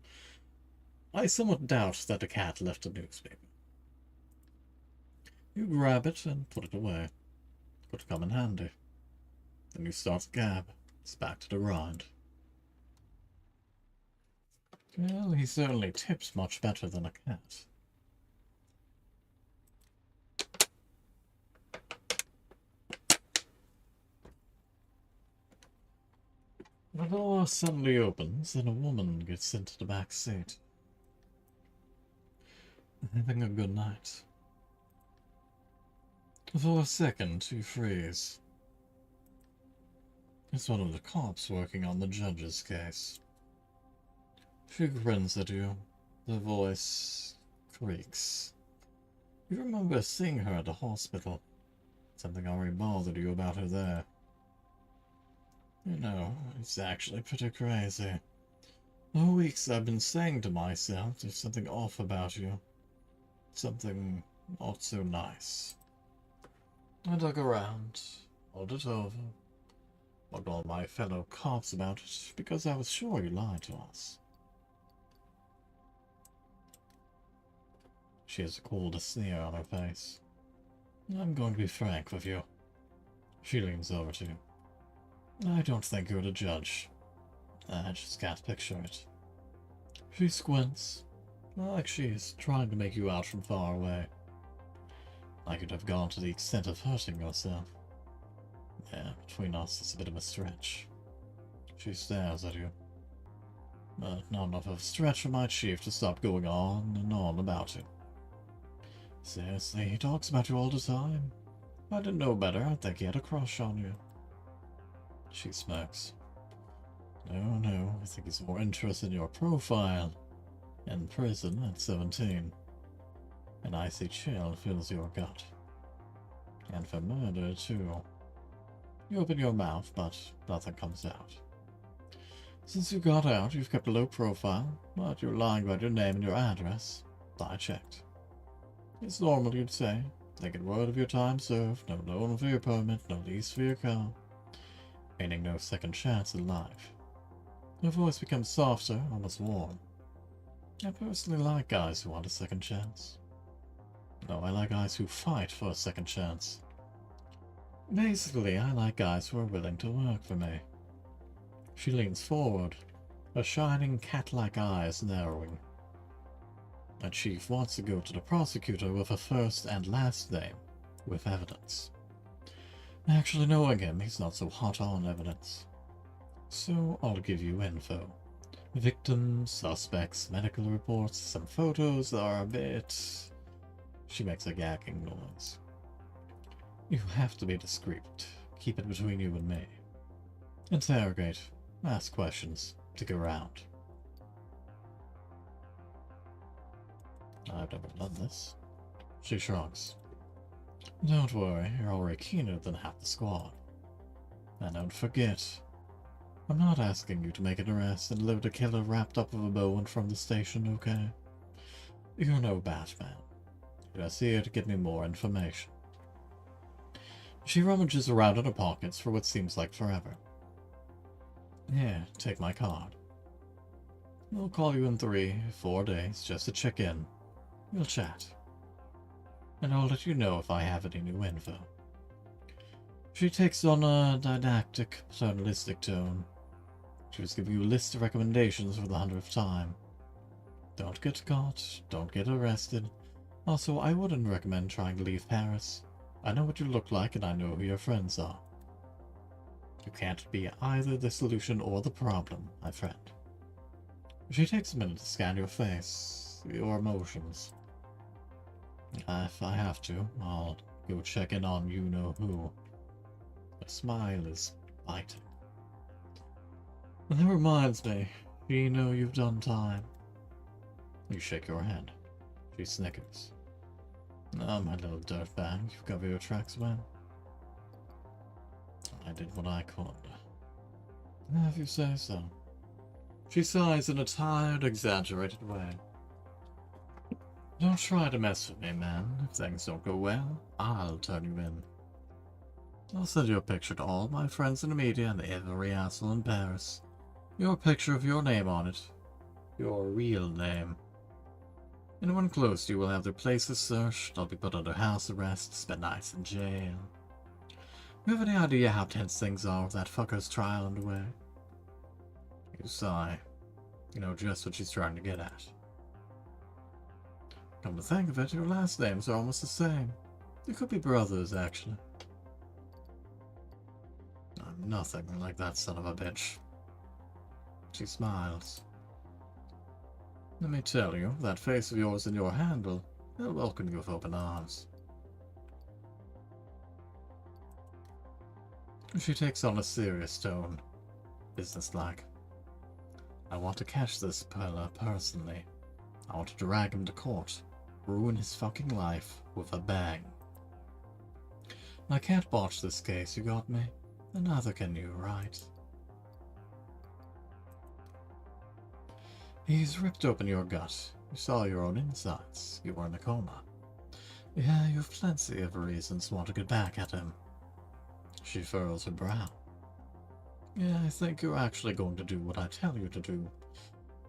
I somewhat doubt that the cat left a newspaper. You grab it and put it away. Could come in handy. Then you start the cab. It's back to the grind. Well, he certainly tips much better than a cat. The door suddenly opens and a woman gets into the back seat. Having a good night. For a second, you freeze. It's one of the cops working on the judge's case. She grins at you. The voice creaks. You remember seeing her at the hospital. Something already bothered you about her there. You know, it's actually pretty crazy. For weeks I've been saying to myself there's something off about you. Something not so nice. I dug around, rolled it over, bugged all my fellow cops about it because I was sure you lied to us. She has a cold sneer on her face. I'm going to be frank with you. She leans over to you. I don't think you're the judge. I just can't picture it. She squints, like she's trying to make you out from far away. Like you'd have gone to the extent of hurting yourself. Yeah, between us it's a bit of a stretch. She stares at you. But not enough of a stretch for my chief to stop going on and on about you. Seriously, he talks about you all the time. If I didn't know better, I'd think he had a crush on you. She smirks. No, I think he's more interested in your profile. In prison at 17. An icy chill fills your gut. And for murder, too. You open your mouth, but nothing comes out. Since you got out, you've kept a low profile, but you're lying about your name and your address. I checked. It's normal, you'd say. Taking word of your time served, no loan for your permit, no lease for your car. Meaning no second chance in life. Your voice becomes softer, almost warm. I personally like guys who want a second chance. No, I like guys who fight for a second chance. Basically, I like guys who are willing to work for me. She leans forward, her shining cat-like eyes narrowing. My chief wants to go to the prosecutor with a first and last name, with evidence. Actually knowing him, he's not so hot on evidence. So I'll give you info. Victims, suspects, medical reports, some photos that are a bit... She makes a gagging noise. You have to be discreet. Keep it between you and me. Interrogate. Ask questions. Stick around. I've never done this. She shrugs. Don't worry, you're already keener than half the squad. And don't forget, I'm not asking you to make an arrest and deliver the killer wrapped up with a bow in front of the station, okay? You're no Batman. You're just here to get me more information. She rummages around in her pockets for what seems like forever. Here, take my card. We'll call you in 3-4 days just to check in. We'll chat. And I'll let you know if I have any new info. She takes on a didactic, paternalistic tone. She was giving you a list of recommendations for the 100th time. Don't get caught, don't get arrested. Also, I wouldn't recommend trying to leave Paris. I know what you look like and I know who your friends are. You can't be either the solution or the problem, my friend. She takes a minute to scan your face, your emotions. If I have to, I'll go check in on you-know-who. Her smile is biting. That reminds me, you know you've done time. You shake your hand. She snickers. Ah, my little dirtbag, you've covered your tracks well. I did what I could. If you say so. She sighs in a tired, exaggerated way. Don't try to mess with me, man. If things don't go well, I'll turn you in. I'll send you a picture to all my friends in the media and every asshole in Paris. Your picture of your name on it. Your real name. Anyone close to you will have their places searched, they'll be put under house arrest, spend nights in jail. You have any idea how tense things are with that fucker's trial underway? You sigh. You know just what she's trying to get at. Come to think of it, your last names are almost the same. You could be brothers, actually. I'm nothing like that son of a bitch. She smiles. Let me tell you, that face of yours in your handle, they'll welcome you with open arms. She takes on a serious tone, businesslike. I want to catch this fella personally. I want to drag him to court, ruin his fucking life with a bang. I can't botch this case, you got me? And neither can you, right? He's ripped open your gut. You saw your own insides. You were in a coma. Yeah, you've plenty of reasons to want to get back at him. She furrows her brow. Yeah, I think you're actually going to do what I tell you to do.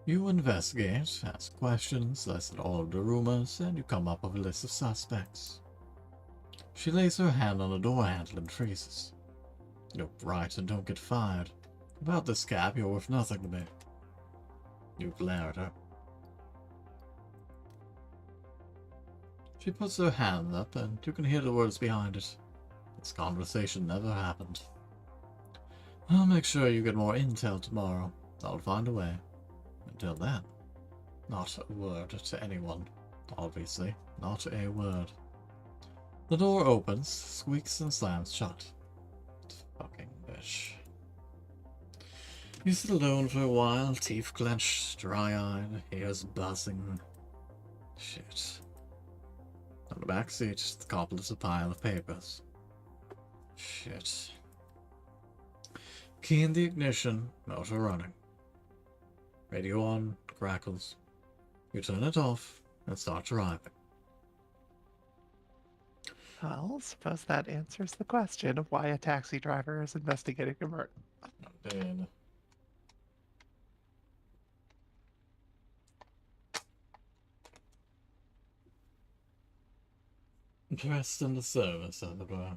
You investigate, ask questions, listen to all of the rumors, and you come up with a list of suspects. She lays her hand on the door handle and freezes. You're right and don't get fired. Without this cap, you're worth nothing to me. You glare at her. She puts her hand up, and you can hear the words behind it. This conversation never happened. I'll make sure you get more intel tomorrow. I'll find a way. Until then, not a word to anyone. Obviously, not a word. The door opens, squeaks and slams shut. Fucking bitch. You sit alone for a while, teeth clenched, dry-eyed, ears buzzing. Shit. On the back seat, the couple is a pile of papers. Shit. Key in the ignition, motor running. Radio on, crackles. You turn it off and start driving. Well, suppose that answers the question of why a taxi driver is investigating a murder. Dead. Dressed in the service of the bar.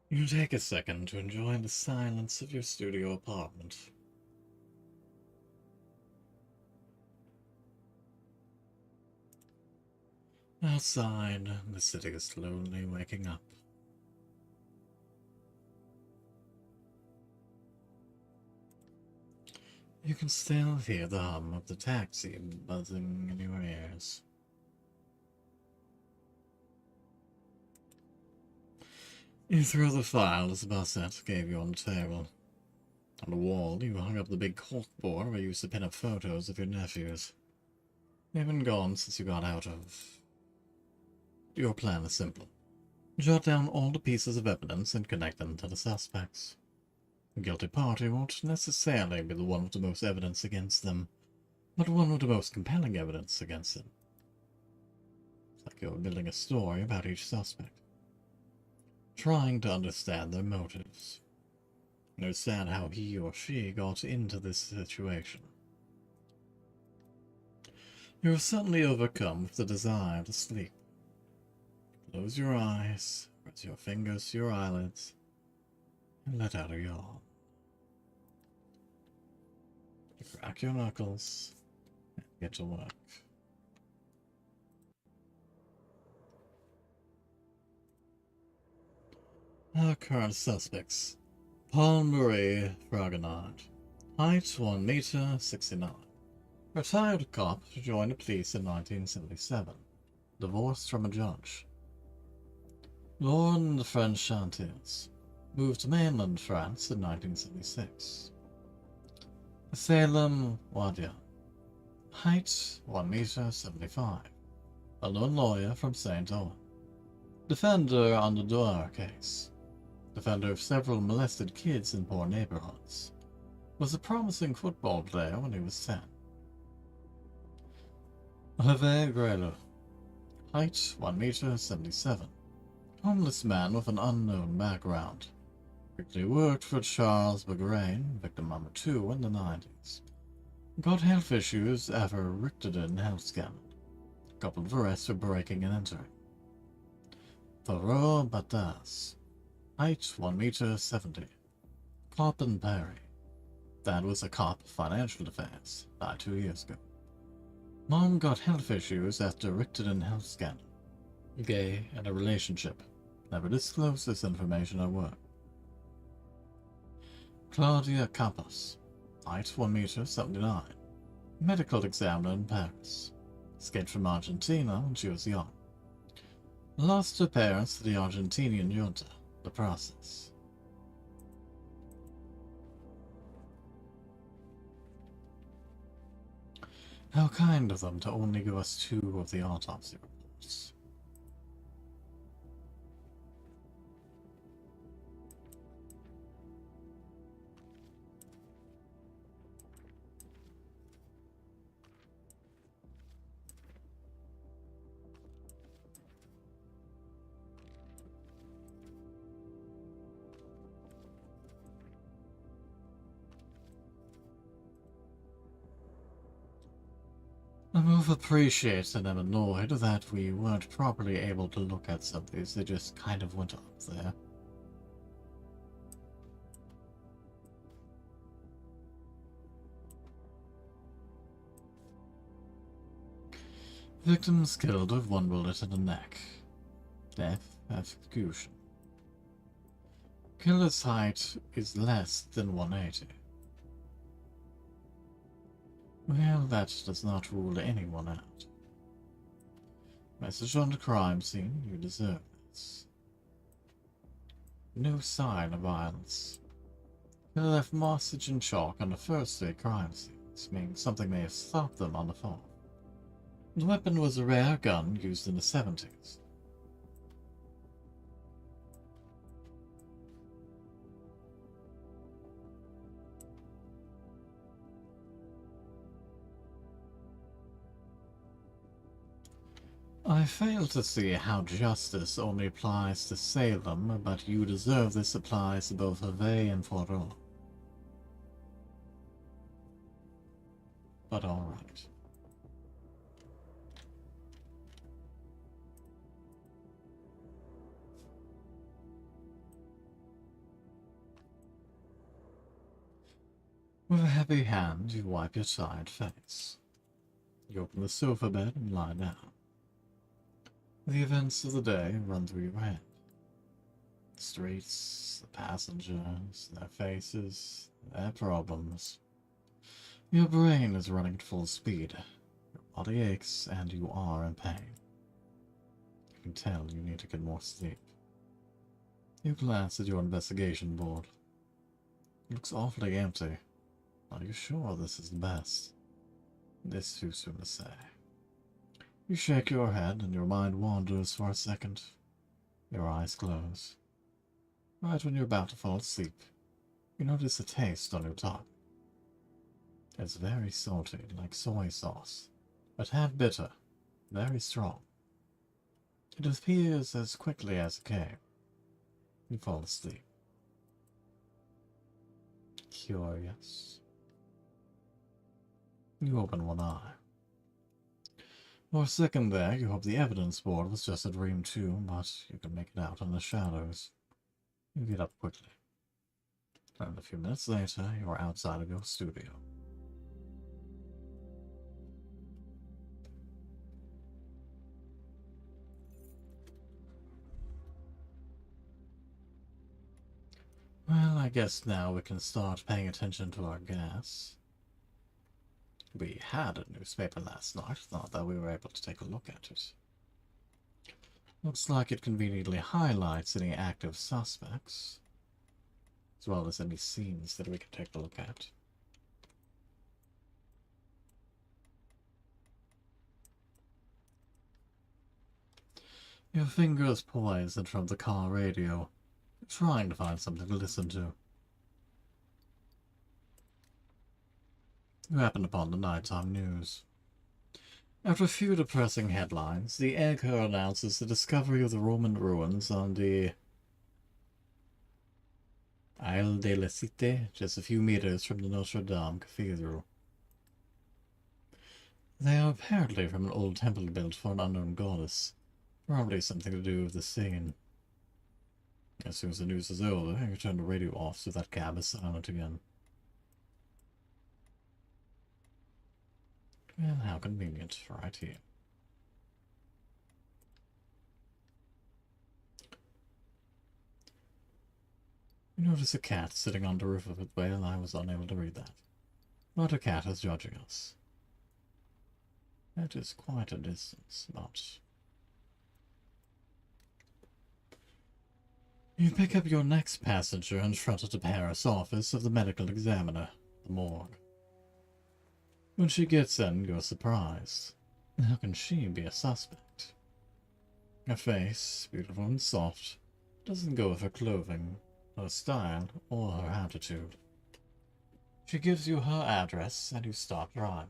You take a second to enjoy the silence of your studio apartment. Outside, the city is slowly waking up. You can still hear the hum of the taxi buzzing in your ears. You throw the file as Bassett gave you on the table. On the wall, you hung up the big corkboard where you used to pin up photos of your nephews. They've been gone since you got out of... Your plan is simple. Jot down all the pieces of evidence and connect them to the suspects. The guilty party won't necessarily be the one with the most evidence against them, but one with the most compelling evidence against them. It's like you're building a story about each suspect. Trying to understand their motives. Understand how he or she got into this situation. You are suddenly overcome with the desire to sleep. Close your eyes, press your fingers to your eyelids, and let out a yawn. Crack your knuckles and get to work. Our current suspects: Paul Marie Fragonard, height 1 meter 69. Retired cop, joined the police in 1977. Divorced from a judge. Born in the French Chantiers. Moved to mainland France in 1976. Salem Wadia. Height 1 meter 75. A lone lawyer from St. Owen. Defender on the Doar case. Defender of several molested kids in poor neighborhoods. Was a promising football player when he was 10. Hervé Grelo. Height 1 meter 77. Homeless man with an unknown background. Quickly worked for Charles Begrain, victim number 2 in the 90s. Got health issues after a Richteren health scandal. Couple of arrests for breaking and entering. Thoreau Batas. Height 1 meter 70. Cop in Paris. Dad was a cop of financial defense. Died 2 years ago. Mom got health issues after Richteren health scandal. Gay and a relationship. Never disclosed this information at work. Claudia Campos. Height 1 meter 79. Medical examiner in Paris. Escaped from Argentina when she was young. Lost her parents to the Argentinian junta. The process. How kind of them to only give us 2 of the autopsy reports. I both appreciate and am annoyed that we weren't properly able to look at some of these. They just kind of went up there. Victims killed with 1 bullet in the neck. Death, execution. Killer's height is less than 180. Well, that does not rule anyone out. Message on the crime scene: you deserve this. No sign of violence. Killer left message in chalk on the first 3 crime scenes, meaning something may have stopped them on the phone. The weapon was a rare gun used in the 70s. I fail to see how justice only applies to Salem, but you deserve this applies to both Hervé and Thoreau. But all right. With a heavy hand, you wipe your tired face. You open the sofa bed and lie down. The events of the day run through your head. The streets, the passengers, their faces, their problems. Your brain is running at full speed. Your body aches and you are in pain. You can tell you need to get more sleep. You glance at your investigation board. It looks awfully empty. Are you sure this is the best? This is too soon to say. You shake your head and your mind wanders for a second. Your eyes close. Right when you're about to fall asleep, you notice a taste on your tongue. It's very salty, like soy sauce, a tad bitter, very strong. It appears as quickly as it came. You fall asleep. Curious. You open one eye. For a second there, you hope the evidence board was just a dream too, but you can make it out in the shadows. You get up quickly. And a few minutes later, you are outside of your studio. I guess now we can start paying attention to our gas. We had a newspaper last night, thought that we were able to take a look at it. Looks like it conveniently highlights any active suspects, as well as any scenes that we can take a look at. Your fingers poised in front of the car radio, trying to find something to listen to. You happened upon the nighttime news. After a few depressing headlines, the anchor announces the discovery of the Roman ruins on the Isle de la Cité, just a few meters from the Notre Dame Cathedral. They are apparently from an old temple built for an unknown goddess, probably something to do with the scene. As soon as the news is over, you turn the radio off so that cab is silent again. Well, how convenient, right here. You notice a cat sitting on the roof of it. Well, I was unable to read that. But a cat is judging us. That is quite a distance, but... You pick up your next passenger in front of the Paris office of the medical examiner, the morgue. When she gets in, you're surprised. How can she be a suspect? Her face, beautiful and soft, doesn't go with her clothing, her style, or her attitude. She gives you her address, and you start driving.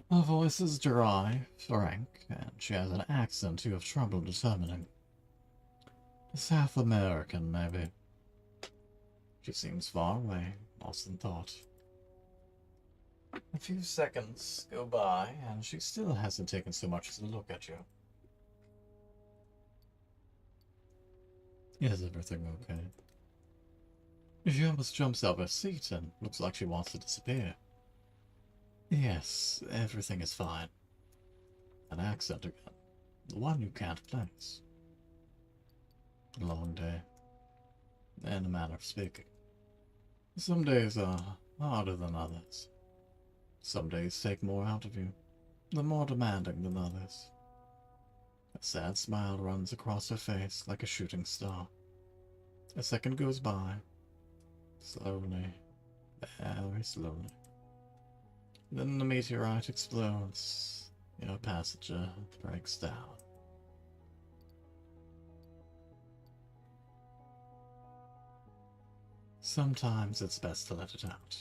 Her voice is dry, frank, and she has an accent you have trouble determining. South American, maybe. She seems far away, lost in thought. A few seconds go by, and she still hasn't taken so much as a look at you. Is everything okay? She almost jumps out of her seat and looks like she wants to disappear. Yes, everything is fine. An accent again. The one you can't place. A long day. In a manner of speaking. Some days are harder than others. Some days take more out of you. They're more demanding than others. A sad smile runs across her face like a shooting star. A second goes by. Slowly. Very slowly. Then the meteorite explodes. Your passenger breaks down. Sometimes it's best to let it out.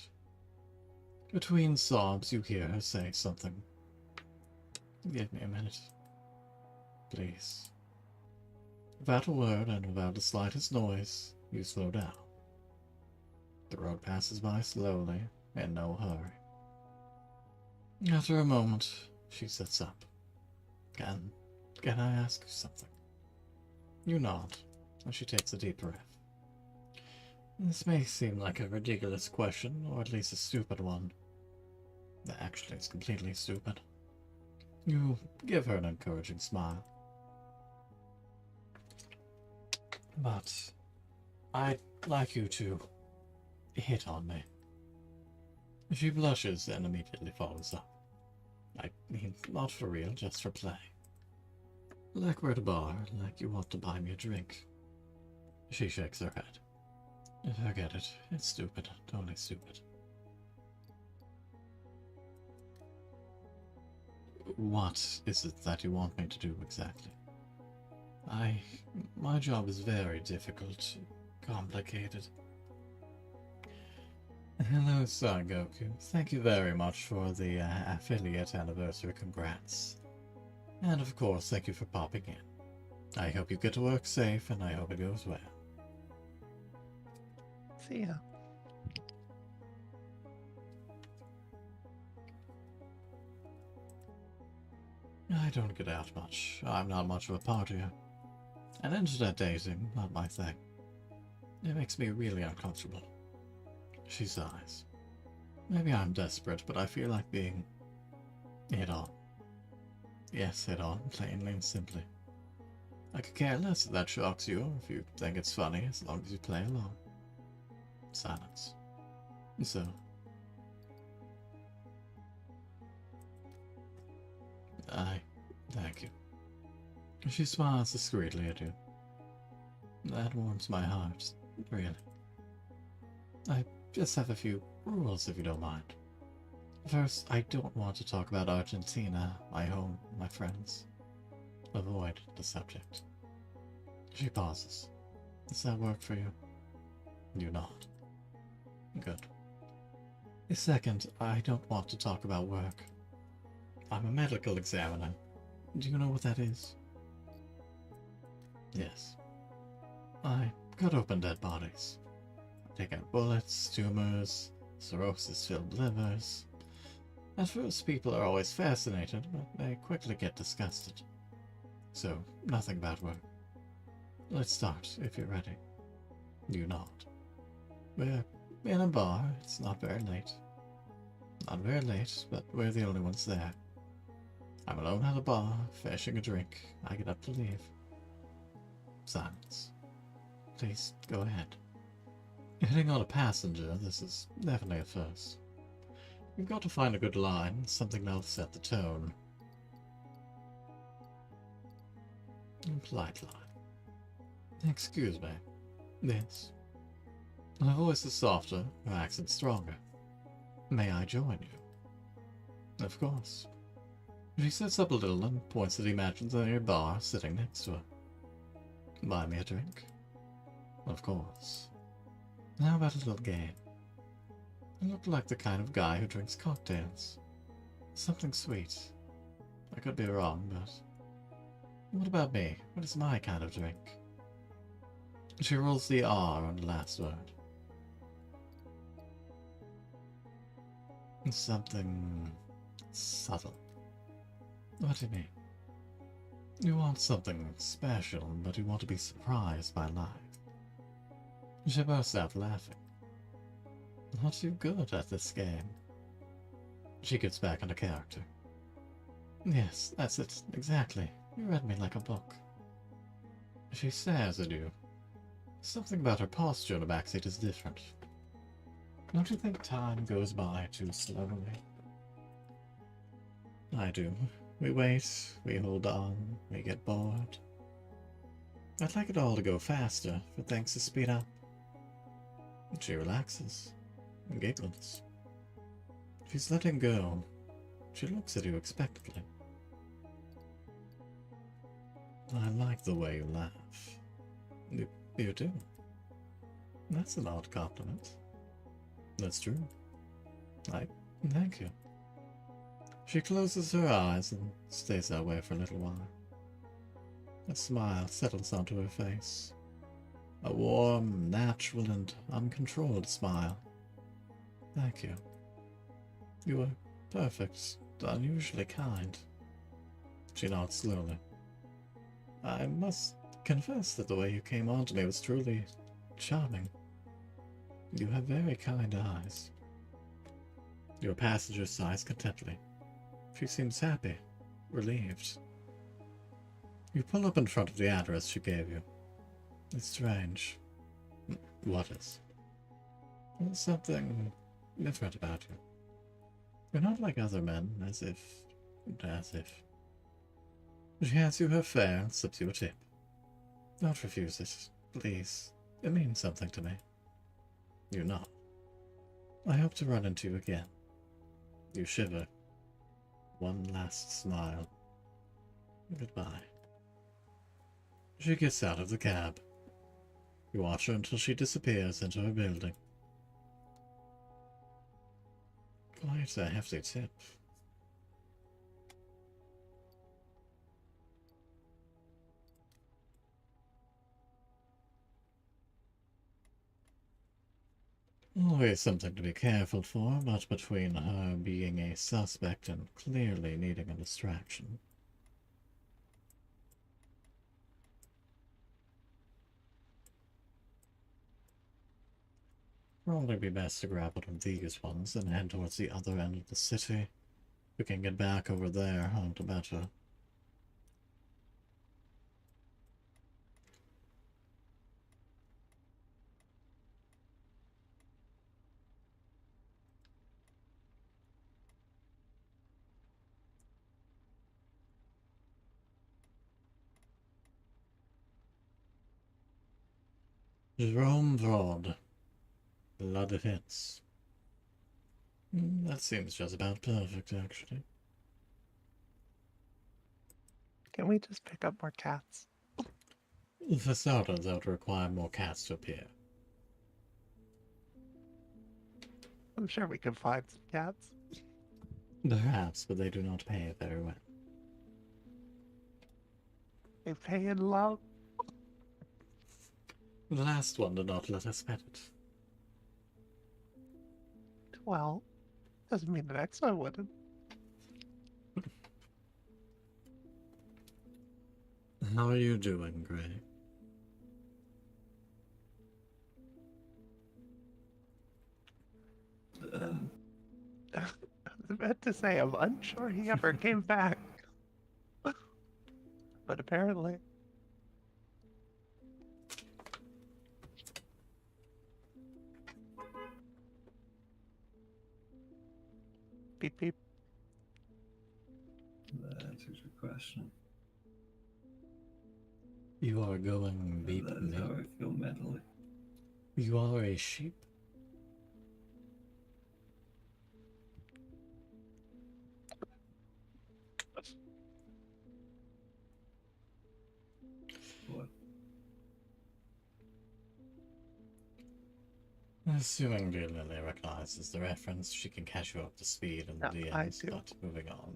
Between sobs, you hear her say something. Give me a minute. Please. Without a word and without the slightest noise, you slow down. The road passes by slowly, in no hurry. After a moment, she sits up. Can I ask you something? You nod, and she takes a deep breath. This may seem like a ridiculous question, or at least a stupid one. Actually, it's completely stupid. You give her an encouraging smile. But I'd like you to hit on me. She blushes and immediately follows up. I mean, not for real, just for play. Like we're at a bar, like you want to buy me a drink. She shakes her head. Forget it. It's stupid. Totally stupid. What is it that you want me to do exactly? My job is very difficult, complicated. Hello, Son Goku. Thank you very much for the affiliate anniversary congrats. And of course, thank you for popping in. I hope you get to work safe, and I hope it goes well. See ya. I don't get out much. I'm not much of a partier. And internet dating, not my thing. It makes me really uncomfortable. She sighs. Maybe I'm desperate, but I feel like being hit on. Yes, hit on, plainly and simply. I could care less if that shocks you, or if you think it's funny, as long as you play along. Silence. So. Thank you. She smiles discreetly at you. That warms my heart, really. I just have a few rules, if you don't mind. First, I don't want to talk about Argentina, my home, my friends. Avoid the subject. She pauses. Does that work for you? You nod. Good. Second, I don't want to talk about work. I'm a medical examiner. Do you know what that is? Yes. I cut open dead bodies. I take out bullets, tumors, cirrhosis-filled livers. At first, people are always fascinated, but they quickly get disgusted. So, nothing about work. Let's start, if you're ready. You nod. We're in a bar. It's not very late. Not very late, but we're the only ones there. I'm alone at a bar, finishing a drink. I get up to leave. Silence. Please, go ahead. Hitting on a passenger, this is definitely a first. You've got to find a good line, something that'll set the tone. A polite line. Excuse me. Yes. Her voice is softer, her accent stronger. May I join you? Of course. She sits up a little and points that he imagines a near bar sitting next to her. Buy me a drink? Of course. How about a little game? You look like the kind of guy who drinks cocktails. Something sweet. I could be wrong, but... What about me? What is my kind of drink? She rolls the R on the last word. Something... subtle. What do you mean? You want something special, but you want to be surprised by life. She bursts out laughing. Not too good at this game. She gets back into character. Yes, that's it, exactly. You read me like a book. She stares at you. Something about her posture in the backseat is different. Don't you think time goes by too slowly? I do. We wait, we hold on, we get bored. I'd like it all to go faster, for things to speed up. She relaxes, and giggles. She's letting go. She looks at you expectantly. I like the way you laugh. You do. That's an odd compliment. That's true. Thank you. She closes her eyes and stays that way for a little while. A smile settles onto her face. A warm, natural, and uncontrolled smile. Thank you. You were perfect, unusually kind. She nods slowly. I must confess that the way you came on to me was truly charming. You have very kind eyes. Your passenger sighs contentedly. She seems happy, relieved. You pull up in front of the address she gave you. It's strange. What is? There's something different about you. You're not like other men, as if... She hands you her fare and slips you a tip. Don't refuse it, please. It means something to me. You nod. I hope to run into you again. You shiver. One last smile. Goodbye. She gets out of the cab. You watch her until she disappears into her building. Quite a hefty tip. Always something to be careful for, but between her being a suspect and clearly needing a distraction. Probably be best to grab one of these ones and head towards the other end of the city. We can get back over there, all the better. Jerome Broad. Blood hits. That seems just about perfect, actually. Can we just pick up more cats? For starters, I would require more cats to appear. I'm sure we can find some cats. Perhaps, but they do not pay very well. They pay in love. The last one did not let us pet it. Well, doesn't mean the next one wouldn't. How are you doing, Gray? I was about to say, I'm unsure he ever came back. But apparently. Beep beep. That answers your question. You are going beep That is beep. how I feel mentally. You are a sheep? What? Assuming dear Lily recognizes the reference, she can catch you up to speed in the Yeah, I DMs, do. but moving on.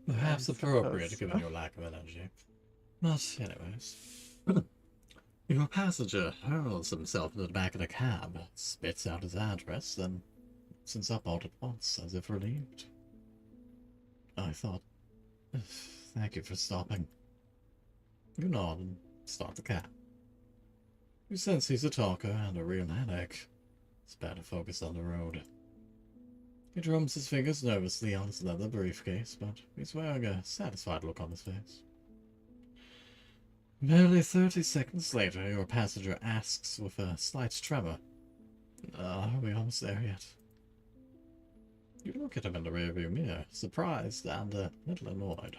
Perhaps I appropriate suppose given so. your lack of energy. But anyways. Your passenger hurls himself into the back of the cab, spits out his address, then sits up all at once, as if relieved. I thought, thank you for stopping. You nod and start the cab. You sense he's a talker and a real headache. It's better focus on the road. He drums his fingers nervously on his leather briefcase, but he's wearing a satisfied look on his face. Barely 30 seconds later, your passenger asks with a slight tremor, "Are we almost there yet?" You look at him in the rearview mirror, surprised and a little annoyed.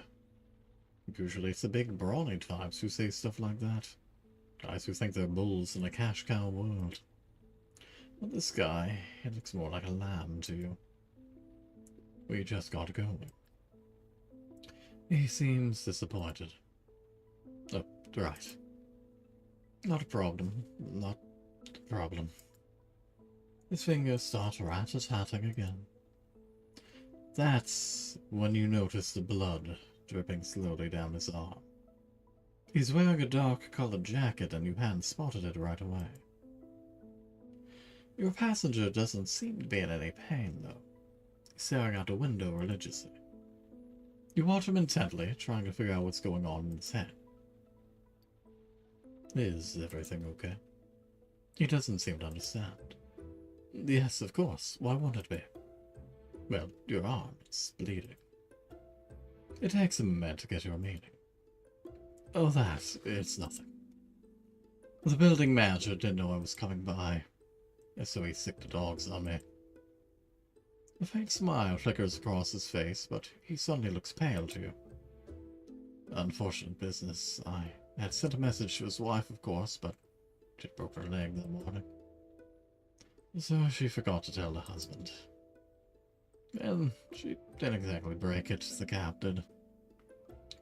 Usually it's the big brawny types who say stuff like that. Guys who think they're bulls in a cash cow world. But this guy, he looks more like a lamb to you. We just got going. He seems disappointed. Oh, right. Not a problem. Not a problem. His fingers start rat-a-tatting again. That's when you notice the blood dripping slowly down his arm. He's wearing a dark-colored jacket and you hadn't spotted it right away. Your passenger doesn't seem to be in any pain, though. He's staring out the window religiously. You watch him intently, trying to figure out what's going on in his head. Is everything okay? He doesn't seem to understand. Yes, of course. Why won't it be? Well, your arm is bleeding. It takes a minute to get your meaning. Oh, it's nothing. The building manager didn't know I was coming by, so he sicked the dogs on me. A faint smile flickers across his face, but he suddenly looks pale to you. Unfortunate business. I had sent a message to his wife, of course, but she broke her leg that morning. So she forgot to tell the husband. And she didn't exactly break it, the cab did.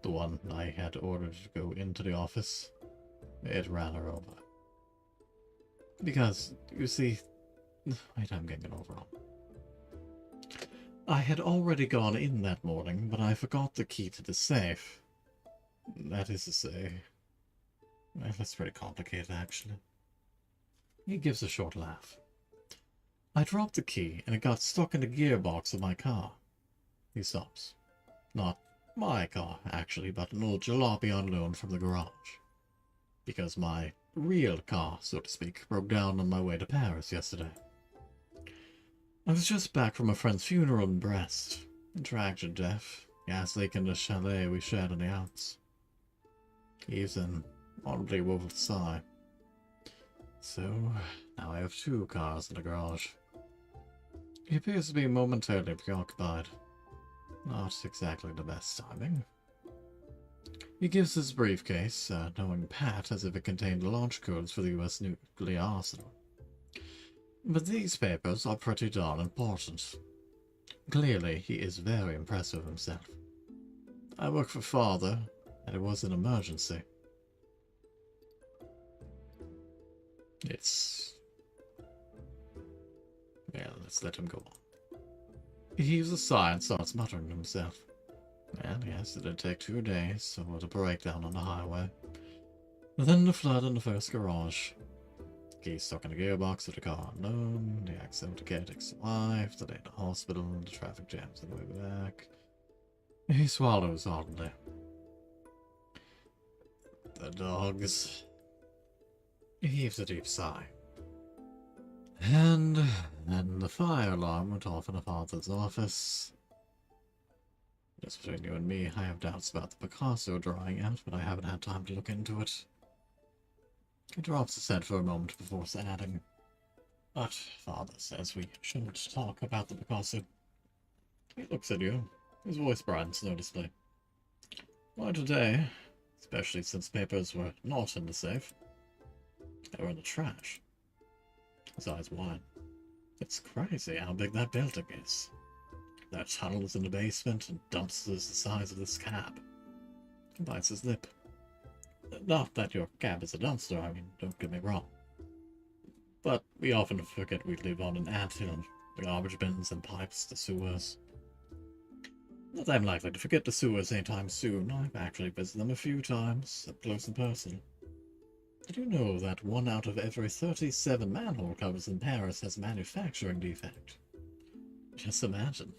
The one I had ordered to go into the office. It ran her over. Because, you see... Wait, I'm getting it overall. I had already gone in that morning, but I forgot the key to the safe. That is to say... Well, that's pretty complicated, actually. He gives a short laugh. I dropped the key, and it got stuck in the gearbox of my car. He stops. Not my car, actually, but an old jalopy on loan from the garage. Because my real car, so to speak, broke down on my way to Paris yesterday. I was just back from a friend's funeral in Brest. Tragic death. Gas leak in the chalet we shared in the Alps. He's an audibly woeful sigh. So, now I have two cars in the garage. He appears to be momentarily preoccupied. Not exactly the best timing. He gives his briefcase, knowing Pat as if it contained launch codes for the US nuclear arsenal. But these papers are pretty darn important. Clearly, he is very impressed with himself. I work for Father, and it was an emergency. Well, let's let him go on. He heaves a sigh and starts muttering to himself. And yes, it did take 2 days for the breakdown on the highway. Then the flood in the first garage. Keys stuck in the gearbox of the car unknown, the accident with the caretaker's wife, the day at the hospital, the traffic jams on the way back. He swallows oddly. The dogs. He heaves a deep sigh. And then the fire alarm went off in the father's office. Just between you and me, I have doubts about the Picasso drawing out, but I haven't had time to look into it. He drops his head for a moment before adding, "But Father says we shouldn't talk about the Picasso." He looks at you, his voice brightens noticeably. "Why today? Especially since papers were not in the safe. They were in the trash." His eyes widen. It's crazy how big that building is. There are tunnels in the basement and dumpsters the size of this cab. He bites his lip. Not that your cab is a dumpster, I mean, don't get me wrong. But we often forget we live on an anthill. The garbage bins and pipes, the sewers. Not that I'm likely to forget the sewers anytime soon. I've actually visited them a few times, up close and personal. Did you know that 1 out of every 37 manhole covers in Paris has a manufacturing defect? Just imagine.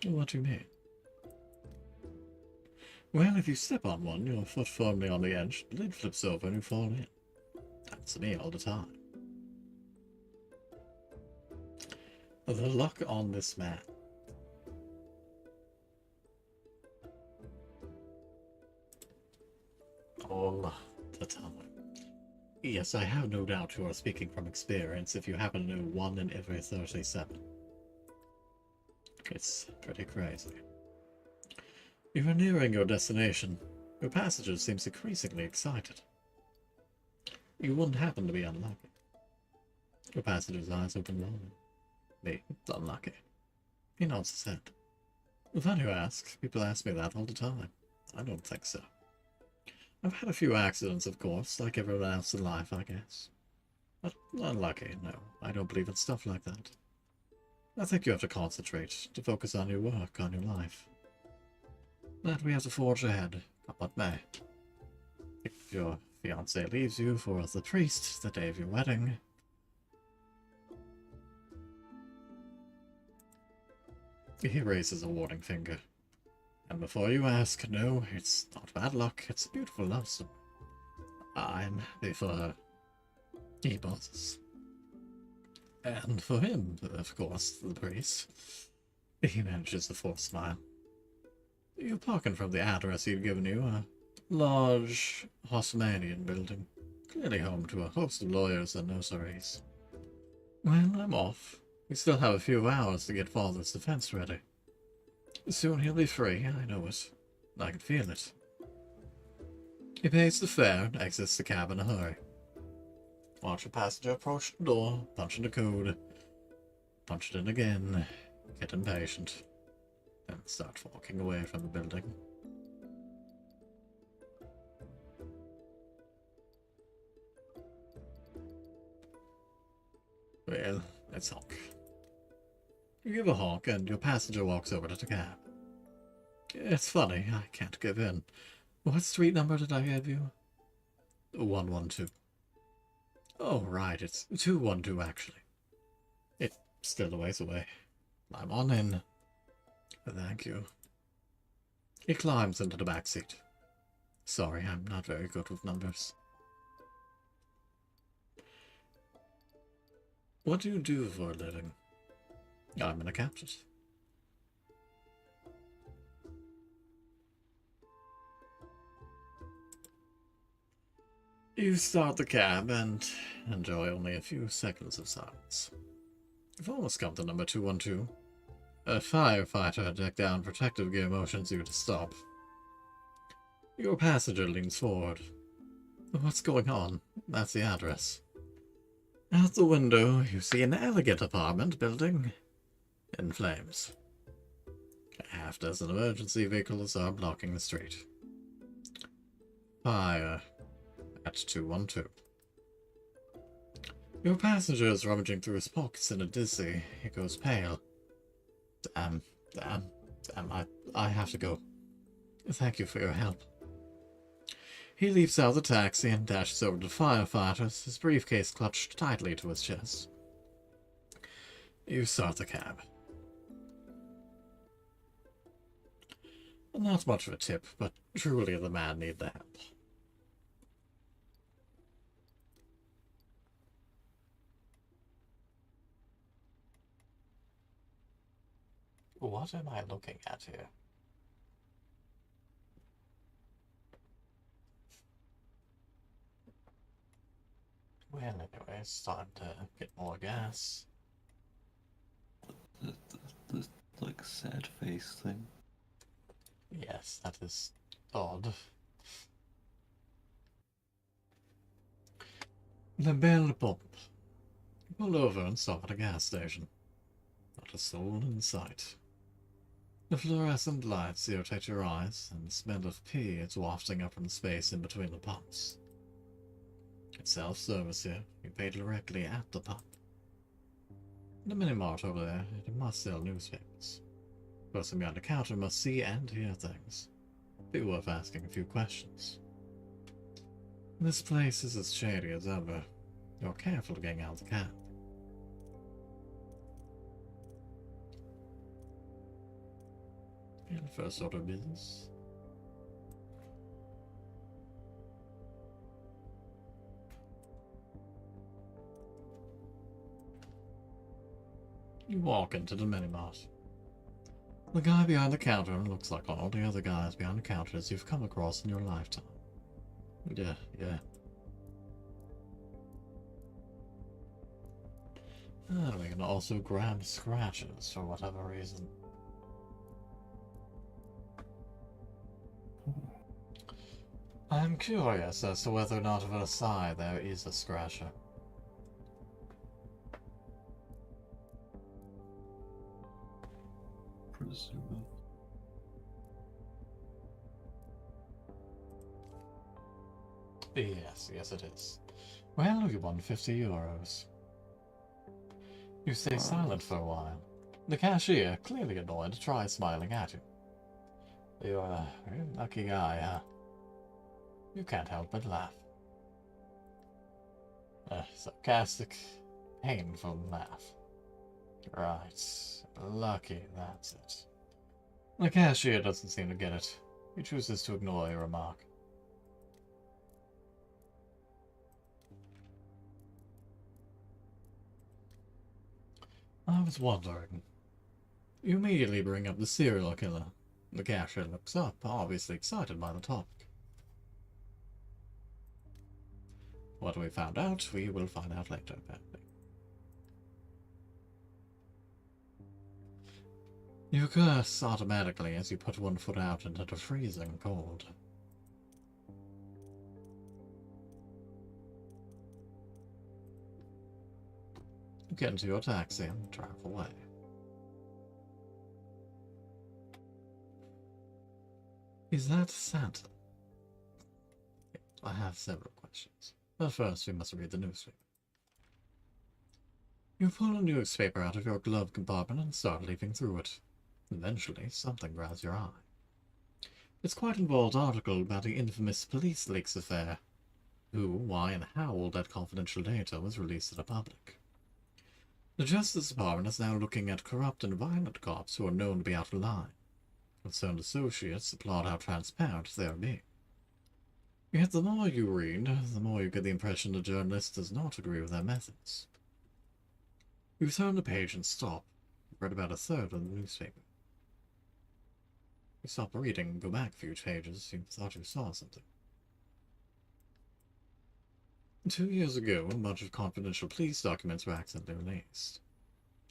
What do you mean? Well, if you step on one, your foot firmly on the edge, the lid flips over and you fall in. That's me all the time. The luck on this man. All the time. Yes, I have no doubt you are speaking from experience if you happen to know 1 in every 37. It's pretty crazy. You are nearing your destination. Your passenger seems increasingly excited. You wouldn't happen to be unlucky. Your passenger's eyes open wide. Me, unlucky. He nods his head. Funny you ask. People ask me that all the time. I don't think so. I've had a few accidents, of course, like everyone else in life, I guess. But unlucky, no. I don't believe in stuff like that. I think you have to concentrate, to focus on your work, on your life. That we have to forge ahead, come what may. If your fiancé leaves you for the priest the day of your wedding... He raises a warning finger. And before you ask, no, it's not bad luck, it's a beautiful love story. I'm happy for her. He buzzes. And for him, of course, the priest. He manages to force a smile. You're parking from the address he'd given you, a large Haussmannian building, clearly home to a host of lawyers and notaries. Well, I'm off. We still have a few hours to get Father's defense ready. Soon he'll be free, I know it. I can feel it. He pays the fare and exits the cab in a hurry. Watch a passenger approach the door, punch in the code, punch it in again, get impatient, then start walking away from the building. Well, let's honk. You give a honk and your passenger walks over to the cab. It's funny, I can't give in. What street number did I give you? 112. Oh, right, it's 212 actually. It's still a ways away. I'm on in. Thank you. He climbs into the back seat. Sorry, I'm not very good with numbers. What do you do for a living? I'm an accountant. You start the cab and enjoy only a few seconds of silence. You've almost come to number 212. A firefighter decked out in protective gear motions you to stop. Your passenger leans forward. What's going on? That's the address. Out the window, you see an elegant apartment building in flames. A half-dozen emergency vehicles are blocking the street. Fire at 212. Your passenger is rummaging through his pockets in a dizzy. He goes pale. Damn, I have to go. Thank you for your help. He leaps out of the taxi and dashes over to firefighters, his briefcase clutched tightly to his chest. You start the cab. Not much of a tip, but truly the man needed the help. What am I looking at here? Well, anyway, it's time to get more gas. The like sad face thing. Yes, that is odd. The bell pump. Pull over and stop at a gas station. Not a soul in sight. The fluorescent lights irritate your eyes, and the smell of pee is wafting up from the space in between the pumps. It's self-service here. You pay directly at the pump. The mini-mart over there, it must sell newspapers. The person behind the counter must see and hear things. Be worth asking a few questions. This place is as shady as ever. You're careful getting out of the cab. And first order of business. You walk into the mini-mart. The guy behind the counter looks like all the other guys behind the counters you've come across in your lifetime. Yeah. We can also grab scratches for whatever reason. I'm curious as to whether or not on the side there is a scratcher. Presumably. Yes it is. Well, you won 50 euros. You stay silent for a while. The cashier, clearly annoyed, tries smiling at you. You're a very lucky guy, huh? You can't help but laugh. A sarcastic, painful laugh. Right. Lucky, that's it. The cashier doesn't seem to get it. He chooses to ignore your remark. I was wondering. You immediately bring up the serial killer. The cashier looks up, obviously excited by the topic. What we found out, we will find out later, apparently. You curse automatically as you put one foot out into the freezing cold. You get into your taxi and drive away. Is that Santa? I have several questions, but first we must read the newspaper. You pull a newspaper out of your glove compartment and start leafing through it. Eventually, something grabs your eye. It's quite an involved article about the infamous police leaks affair. Who, why, and how all that confidential data was released to the public. The Justice Department is now looking at corrupt and violent cops who are known to be out of line. Concerned associates applaud how transparent they are being. Yet the more you read, the more you get the impression the journalist does not agree with their methods. You turn the page and stop. You've read about a third of the newspaper. You stop reading and go back a few pages. You thought you saw something. 2 years ago, a bunch of confidential police documents were accidentally released.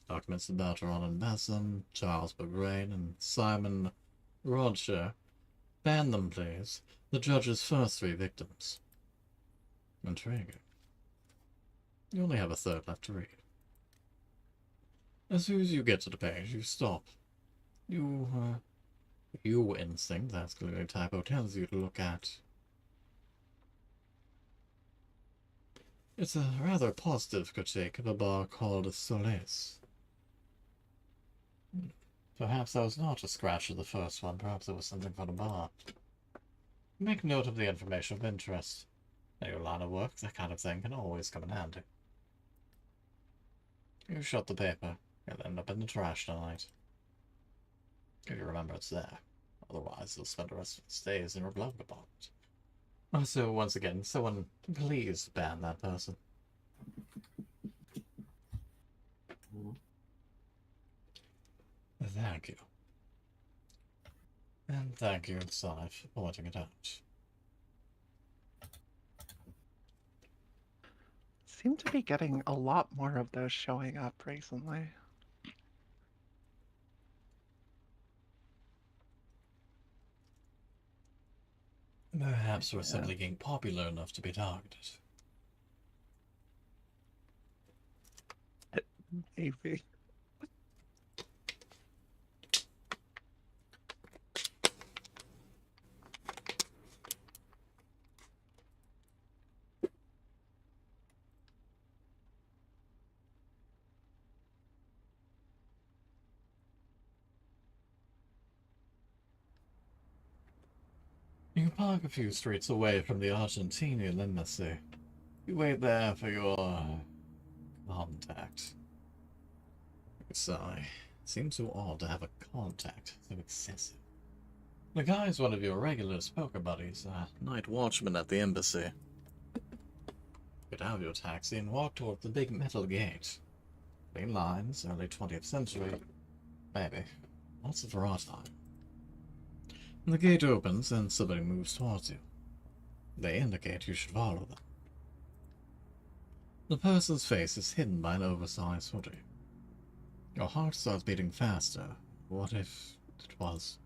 Documents about Ronan Bassam, Charles Bograin, and Simon Rodsher Ban them, please. The judge's first 3 victims. Intriguing. You only have a third left to read. As soon as you get to the page, you stop. You instinct, that's clearly a typo, tells you to look at. It's a rather positive critique of a bar called Solace. Perhaps that was not a scratch of the first one, perhaps it was something for the bar. Make note of the information of interest. In your line of work, that kind of thing can always come in handy. You shut the paper, it'll end up in the trash tonight. If you remember it's there. Otherwise, you'll spend the rest of its days in your glove compartment. Also, once again, someone please ban that person. Thank you. And thank you, Sonic, for pointing it out. Seem to be getting a lot more of those showing up recently. Perhaps we're simply getting popular enough to be targeted. Maybe. You park a few streets away from the Argentinian embassy. You wait there for your contact. Sigh. Seems so odd to have a contact, so excessive. The guy's one of your regular poker buddies, a night watchman at the embassy. Get out of your taxi and walk toward the big metal gate. Clean lines, early 20th century. Maybe. Lots of raw time. The gate opens and somebody moves towards you. They indicate you should follow them. The person's face is hidden by an oversized hoodie. Your heart starts beating faster. What if it was?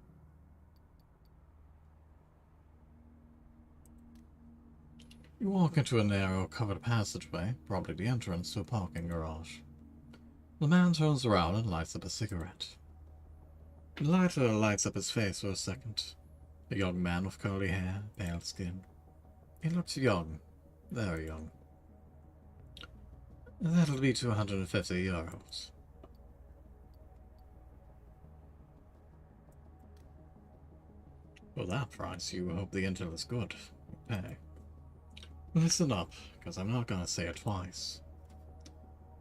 You walk into a narrow, covered passageway, probably the entrance to a parking garage. The man turns around and lights up a cigarette. The lighter lights up his face for a second. A young man with curly hair, pale skin. He looks young, very young. That'll be 250 euros. For that price, you hope the intel is good. You pay. Listen up, because I'm not gonna say it twice.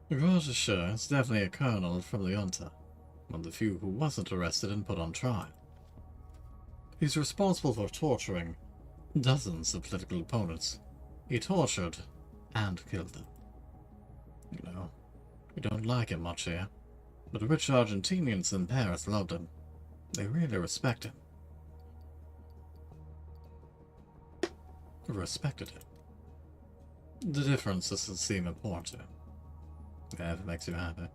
The Roger is definitely a colonel from the junta, one of the few who wasn't arrested and put on trial. He's responsible for torturing dozens of political opponents. He tortured and killed them. You know, we don't like him much here, but the rich Argentinians in Paris loved him. They really respect him. Respected him. The difference doesn't seem important to him. Yeah, if it makes you happy.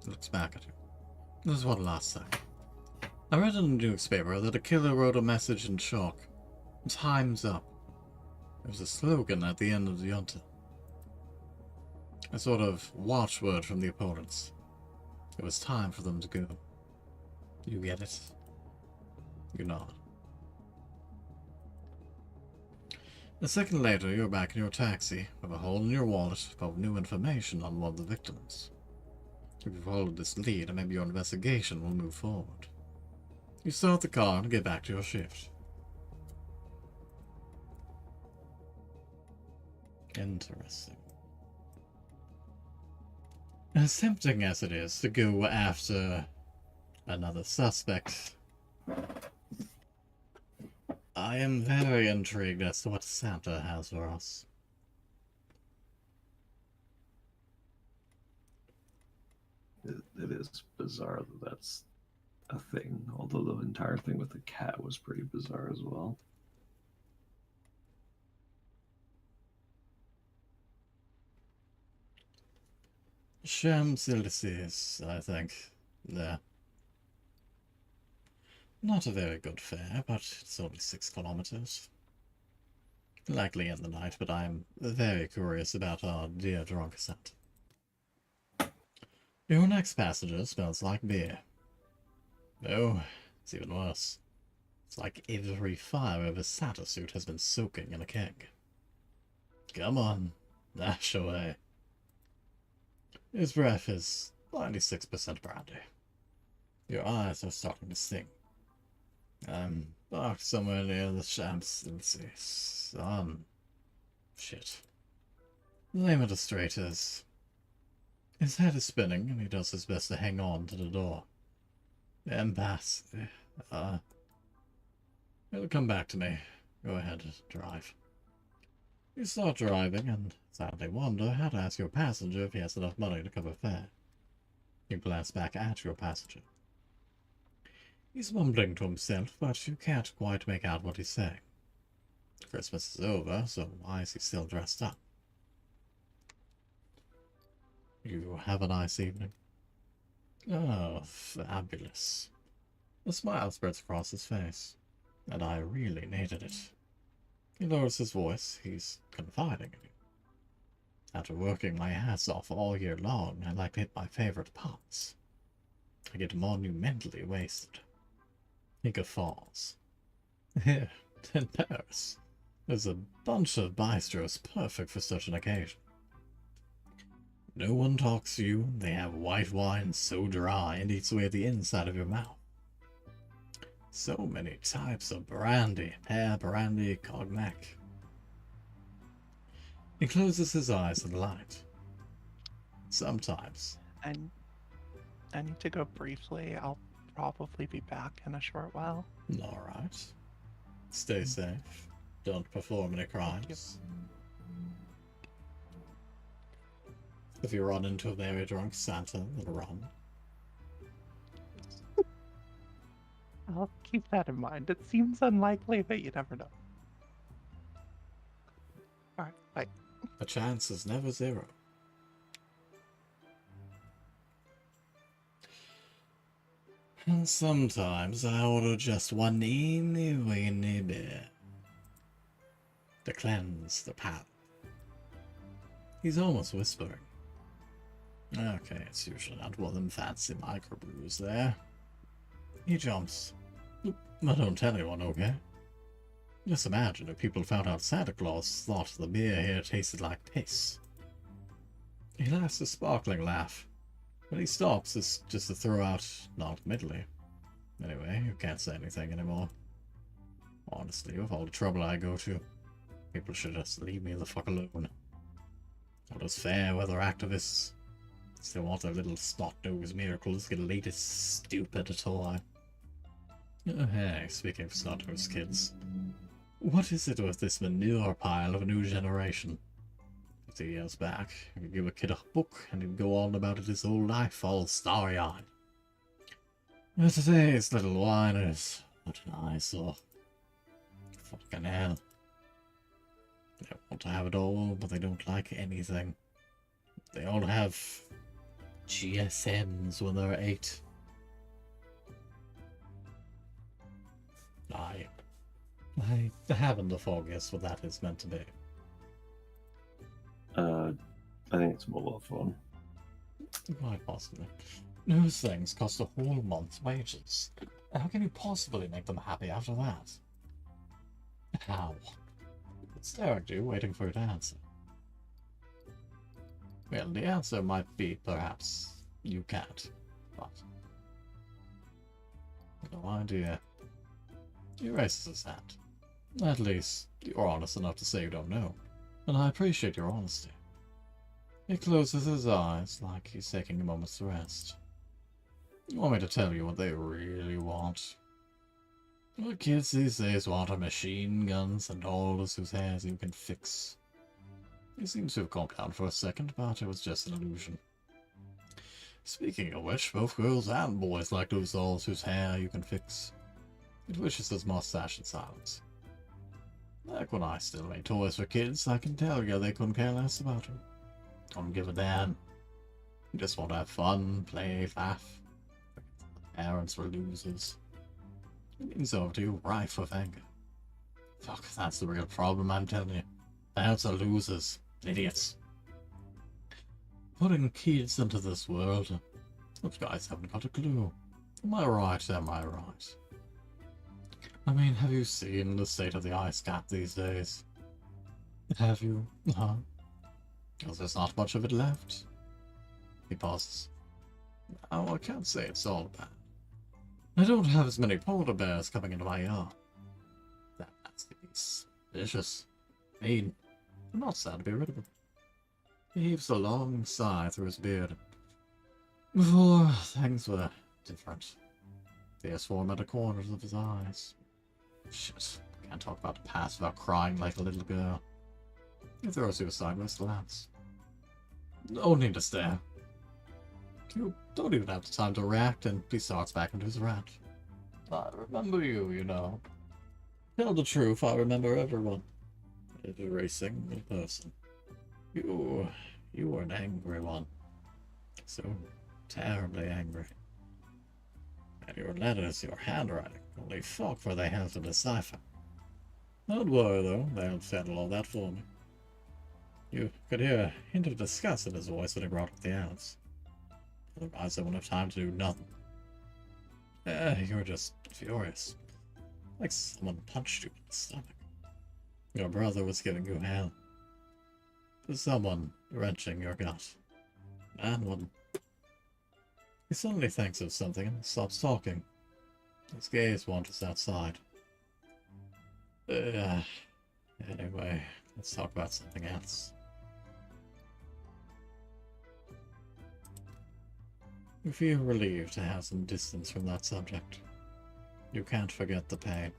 He looks back at you. There's one last thing. I read in the newspaper that a killer wrote a message in chalk. Time's up. It was a slogan at the end of the junta. A sort of watchword from the opponents. It was time for them to go. You get it? You nod. A second later, you're back in your taxi, with a hole in your wallet full of new information on one of the victims. If you follow this lead, maybe your investigation will move forward. You start the car and get back to your shift. Interesting. As tempting as it is to go after another suspect, I am very intrigued as to what Santa has for us. It is bizarre that that's a thing, although the entire thing with the cat was pretty bizarre as well. Champs-Élysées, I think. Yeah. Not a very good fare, but it's only 6 kilometers. Likely in the night, but I'm very curious about our dear drunk Santa. Your next passenger smells like beer. Oh, it's even worse. It's like every fibre of his Santa suit has been soaking in a keg. Come on, dash away. His breath is 96% brandy. Your eyes are starting to sting. I'm parked somewhere near the Champs-Elysees. Shit. The name of the street is... His head is spinning, and he does his best to hang on to the door. Impasse. It'll come back to me. Go ahead, drive. You start driving, and sadly wonder how to ask your passenger if he has enough money to cover fare. You glance back at your passenger. He's mumbling to himself, but you can't quite make out what he's saying. Christmas is over, so why is he still dressed up? You have a nice evening. Oh, fabulous. A smile spreads across his face, and I really needed it. He lowers his voice. He's confiding in you. After working my ass off all year long, I like to hit my favorite pots. I get monumentally wasted. He guffaws. Here, in Paris, there's a bunch of bistros perfect for such an occasion. No one talks to you, they have white wine so dry it eats away at the inside of your mouth. So many types of brandy, pear brandy, cognac. He closes his eyes to the light. Sometimes. I need to go briefly. I'll probably be back in a short while. Alright. Stay safe. Don't perform any crimes. If you run into a very drunk Santa, then run. I'll keep that in mind. It seems unlikely, but you never know. Alright, bye. The chance is never zero. And sometimes I order just one eeny-weeny beer to cleanse the palate. He's almost whispering. Okay, it's usually not one of them fancy microbrews there. He jumps. But don't tell anyone, okay? Just imagine if people found out Santa Claus thought the beer here tasted like piss. He laughs a sparkling laugh. When he stops, it's just to throw out non-committally. Anyway, you can't say anything anymore. Honestly, with all the trouble I go to, people should just leave me the fuck alone. All those fair weather activists still want their little snot-nosed miracles to get the latest stupid toy. Oh, hey, speaking of snot-nosed kids, what is it with this manure pile of a new generation? 50 years back, you could give a kid a book and he'd go on about it his whole life, all starry-eyed. But today's little whiners, what an eyesore. Fucking hell. They want to have it all, but they don't like anything. They all have GSMs when they're 8. I haven't the foggiest what that is meant to be. I think it's a mobile phone. Quite possibly. Those things cost a whole month's wages. How can you possibly make them happy after that? How? It's stare at you, waiting for you to answer. Well, the answer might be, perhaps, you can't, but... No idea. He raises his hand. At least, you're honest enough to say you don't know, and I appreciate your honesty. He closes his eyes like he's taking a moment's rest. You want me to tell you what they really want? The kids these days want are machine guns and dollars whose hairs you can fix. He seems to have calmed down for a second, but it was just an illusion. Speaking of which, both girls and boys like those dolls whose hair you can fix. He twitches his mustache in silence. Back when I still made toys for kids, I can tell you they couldn't care less about them. Don't give a damn. You just want to have fun, play, laugh. Parents were losers. He's over to you, rife with anger. Fuck, that's the real problem, I'm telling you. The elves are losers. Idiots. Putting kids into this world. Those guys haven't got a clue. Am I right? Am I right? I mean, have you seen the state of the ice cap these days? Have you? Huh? Because there's not much of it left. He pauses. Now, I can't say it's all bad. I don't have as many polar bears coming into my yard. That's the piece. Vicious. Mean. I'm not sad to be rid of him. He heaves a long sigh through his beard. Before, things were different. Fierce form at the corners of his eyes. Shit. Can't talk about the past without crying like a little girl. He throws you a sideways glance. No need to stare. You don't even have the time to react, and he starts back into his rant. I remember you, you know. Tell the truth, I remember everyone. Every single person. You were an angry one. So terribly angry. And your letters, your handwriting, holy fuck were they hell to decipher. Don't worry though, they'll settle all that for me. You could hear a hint of disgust in his voice when he brought up the elves. Otherwise I wouldn't have time to do nothing. You were just furious. Like someone punched you in the stomach. Your brother was giving you hell. To someone wrenching your gut. Man wouldn't. He suddenly thinks of something and stops talking. His gaze wanders outside. Anyway, let's talk about something else. You feel relieved to have some distance from that subject. You can't forget the pain.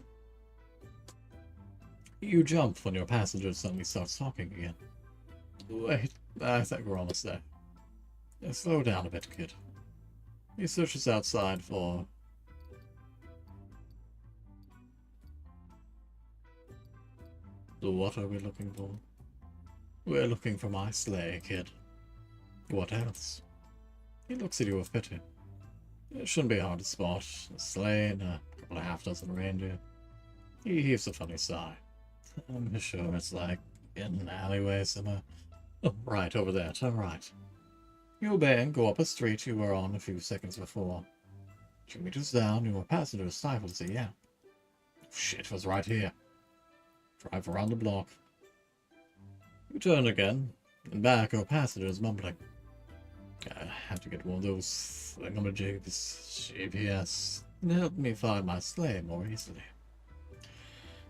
You jump when your passenger suddenly starts talking again. Wait, I think we're almost there. Slow down a bit, kid. He searches outside for... What are we looking for? We're looking for my sleigh, kid. What else? He looks at you with pity. It shouldn't be hard to spot. A sleigh and a couple of half-dozen reindeer. He heaves a funny sigh. I'm sure it's like in an alleyway somewhere. Oh, right, over there, turn right. You obey and go up a street you were on a few seconds before. 2 meters down, your passenger stifles a yell. Shit, it was right here. Drive around the block. You turn again, and back your passenger is mumbling. I have to get one of those thingamajigs, GPS, and help me find my sleigh more easily.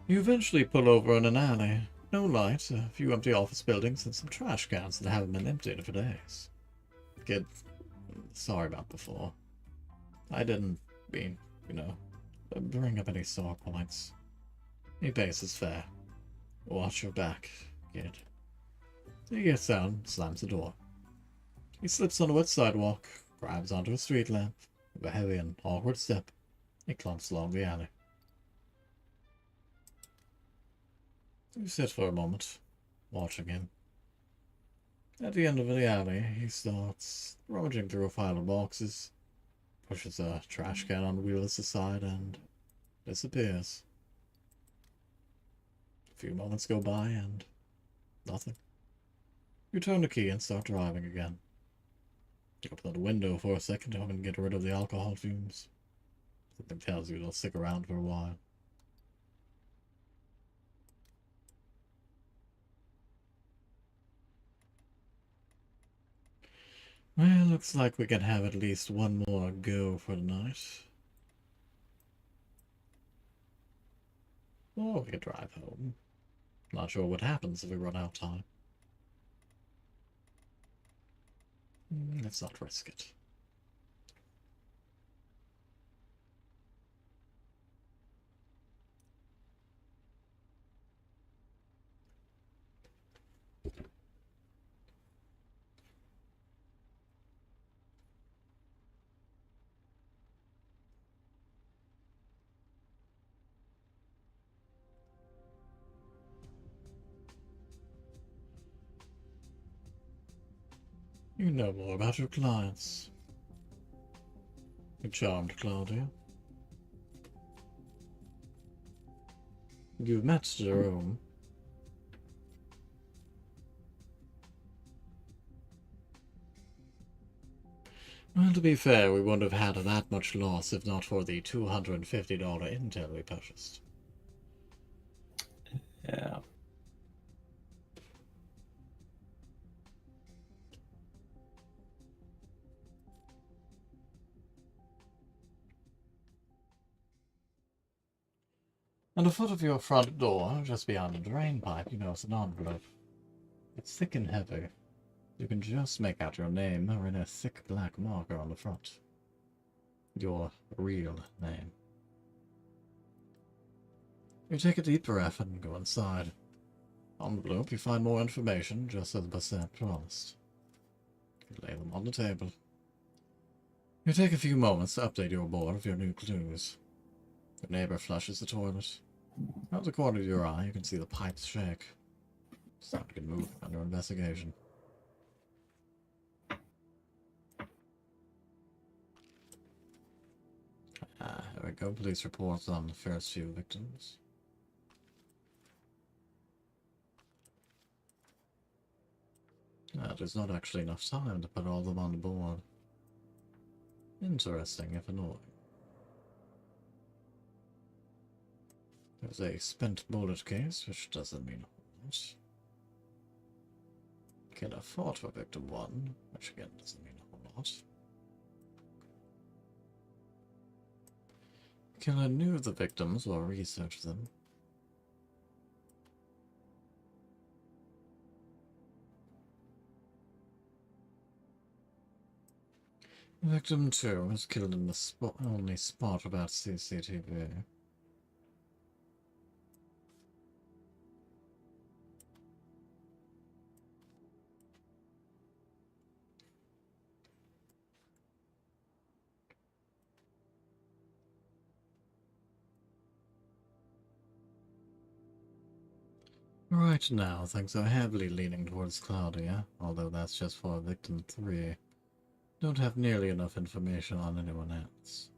You eventually pull over in an alley. No light, a few empty office buildings, and some trash cans that haven't been emptied for days. Kid, sorry about before. I didn't mean, bring up any sore points. He paces fair. Watch your back, kid. He gets down, slams the door. He slips on a wet sidewalk, grabs onto a street lamp. With a heavy and awkward step, he clumps along the alley. You sit for a moment, watching him. At the end of the alley, he starts rummaging through a pile of boxes, pushes a trash can on wheels aside, and disappears. A few moments go by, and nothing. You turn the key and start driving again. You open the window for a second to get rid of the alcohol fumes. Something tells you they'll stick around for a while. Well, looks like we can have at least one more go for the night. Or we could drive home. Not sure what happens if we run out of time. Let's not risk it. You know more about your clients. You're charmed, Claudia. You've met Jerome. Well, to be fair, we wouldn't have had that much loss if not for the $250 intel we purchased. Yeah. At the foot of your front door, just beyond the drain pipe, you notice an envelope. It's thick and heavy. You can just make out your name written in a thick black marker on the front. Your real name. You take a deep breath and go inside. On the envelope, you find more information, just as Basset promised. You lay them on the table. You take a few moments to update your board of your new clues. Your neighbor flushes the toilet. Out the corner of your eye, you can see the pipes shake. Start to get moving under investigation. Here we go. Police reports on the first few victims. There's not actually enough time to put all of them on the board. Interesting, if annoying. There's a spent bullet case, which doesn't mean a whole lot. Killer fought for victim 1, which again doesn't mean a whole lot. Killer knew the victims or researched them. Victim 2 was killed in the only spot about CCTV. Right now, things are heavily leaning towards Claudia, although that's just for victim 3. Don't have nearly enough information on anyone else.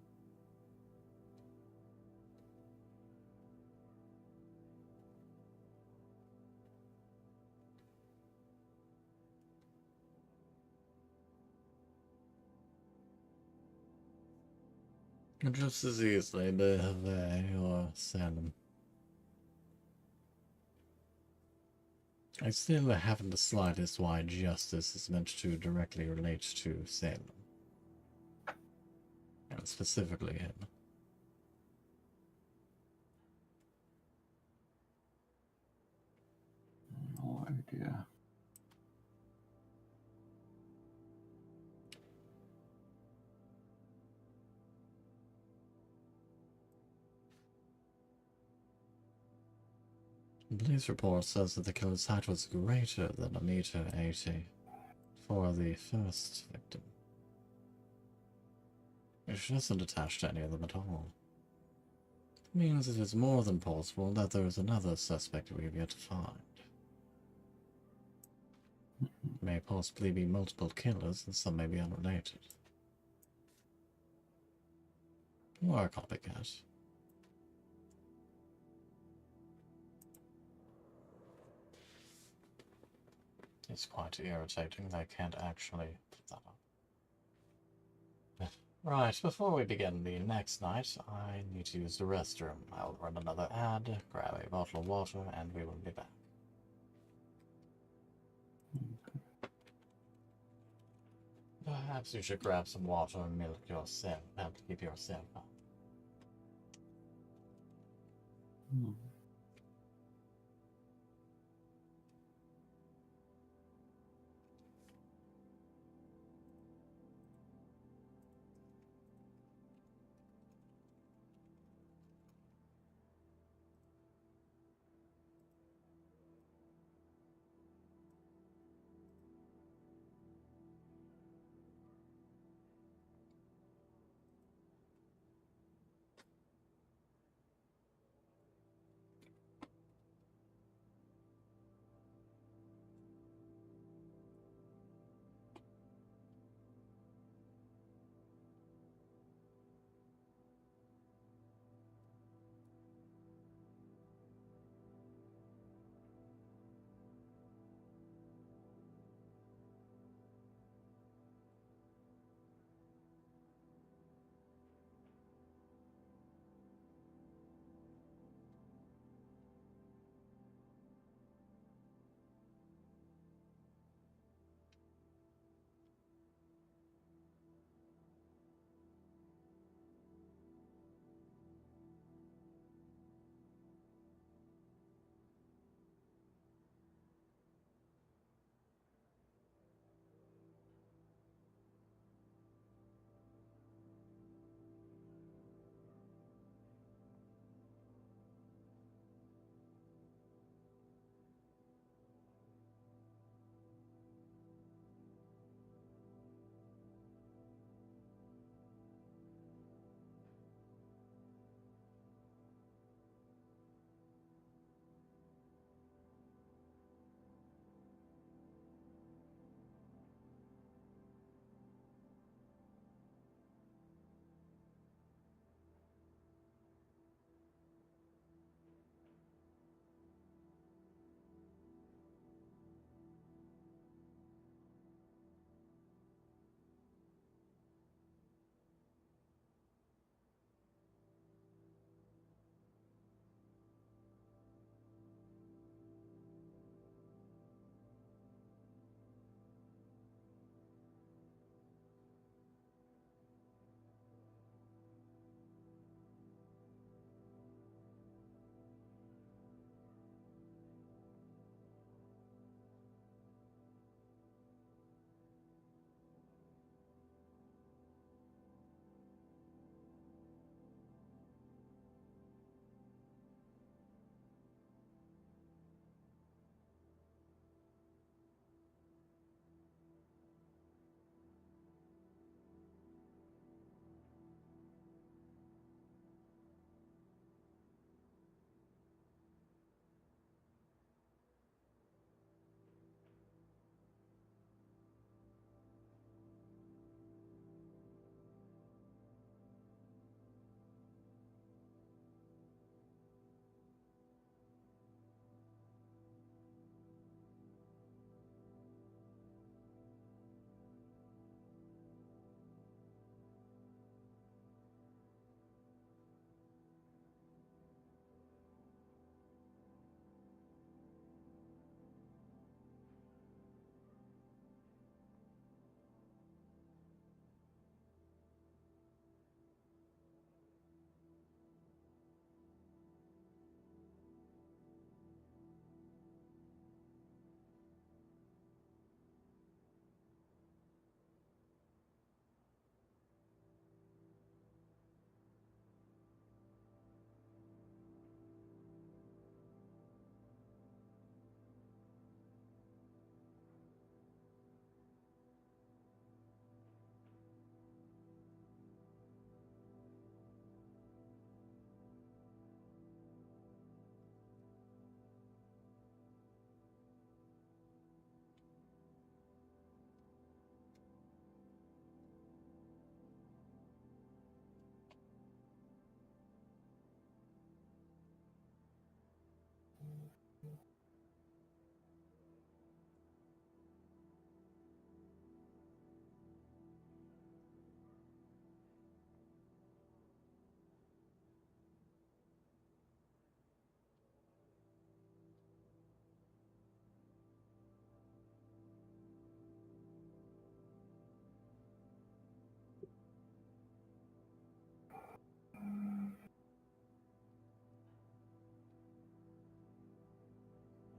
Just as easily Hervé or Salem. I still haven't the slightest why justice is meant to directly relate to Salem. And specifically him. No idea. The police report says that the killer's height was greater than 1.80 m for the first victim. She isn't attached to any of them at all. It means it is more than possible that there is another suspect we have yet to find. It may possibly be multiple killers, and some may be unrelated. Or a copycat. It's quite irritating they can't actually put that up. Right, before we begin the next night, I need to use the restroom. I'll run another ad, grab a bottle of water, and we will be back. Perhaps you should grab some water and milk yourself, help to keep yourself up.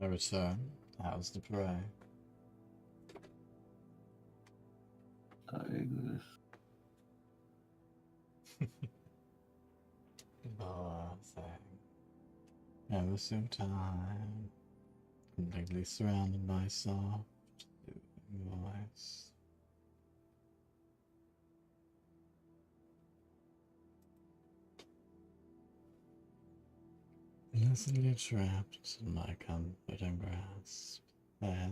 I return. How's the prey? Oh, thing. Ever so time. Completely surrounded by soft voice. Innocently trapped in my comforting grasp. There.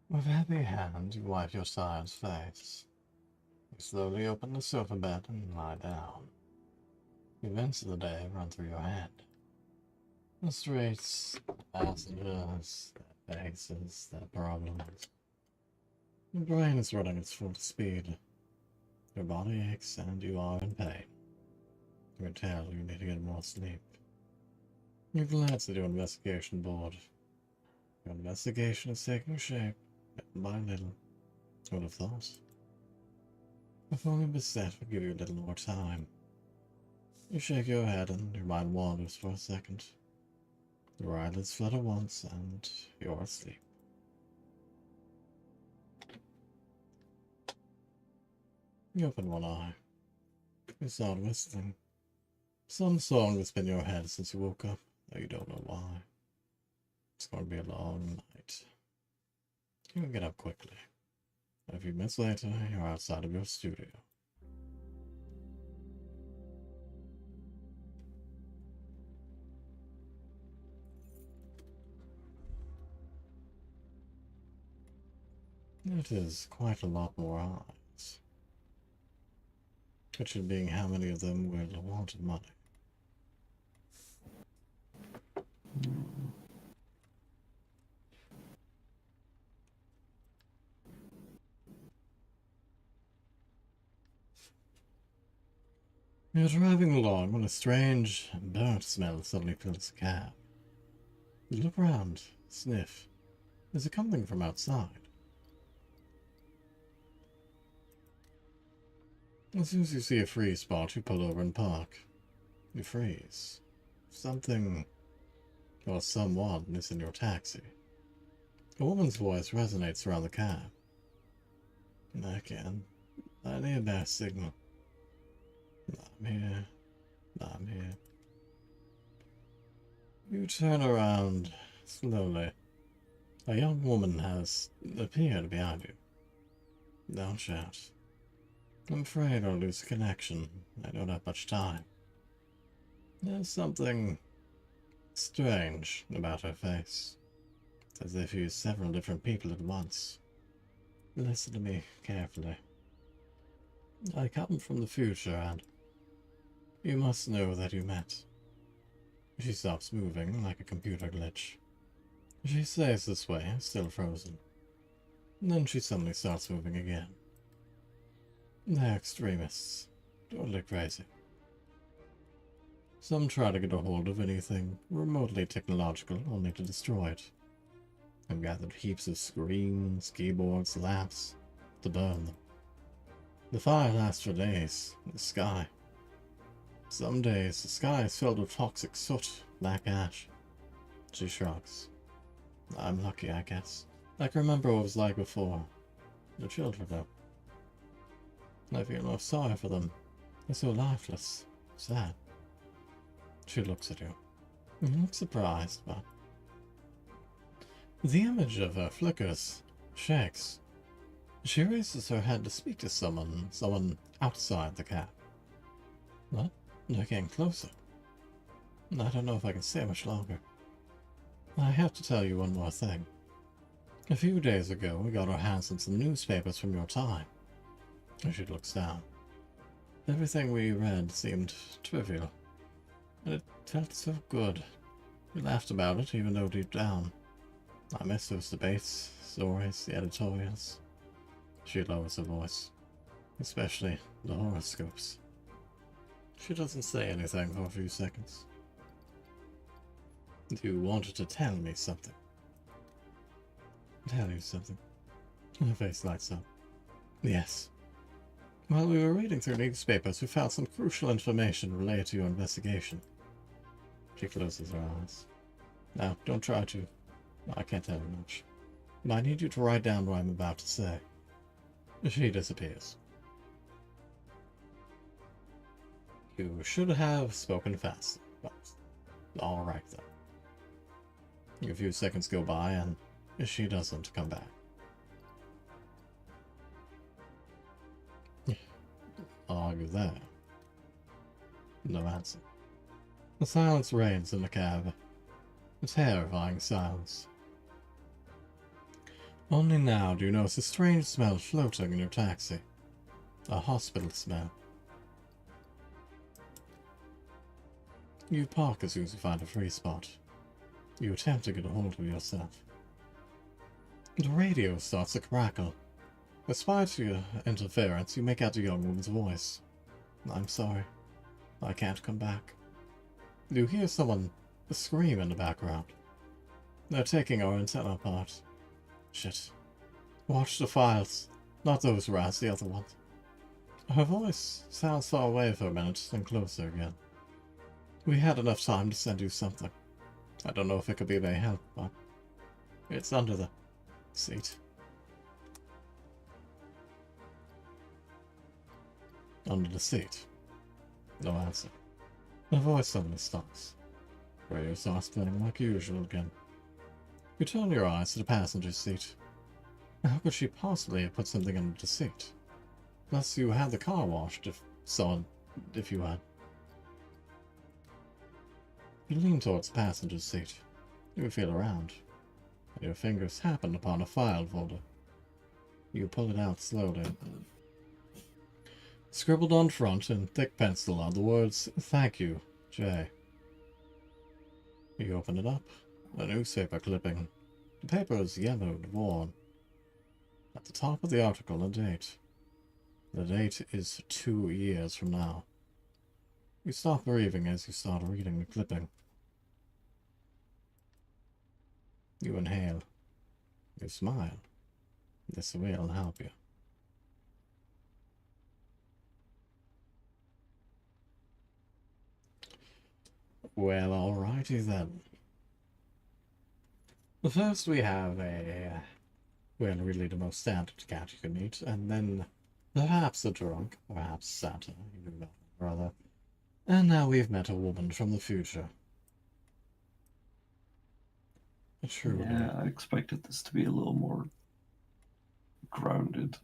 With heavy hand, you wipe your tired face. You slowly open the sofa bed and lie down. The events of the day run through your head. The streets, the passengers, their faces, their problems. Your brain is running at full speed. Your body aches and you are in pain. You can tell you need to get more sleep. You glance at your investigation board. Your investigation is taking shape, little by little. Who would have thought? If only Beset would give you a little more time. You shake your head and your mind wanders for a second. Your eyelids flutter once and you're asleep. You open one eye. You start whistling. Some song that's been in your head since you woke up, though you don't know why. It's going to be a long night. You can get up quickly. A few minutes later, you're outside of your studio. It is quite a lot more eyes. Question being how many of them will want money. You're driving along when a strange, burnt smell suddenly fills the cab. You look around, sniff. Is it coming from outside? As soon as you see a free spot, you pull over and park. You freeze. Something, or someone is in your taxi. A woman's voice resonates around the cab. Again, I need a bad signal. I'm here. You turn around slowly. A young woman has appeared behind you. Don't shout. I'm afraid I'll lose a connection. I don't have much time. There's something strange about her face. It's as if you use several different people at once. Listen to me carefully. I come from the future, and you must know that you met. She stops moving like a computer glitch. She stays this way, still frozen. And then she suddenly starts moving again. They're extremists. Totally crazy. Some try to get a hold of anything remotely technological only to destroy it. I've gathered heaps of screens, keyboards, lamps to burn them. The fire lasts for days in the sky. Some days the sky is filled with toxic soot, black ash. She shrugs. I'm lucky, I guess. I can remember what it was like before. The children though. I feel no sorry for them. They're so lifeless. Sad. She looks at you. You look surprised, but the image of her flickers, shakes. She raises her head to speak to someone outside the cab. What? They're getting closer. I don't know if I can stay much longer. I have to tell you one more thing. A few days ago, we got our hands on some newspapers from your time. She looks down. Everything we read seemed trivial, and it felt so good. We laughed about it, even though deep down, I miss those debates, stories, the editorials. She lowers her voice, especially the horoscopes. She doesn't say anything for a few seconds. You wanted to tell me something. Tell you something. Her face lights up. Yes. While we were reading through newspapers, we found some crucial information related to your investigation. She closes her eyes. Now, don't try to. I can't tell you much. But I need you to write down what I'm about to say. She disappears. You should have spoken faster, but alright then. A few seconds go by and she doesn't come back. Are you there? No answer. The silence reigns in the cab. A terrifying silence. Only now do you notice a strange smell floating in your taxi. A hospital smell. You park as soon as you find a free spot. You attempt to get a hold of yourself. The radio starts to crackle. Despite your interference, you make out a young woman's voice. I'm sorry. I can't come back. You hear someone scream in the background. They're taking our antenna apart. Shit. Watch the files. Not those rats, the other ones. Her voice sounds far away for a minute, then closer again. We had enough time to send you something. I don't know if it could be of any help, but it's under the seat. Under the seat. No answer. The voice suddenly stops. Radio starts playing like usual again. You turn your eyes to the passenger seat. How could she possibly have put something under the seat? Plus, you had the car washed, if you had. You lean towards the passenger seat. You feel around. And your fingers happen upon a file folder. You pull it out slowly. Scribbled on front in thick pencil are the words, "Thank you, Jay." You open it up. A newspaper clipping. The paper is yellowed, worn. At the top of the article, a date. The date is 2 years from now. You stop breathing as you start reading the clipping. You inhale. You smile. This will help you. Well, alrighty then. First we have well, really the most standard cat you can meet, and then perhaps a drunk, perhaps Santa, you know, brother. And now we've met a woman from the future. Truly. Yeah, I expected this to be a little more grounded.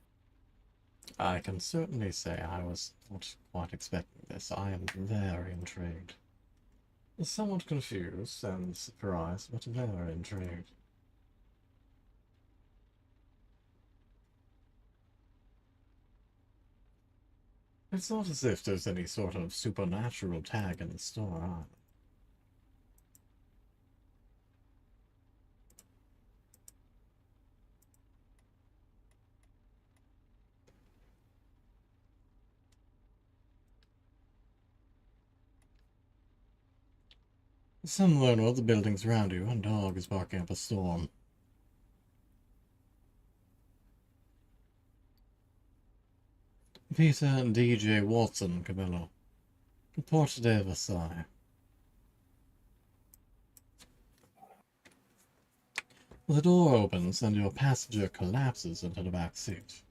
I can certainly say I was not quite expecting this. I am very intrigued. Somewhat confused and surprised, but very intrigued. It's not as if there's any sort of supernatural tag in the store either. Somewhere in all the buildings around you, a dog is barking up a storm. Peter and DJ Watson, Camillo. Porte de Versailles. The door opens and your passenger collapses into the back seat.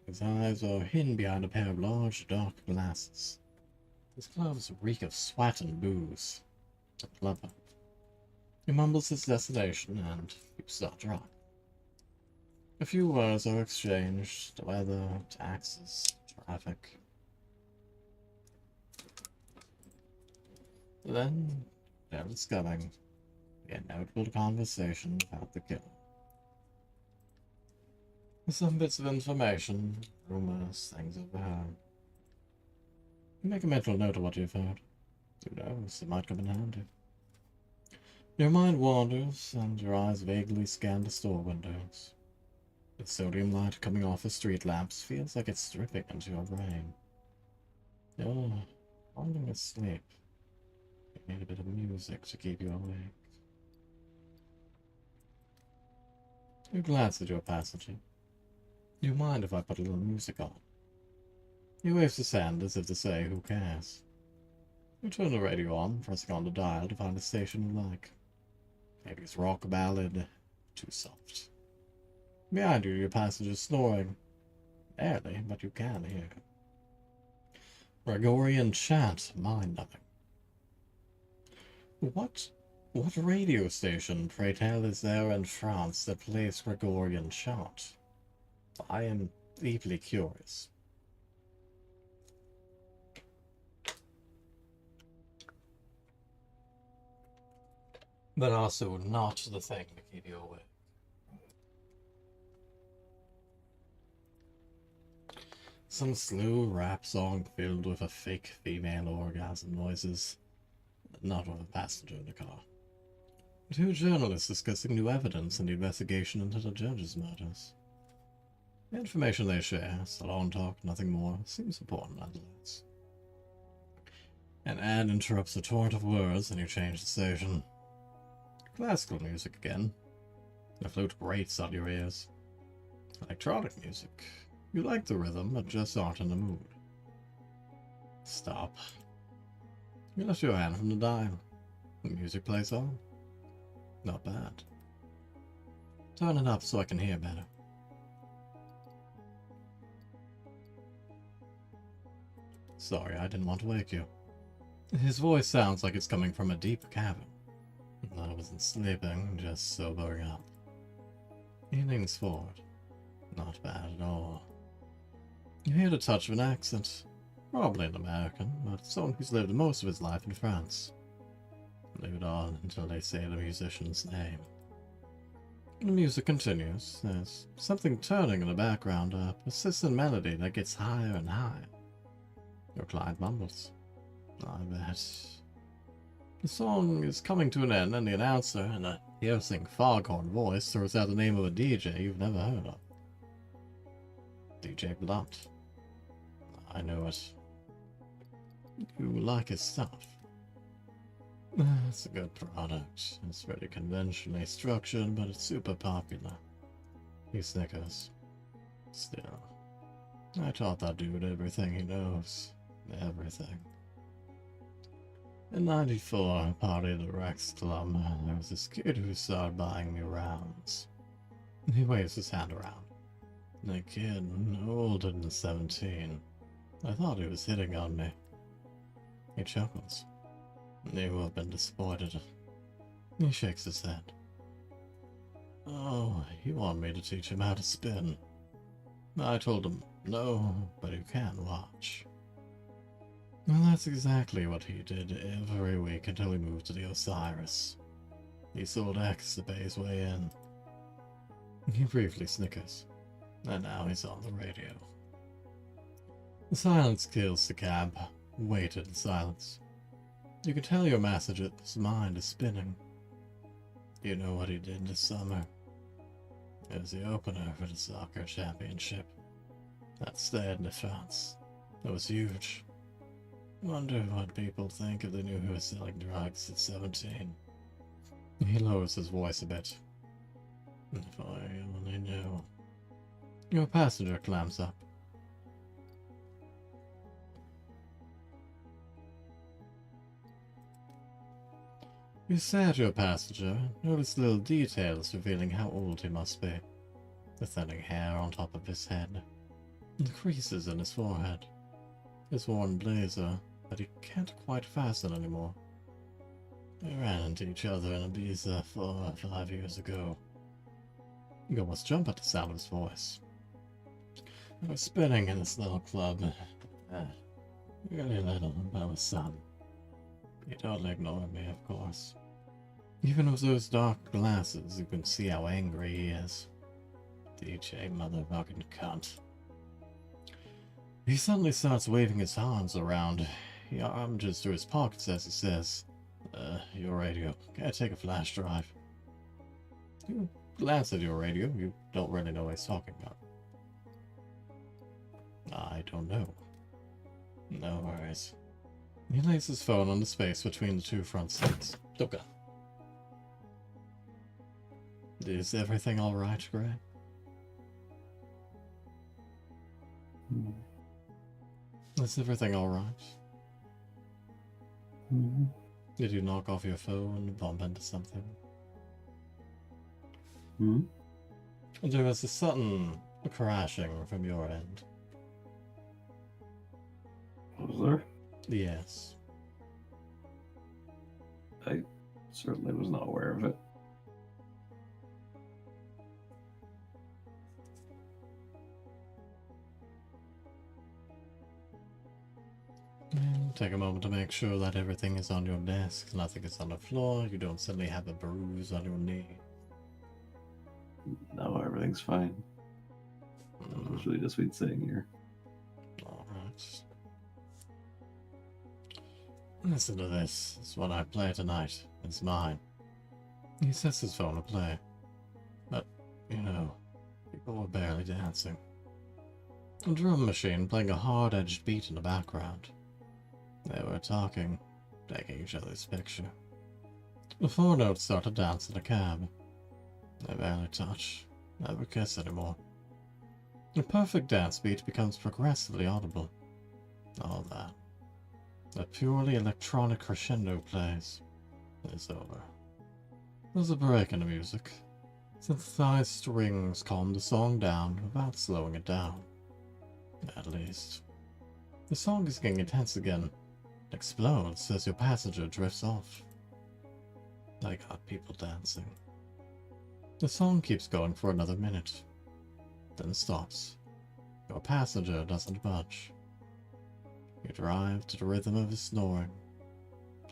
His eyes are hidden behind a pair of large, dark glasses. His clothes reek of sweat and booze. A lover. He mumbles his destination and you start driving. A few words are exchanged, the weather, taxes, traffic. Then, there it's coming. The inevitable conversation about the killer. Some bits of information, rumors, things overheard. Make a mental note of what you've heard. Who knows, it might come in handy. Your mind wanders, and your eyes vaguely scan the store windows. The sodium light coming off the street lamps feels like it's dripping into your brain. You're falling asleep. You need a bit of music to keep you awake. You glance at your passenger. Do you mind if I put a little music on? He waves his hand as if to say, who cares? You turn the radio on, pressing on the dial to find a station you like. Maybe it's rock ballad, too soft. Behind you, your passenger's snoring. Barely, but you can hear. Gregorian chant, mind-numbing. What radio station, pray tell, is there in France that plays Gregorian chant? I am deeply curious. But also not the thing to keep you awake. Some slow rap song filled with a fake female orgasm noises. Not with a passenger in the car. Two journalists discussing new evidence in the investigation into the judge's murders. The information they share, salon talk, nothing more, seems important nonetheless. An ad interrupts the torrent of words and you change the station. Classical music again. The flute grates on your ears. Electronic music. You like the rhythm, but just aren't in the mood. Stop. You lift your hand from the dial. The music plays on. Not bad. Turn it up so I can hear better. Sorry, I didn't want to wake you. His voice sounds like it's coming from a deep cavern. I wasn't sleeping, just sobering up. He leans forward. Not bad at all. You hear the touch of an accent. Probably an American, but someone who's lived most of his life in France. Leave it on until they say the musician's name. The music continues. There's something turning in the background, a persistent melody that gets higher and higher. Your client mumbles. I bet. The song is coming to an end, and the announcer, in a piercing foghorn voice, throws out the name of a DJ you've never heard of. DJ Blunt. I know it. You like his stuff. It's a good product. It's very conventionally structured, but it's super popular. He snickers. Still, I taught that dude everything he knows. Everything. In '94, I partied at the Rex Club. There was this kid who started buying me rounds. He waves his hand around. The kid, older than 17. I thought he was hitting on me. He chuckles. You have been disappointed. He shakes his head. Oh, you want me to teach him how to spin. I told him, no, but you can watch. And that's exactly what he did every week until he moved to the Osiris. He sold X to pay his way in. He briefly snickers, and now he's on the radio. The silence kills the cab. Waited in silence. You can tell your passenger's mind is spinning. You know what he did this summer? It was the opener for the soccer championship. That Stade de France. It was huge. Wonder what people think if they knew he was selling drugs at 17. He lowers his voice a bit. If I only knew. Your passenger clams up. You stare at your passenger, notice little details revealing how old he must be. The thinning hair on top of his head. The creases in his forehead. His worn blazer that he can't quite fasten anymore. They ran into each other in Ibiza 4 or 5 years ago. You almost jump at the sound of his voice. I was spinning in this little club. Really little, but I was son. He totally ignored me, of course. Even with those dark glasses, you can see how angry he is. DJ motherfucking cunt. He suddenly starts waving his arms around. He arms to his pockets as he says, your radio. Can I take a flash drive? You glance at your radio. You don't really know what he's talking about. I don't know. No worries. He lays his phone on the space between the two front seats. Okay. Is everything alright, Gray? Hmm. Is everything alright? Hmm. Did you knock off your phone and bump into something? Hmm? There was a sudden crashing from your end. Was there? Yes. I certainly was not aware of it. Take a moment to make sure that everything is on your desk, nothing is on the floor, you don't suddenly have a bruise on your knee. No, everything's fine. It was really just we'd sitting here. Alright. Listen to this. It's what I play tonight. It's mine. He sets his phone to play. But, you know, people were barely dancing. A drum machine playing a hard-edged beat in the background. They were talking, taking each other's picture. The four notes start to dance in a cab. They barely touch, never kiss anymore. The perfect dance beat becomes progressively audible. All that. A purely electronic crescendo plays. It's over. There's a break in the music. Synthesized strings calm the song down without slowing it down. At least. The song is getting intense again. It explodes as your passenger drifts off. I got people dancing. The song keeps going for another minute, then stops. Your passenger doesn't budge. You drive to the rhythm of his snoring.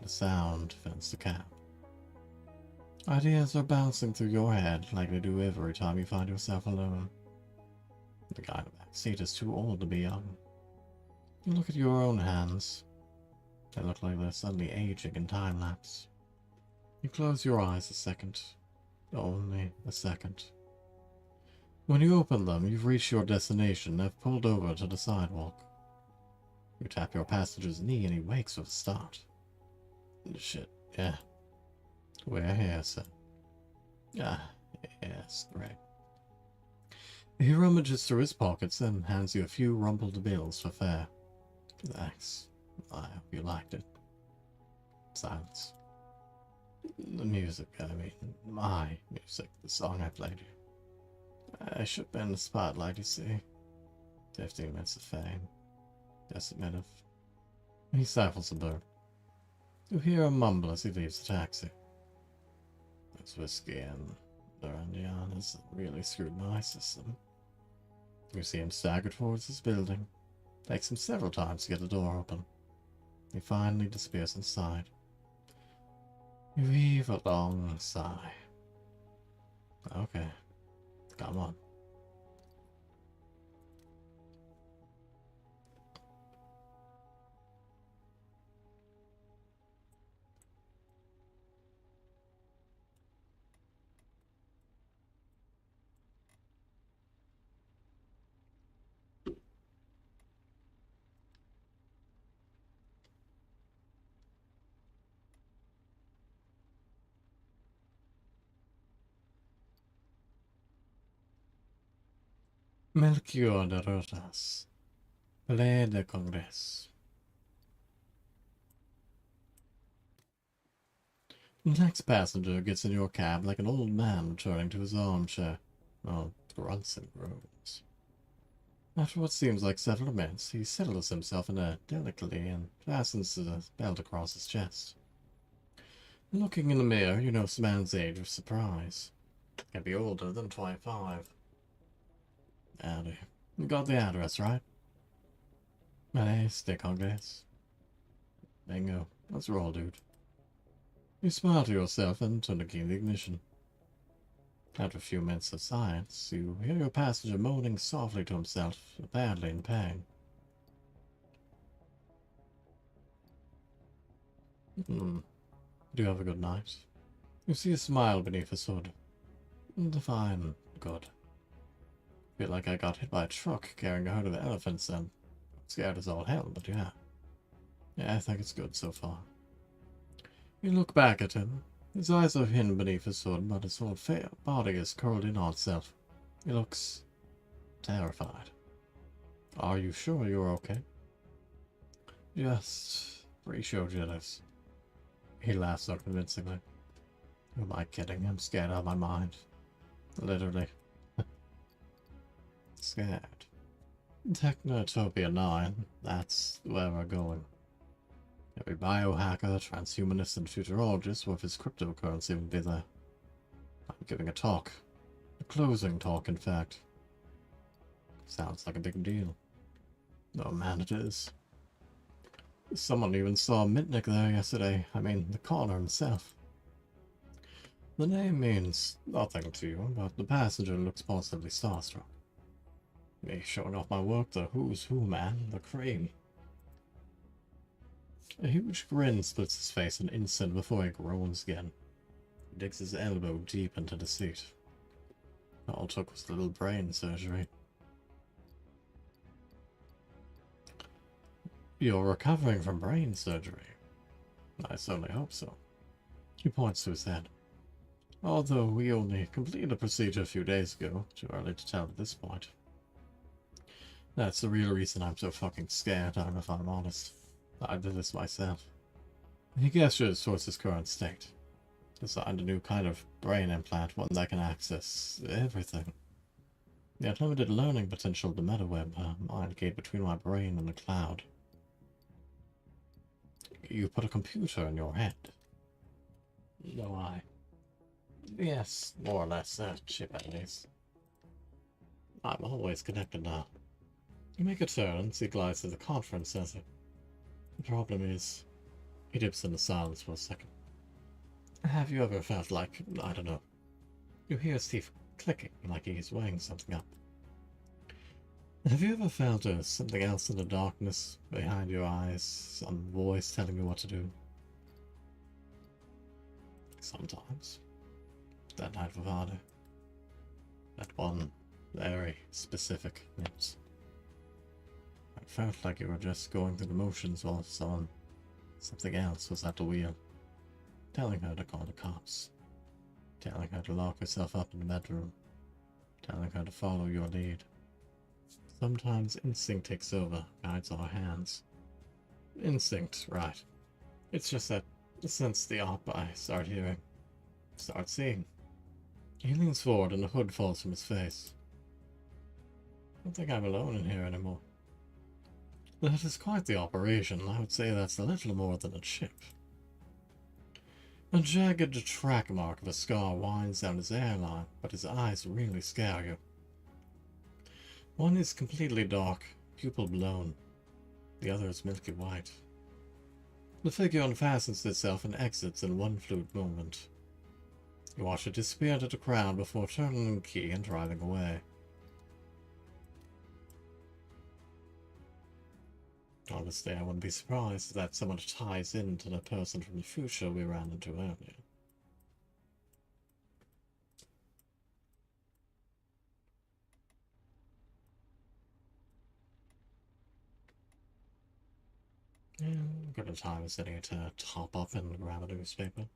The sound fills the cab. Ideas are bouncing through your head like they do every time you find yourself alone. The guy in the back seat is too old to be young. You look at your own hands. They look like they're suddenly aging in time-lapse. You close your eyes a second. Only a second. When you open them, you've reached your destination and have pulled over to the sidewalk. You tap your passenger's knee and he wakes with a start. Shit, yeah. We're here, sir. Ah, yes, great. He rummages through his pockets and hands you a few rumpled bills for fare. Thanks. I hope you liked it. Silence. The music, I mean, my music, the song I played you. I should be in the spotlight, you see. 15 minutes of fame. Just a minute. He stifles a burp. You hear him mumble as he leaves the taxi. This whiskey and Durandian has really screwed my system. You see him stagger towards his building. Takes him several times to get the door open. He finally disappears inside. You heave a long sigh. Okay, come on. Melchior de Rosas, Palais de Congrès. The next passenger gets in your cab like an old man returning to his armchair. Oh, grunts and groans. After what seems like several minutes, he settles himself in a delicately and fastens the belt across his chest. Looking in the mirror, you notice the man's age with surprise. Can't be older than 25. Howdy. You got the address, right? Palais de Congrès. Bingo. Let's roll, dude. You smile to yourself and turn the key in the ignition. After a few minutes of silence, you hear your passenger moaning softly to himself, apparently in pain. Hmm. Do you have a good night? You see a smile beneath his hood. Fine. Good. Feel like I got hit by a truck carrying a herd of elephants and scared as all hell, but yeah. Yeah, I think it's good so far. You look back at him. His eyes are hidden beneath his hood, but his whole body is curled in on itself. He looks terrified. Are you sure you're okay? Just pretty sure jealous. He laughs so convincingly. Who am I kidding? I'm scared out of my mind. Literally. Scared. Technotopia 9. That's where we're going. Every biohacker, transhumanist, and futurologist with his cryptocurrency will be there. I'm giving a talk. A closing talk, in fact. Sounds like a big deal. Oh man, it is. Someone even saw Mitnick there yesterday. I mean, the caller himself. The name means nothing to you, but the passenger looks positively starstruck. Me showing off my work, the who's who, man, the cream. A huge grin splits his face an instant before he groans again. He digs his elbow deep into the seat. All it took was a little brain surgery. You're recovering from brain surgery. I certainly hope so. He points to his head. Although we only completed the procedure a few days ago, too early to tell at this point. That's the real reason I'm so fucking scared, I don't know if I'm honest. I did this myself. He gestures towards his current state. Designed a new kind of brain implant, one that can access everything. The unlimited learning potential of the metaweb, a mind gate between my brain and the cloud. You put a computer in your head. No, I. Yes, more or less, a chip at least. I'm always connected now. You make a turn and he glides to the conference center. The problem is, he dips into silence for a second. Have you ever felt like, I don't know, you hear Steve clicking like he's weighing something up? Have you ever felt something else in the darkness behind your eyes, some voice telling you what to do? Sometimes. That night with Ada. That one very specific night. I felt like you were just going through the motions while something else was at the wheel. Telling her to call the cops. Telling her to lock herself up in the bedroom. Telling her to follow your lead. Sometimes instinct takes over, guides our hands. Instinct, right. It's just that since the op I start hearing, start seeing. He leans forward and the hood falls from his face. I don't think I'm alone in here anymore. That is quite the operation. I would say that's a little more than a chip. A jagged track mark of a scar winds down his hairline, but his eyes really scare you. One is completely dark, pupil blown. The other is milky white. The figure unfastens itself and exits in one fluid moment. You watch it disappear into the crowd before turning the key and driving away. Honestly, I wouldn't be surprised if that someone ties into the person from the future we ran into earlier. Yeah, good time is setting it to top up and grab a newspaper.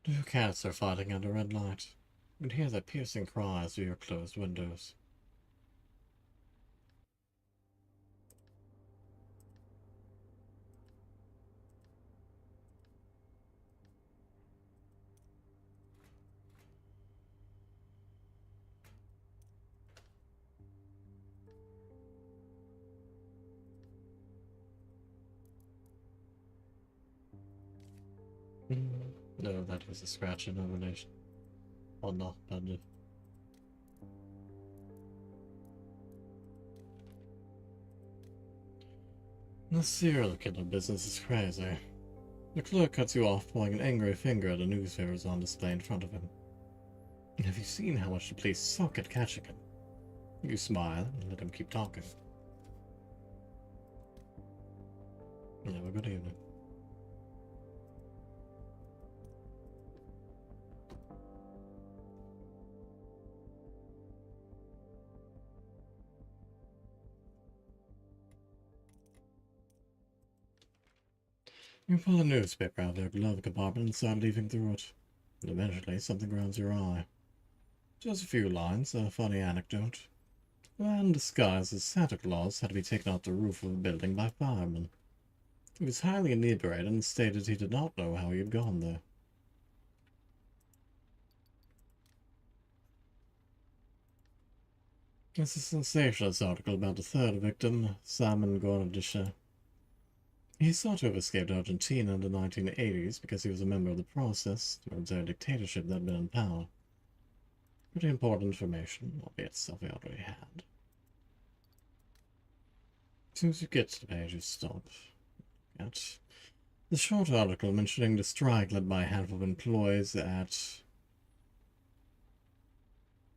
Two cats are fighting under red light. You can hear their piercing cries through your closed windows. No, that was a scratch in no relation. Or not, but the serial killer business is crazy. The clerk cuts you off, pointing an angry finger at the newspapers on display in front of him. Have you seen how much the police suck at catching him? You smile and let him keep talking. Have a good evening. You pull a newspaper out of your glove compartment and start leafing through it. And eventually, something grabs your eye. Just a few lines, a funny anecdote. A man disguised as Santa Claus had to be taken off the roof of a building by firemen. He was highly inebriated and stated he did not know how he had gone there. It's a sensationalist article about the third victim, Simon Gornadisha. He is thought to have escaped Argentina in the 1980s because he was a member of the process towards their dictatorship that had been in power. Pretty important information, albeit stuff we already had. As soon as you get to the page, you stop. At the short article mentioning the strike led by a handful of employees at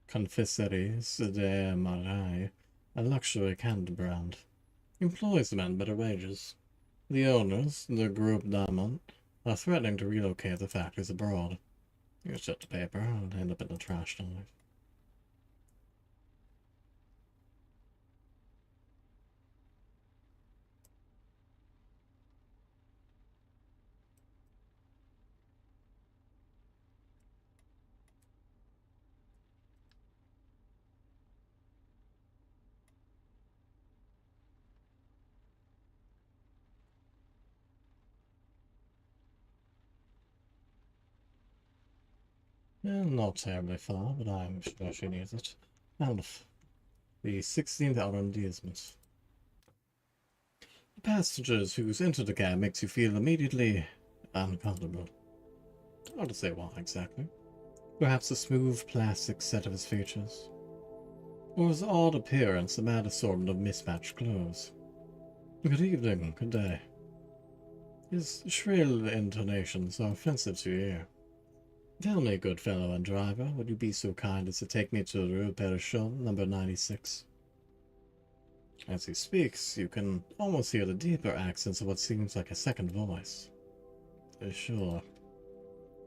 Confesseries de Marais, a luxury candy brand. Employees demand better wages. The owners, the Group Diamond, are threatening to relocate the factories abroad. You shut the paper and end up in the trash dive. Not terribly far, but I'm sure she needs it. Alf, the 16th arrondissement. The passengers who's entered the cab makes you feel immediately uncomfortable. Hard to say why exactly. Perhaps the smooth plastic set of his features, or his odd appearance, a mad assortment of mismatched clothes. Good evening, good day. His shrill intonations are offensive to your ear. Tell me, good fellow and driver, would you be so kind as to take me to Rue Perrichon, number 96? As he speaks, you can almost hear the deeper accents of what seems like a second voice. Sure.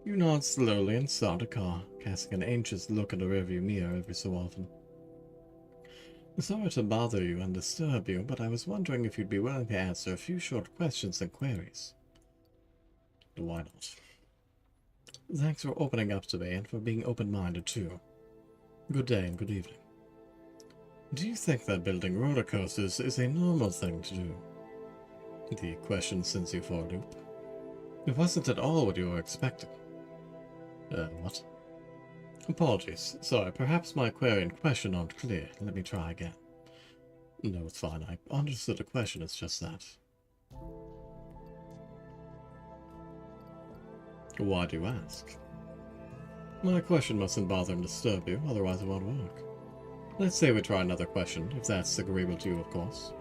You nod slowly and start the car, casting an anxious look at the rearview mirror every so often. Sorry to bother you and disturb you, but I was wondering if you'd be willing to answer a few short questions and queries. Why not? Thanks for opening up to me and for being open-minded too. Good day and good evening. Do you think that building roller coasters is a normal thing to do? The question sends you for a loop. It wasn't at all what you were expecting. What? Apologies. Sorry, perhaps my query and question aren't clear. Let me try again. No, it's fine. I understood the question, it's just that. Why do you ask? My question mustn't bother and disturb you, otherwise it won't work. Let's say we try another question, if that's agreeable to you, of course.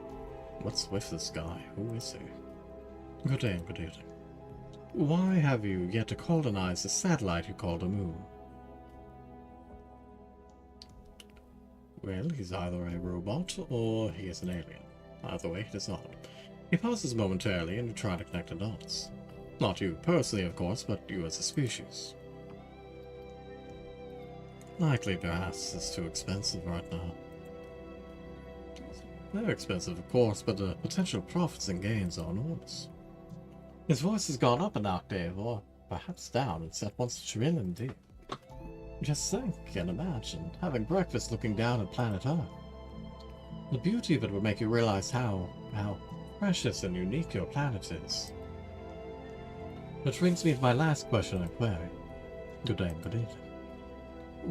What's with this guy? Who is he? Good day and good evening. Why have you yet to colonize the satellite you call the moon? Well, he's either a robot or he is an alien. Either way, it is odd. He pauses momentarily and you try to connect the dots. Not you personally, of course, but you as a species. Likely, perhaps, it's too expensive right now. They're expensive, of course, but the potential profits and gains are enormous. His voice has gone up an octave, or perhaps down, and set once trillion deep. Just think and imagine having breakfast looking down at planet Earth. The beauty of it would make you realize how precious and unique your planet is. Which brings me to my last question and query. Good day and good evening.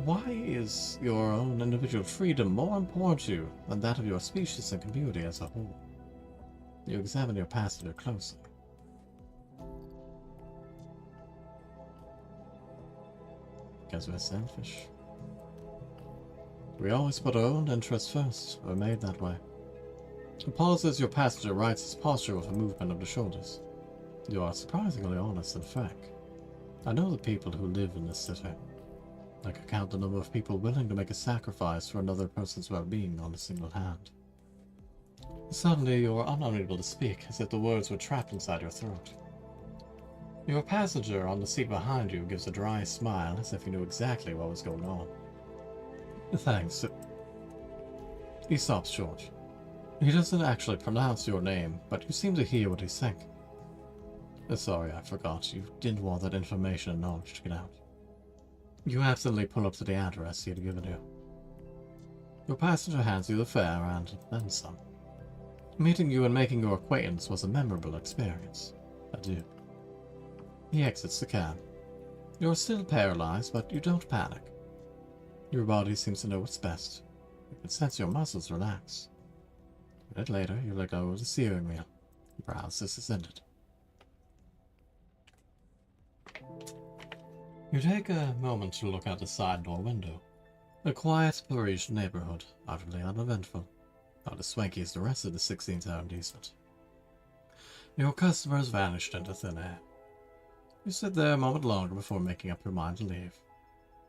Why is your own individual freedom more important to you than that of your species and community as a whole? You examine your passenger closely. Because we're selfish. We always put our own interests first. We're made that way. A pause as your passenger rights his posture with a movement of the shoulders. You are surprisingly honest and frank. I know the people who live in this city. I could count the number of people willing to make a sacrifice for another person's well-being on a single hand. Suddenly, you are unable to speak, as if the words were trapped inside your throat. Your passenger on the seat behind you gives a dry smile, as if he knew exactly what was going on. Thanks. He stops short. He doesn't actually pronounce your name, but you seem to hear what he's saying. Sorry, I forgot. You didn't want that information and knowledge to get out. You absently pull up to the address he had given you. Your passenger hands you the fare and then some. Meeting you and making your acquaintance was a memorable experience. Adieu. He exits the cab. You're still paralyzed, but you don't panic. Your body seems to know what's best. You can sense your muscles relax. A minute later, you let go of the steering wheel. The paralysis is ended. You take a moment to look out the side door window. A quiet Parisian neighborhood, utterly uneventful. Not as swanky as the rest of the 16th arrondissement. Your customer has vanished into thin air. You sit there a moment longer before making up your mind to leave.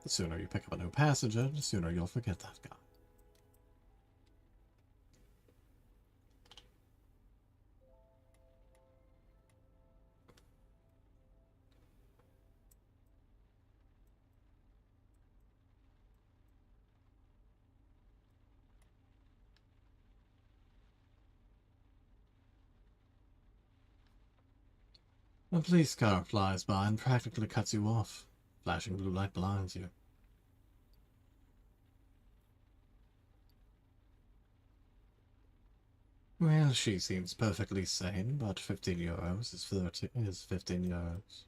The sooner you pick up a new passenger, the sooner you'll forget that guy. A police car flies by and practically cuts you off. Flashing blue light blinds you. Well, she seems perfectly sane, but 15 euros is 15 euros.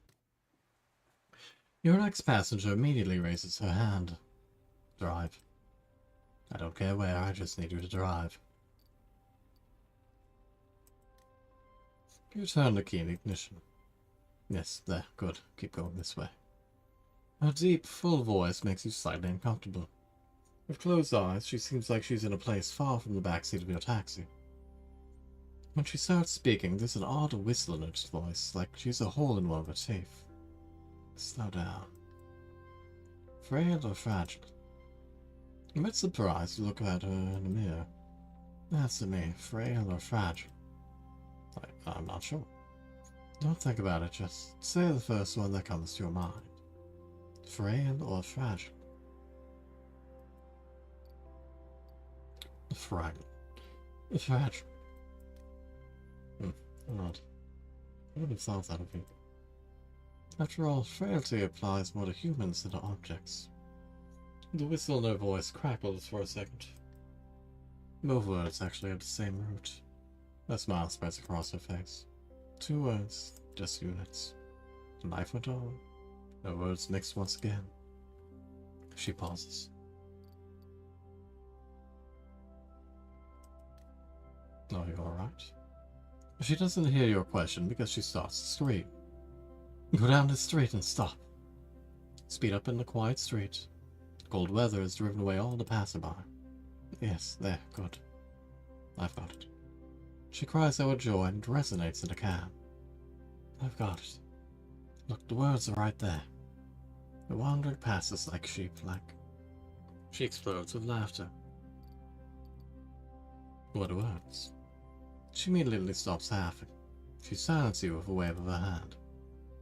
Your next passenger immediately raises her hand. Drive. I don't care where, I just need you to drive. You turn the key in ignition. Yes, there, good. Keep going this way. Her deep, full voice makes you slightly uncomfortable. With closed eyes, she seems like she's in a place far from the backseat of your taxi. When she starts speaking, there's an odd whistle in her voice, like she's a hole in one of her teeth. Slow down. Frail or fragile? A bit surprised, you look at her in the mirror. Answer me, frail or fragile? I'm not sure. Don't think about it, just say the first one that comes to your mind. Frail or fragile? Fragile. Fragile. Odd. I would have thought that of you. After all, frailty applies more to humans than to objects. The whistle in her voice crackles for a second. Both words actually have the same root. A smile spreads across her face. 2 words, just units. Life went on. Her words mixed once again. She pauses. Are you alright? She doesn't hear your question because she starts to scream. Go down the street and stop. Speed up in the quiet street. Cold weather has driven away all the passerby. Yes, there, good. I've got it. She cries out with joy and resonates in the cab. I've got it. Look, the words are right there. The wandering passes like sheep, like... She explodes with laughter. What words? She immediately stops laughing. She silences you with a wave of her hand.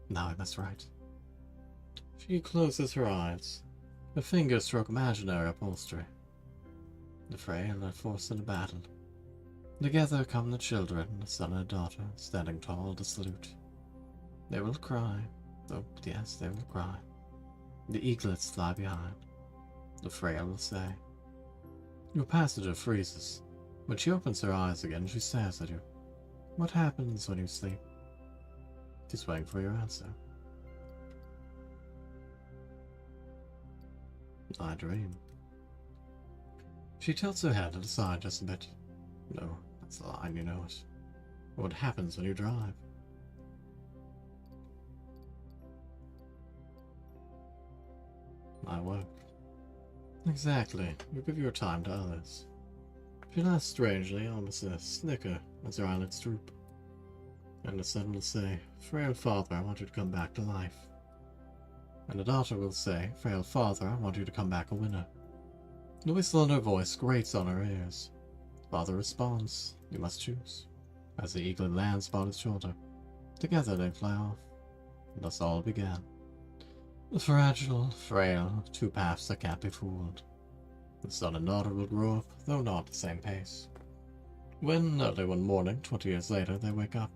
Now I must write. She closes her eyes. Her fingers stroke imaginary upholstery. The frail are forced into battle. Together come the children, a son and a daughter, standing tall to salute. They will cry. Oh, yes, they will cry. The eaglets fly behind. The frail will say. Your passenger freezes. When she opens her eyes again, she stares at you. What happens when you sleep? She's waiting for your answer. I dream. She tilts her head to the side just a bit. No, that's the line, you know it. What happens when you drive? I work. Exactly. You give your time to others. She laughs strangely, almost a snicker, as her eyelids droop. And the son will say, Frail father, I want you to come back to life. and the daughter will say, "Frail father, I want you to come back a winner." The whistle in her voice grates on her ears. Father responds, "You must choose," as the eagle lands upon his shoulder. Together they fly off. And thus all began. The fragile, frail, two paths that can't be fooled. The son and daughter will grow up, though not at the same pace. When, early one morning, 20 years later, they wake up.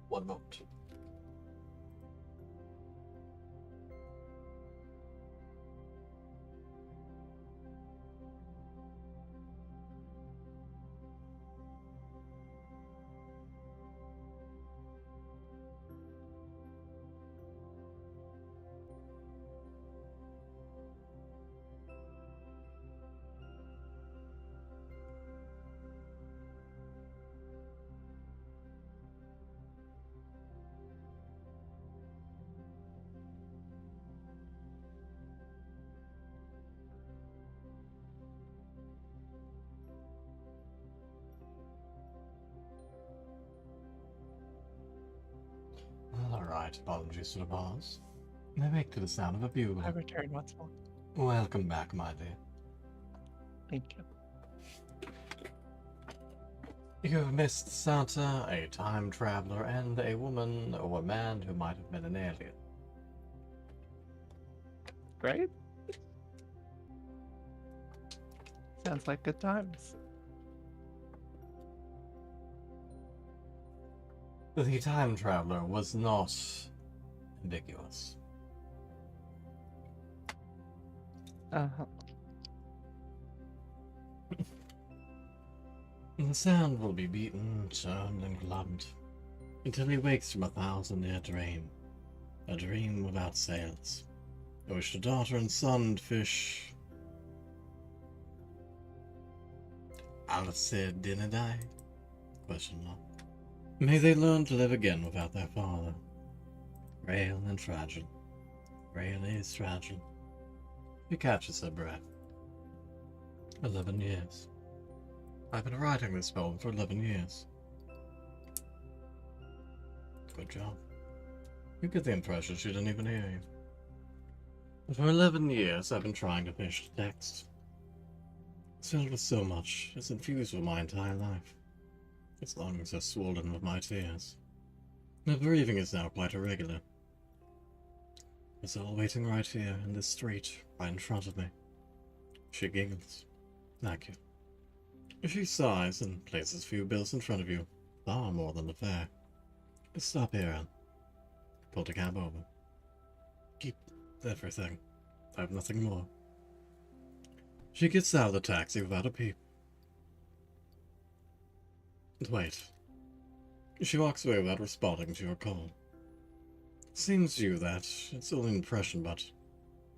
One moment. Alright, apologies for the pause. They wake to the sound of a bugle. I return once more. Welcome back, my dear. Thank you. You have missed Santa, a time traveler, and a woman or man who might have been an alien. Great. Sounds like good times. The time traveler was not ambiguous. Uh-huh. The sand will be beaten, churned, and clubbed, until he wakes from a 1,000-year dream. A dream without sails. I wish the daughter and son fish. Alcid didn't die? Question mark. May they learn to live again without their father. Frail and fragile. Frail is fragile. He catches her breath. 11 years. I've been writing this poem for 11 years. Good job. You get the impression she didn't even hear you. For 11 years, I've been trying to finish the text. It's filled with so much, it's infused with my entire life. Its lungs are swollen with my tears. My breathing is now quite irregular. It's all waiting right here in this street, right in front of me. She giggles. Thank you. She sighs and places a few bills in front of you, far more than the fare. Stop here, Anne. Pull the cab over. Keep everything. I have nothing more. She gets out of the taxi without a peep. Wait. She walks away without responding to your call. Seems to you that it's only an impression, but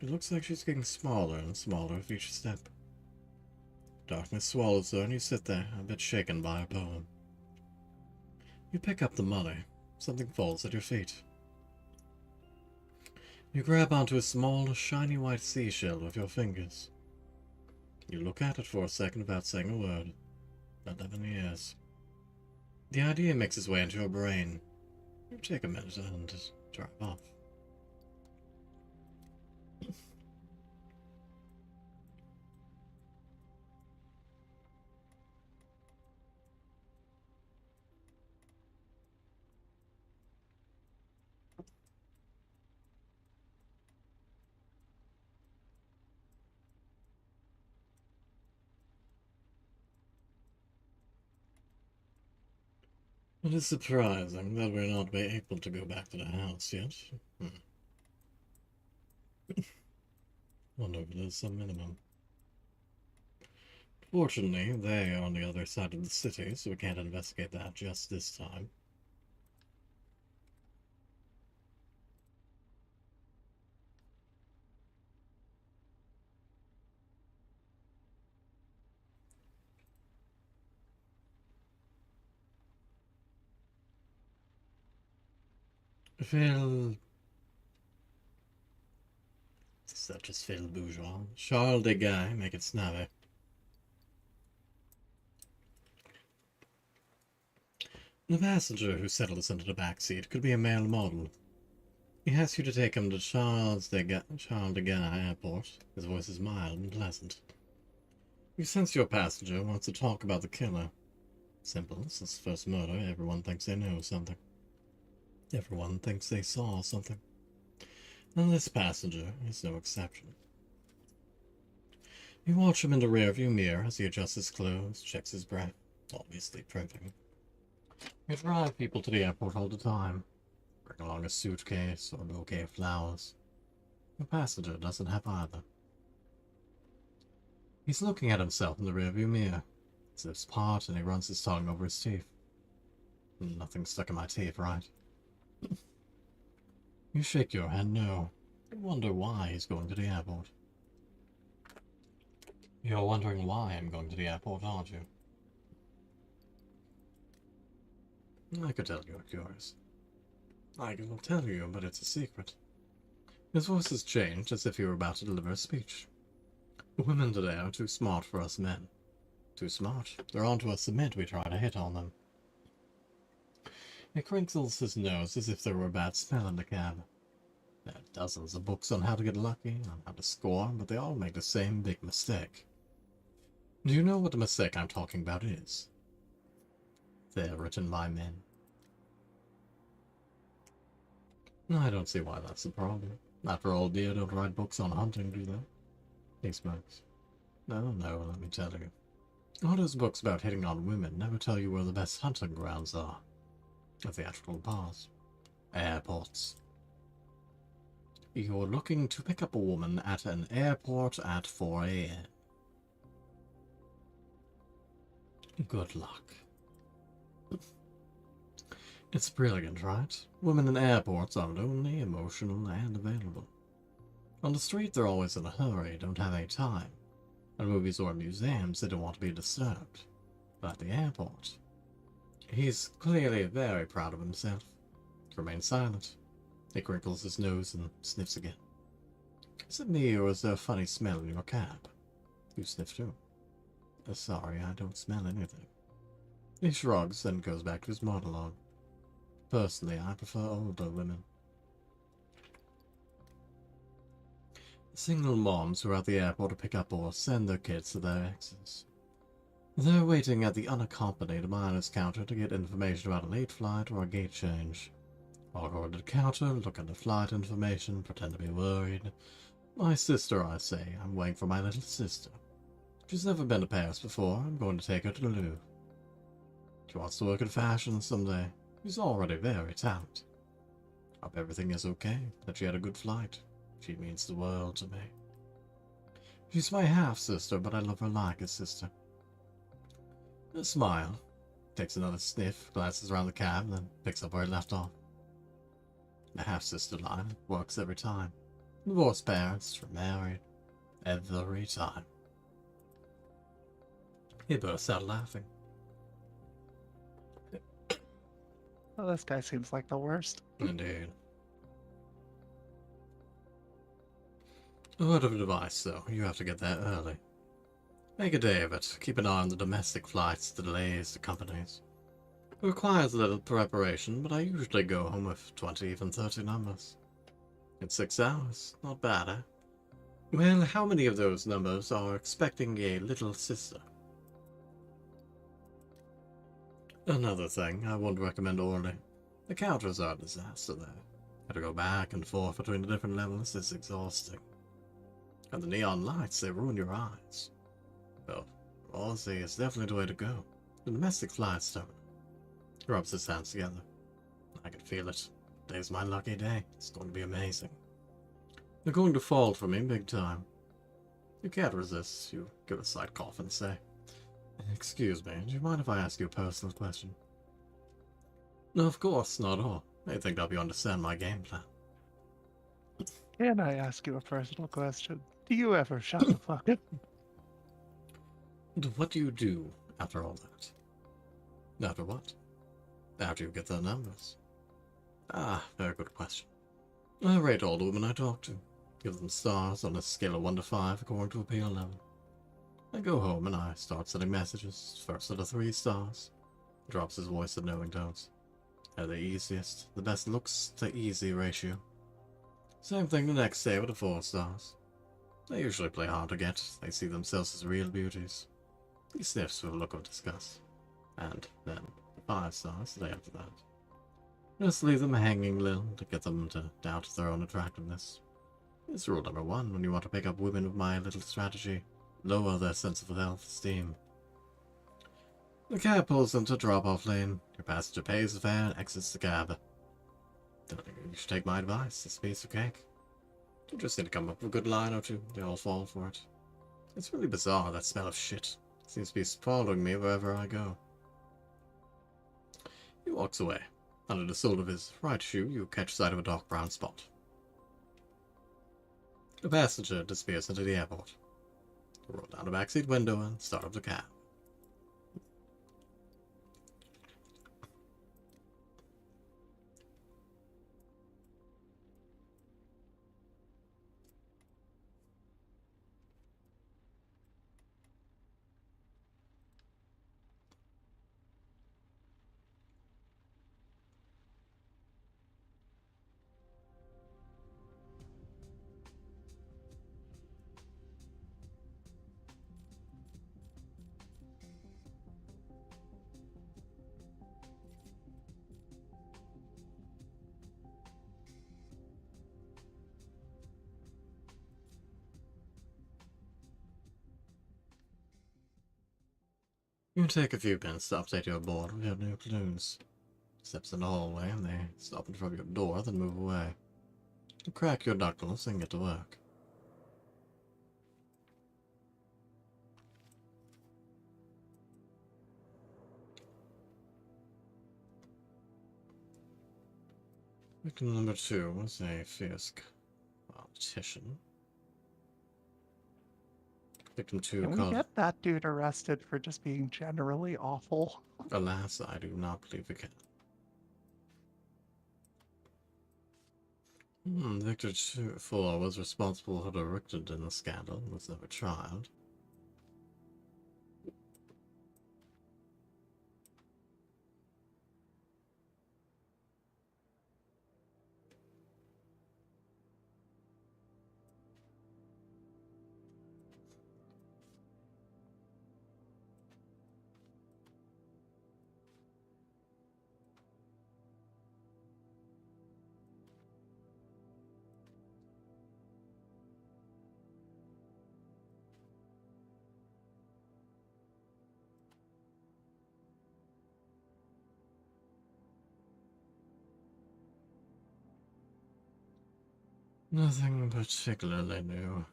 it looks like she's getting smaller and smaller with each step. Darkness swallows her and you sit there, a bit shaken by her poem. You pick up the money. Something falls at your feet. You grab onto a small, shiny white seashell with your fingers. You look at it for a second without saying a word. 11 years. The idea makes its way into your brain. You take a minute and drive off. It is surprising that we're not able to go back to the house yet. Wonder if there's some minimum. Fortunately, they are on the other side of the city, so we can't investigate that just this time. Phil that just failed bourgeois. Charles de Gaulle, make it snappy. The passenger who settled us into the back seat could be a male model. He asks you to take him to Charles de Gaulle Airport. His voice is mild and pleasant. You sense your passenger wants to talk about the killer. Simple, it's his first murder. Everyone thinks they know something. Everyone thinks they saw something. And this passenger is no exception. You watch him in the rearview mirror as he adjusts his clothes, checks his breath, obviously prepping. You drive people to the airport all the time. Bring along a suitcase or a bouquet of flowers. The passenger doesn't have either. He's looking at himself in the rearview mirror. His lips part and he runs his tongue over his teeth. Nothing stuck in my teeth, right? You shake your head no. You wonder why he's going to the airport. You're wondering why I'm going to the airport, aren't you? I could tell you're curious. I can tell you, but it's a secret. His voice has changed as if he were about to deliver a speech. Women today are too smart for us men. Too smart. They're onto us the minute we try to hit on them. He crinkles his nose as if there were a bad smell in the cab. There are dozens of books on how to get lucky, on how to score, but they all make the same big mistake. Do you know what the mistake I'm talking about is? They're written by men. I don't see why that's a problem. After all, deer don't write books on hunting, do they? He smokes. No, let me tell you. All those books about hitting on women never tell you where the best hunting grounds are. A theatrical pause. Airports. You're looking to pick up a woman at an airport at 4 a.m. Good luck. It's brilliant, right? Women in airports are lonely, emotional, and available. On the street, they're always in a hurry, don't have any time. At movies or museums, they don't want to be disturbed. But at the airport, he's clearly very proud of himself. He remains silent. He crinkles his nose and sniffs again. Is it me, or is there a funny smell in your cab? You sniff too. Sorry, I don't smell anything. He shrugs, then goes back to his monologue. Personally, I prefer older women. Single moms who are at the airport to pick up or send their kids to their exes. They're waiting at the unaccompanied mileage counter to get information about a late flight or a gate change. I'll go to the counter, look at the flight information, pretend to be worried. My sister, I say. I'm waiting for my little sister. She's never been to Paris before. I'm going to take her to the Louvre. She wants to work in fashion someday. She's already very talented. Hope everything is okay, that she had a good flight. She means the world to me. She's my half-sister, but I love her like a sister. A smile. Takes another sniff, glances around the cab, then picks up where he left off. The half-sister line works every time. Divorced parents, remarried. Every time. He bursts out laughing. Oh, this guy seems like the worst. Indeed. A word of advice, though. You have to get there early. Make a day of it. Keep an eye on the domestic flights, the delays, the companies. It requires a little preparation, but I usually go home with 20, even 30 numbers. In 6 hours. Not bad, eh? Well, how many of those numbers are expecting a little sister? Another thing, I wouldn't recommend Orly. The counters are a disaster there. Have to go back and forth between the different levels, it's exhausting. And the neon lights, they ruin your eyes. Well, Orly is definitely the way to go. The domestic flights terminal. He rubs his hands together. I can feel it. Today's my lucky day. It's going to be amazing. They're going to fall for me big time. You can't resist. You give a slight cough and say, "Excuse me, do you mind if I ask you a personal question?" No, of course, not at all. I think I'll understand my game plan. Can I ask you a personal question? Do you ever shut the fuck up? What do you do after all that? After what? After you get the numbers. Ah, very good question. I rate all the women I talk to. give them stars on a scale of 1 to 5 according to appeal level. I go home and I start sending messages, first at a 3 stars. Drops his voice at knowing tones. At the easiest, the best looks to easy ratio. Same thing the next day with the 4 stars. They usually play hard to get, they see themselves as real beauties. He sniffs with a look of disgust. And then, the 5 stars the day after that. Just leave them hanging a little to get them to doubt their own attractiveness. It's rule number 1 when you want to pick up women with my little strategy. Lower their sense of self-esteem. The cab pulls into the drop-off lane. Your passenger pays the fare and exits the cab. You should take my advice. It's a piece of cake. You just need to come up with a good line or two. They all fall for it. It's really bizarre, that smell of shit. It seems to be following me wherever I go. He walks away. Under the sole of his right shoe, you catch sight of a dark brown spot. The passenger disappears into the airport. You roll down the backseat window and start up the cab. You take a few minutes to update your board with your new clues. Steps in the hallway and they stop in front of your door, then move away. You crack your knuckles and get to work. Victim number 2 was a fierce politician. Victim 2 Can we called... get that dude arrested for just being generally awful? Alas, I do not believe we can. Victor 4 was responsible for the Richtenden scandal and was never tried. Nothing particularly new.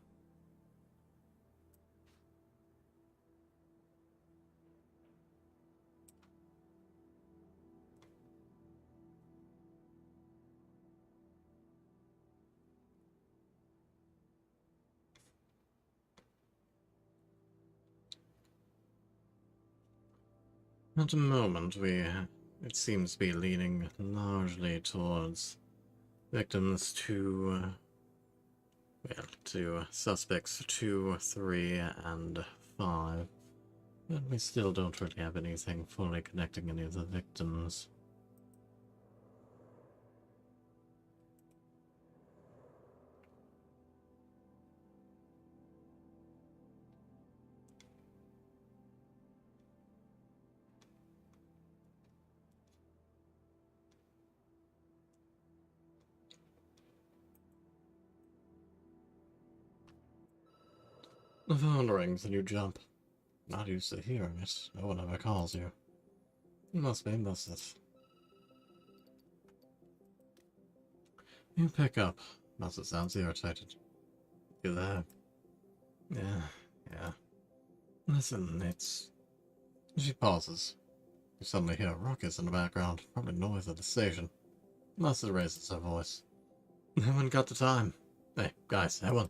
At the moment, it seems to be leaning largely towards victims to suspects 2, 3, and 5. But we still don't really have anything fully connecting any of the victims. The phone rings and you jump. Not used to hearing it. No one ever calls you. You must be busted. You pick up. Buster sounds irritated. You there? Yeah. Listen, it's... She pauses. You suddenly hear a ruckus in the background. Probably noise at the station. Buster raises her voice. No one got the time. Hey, guys, everyone.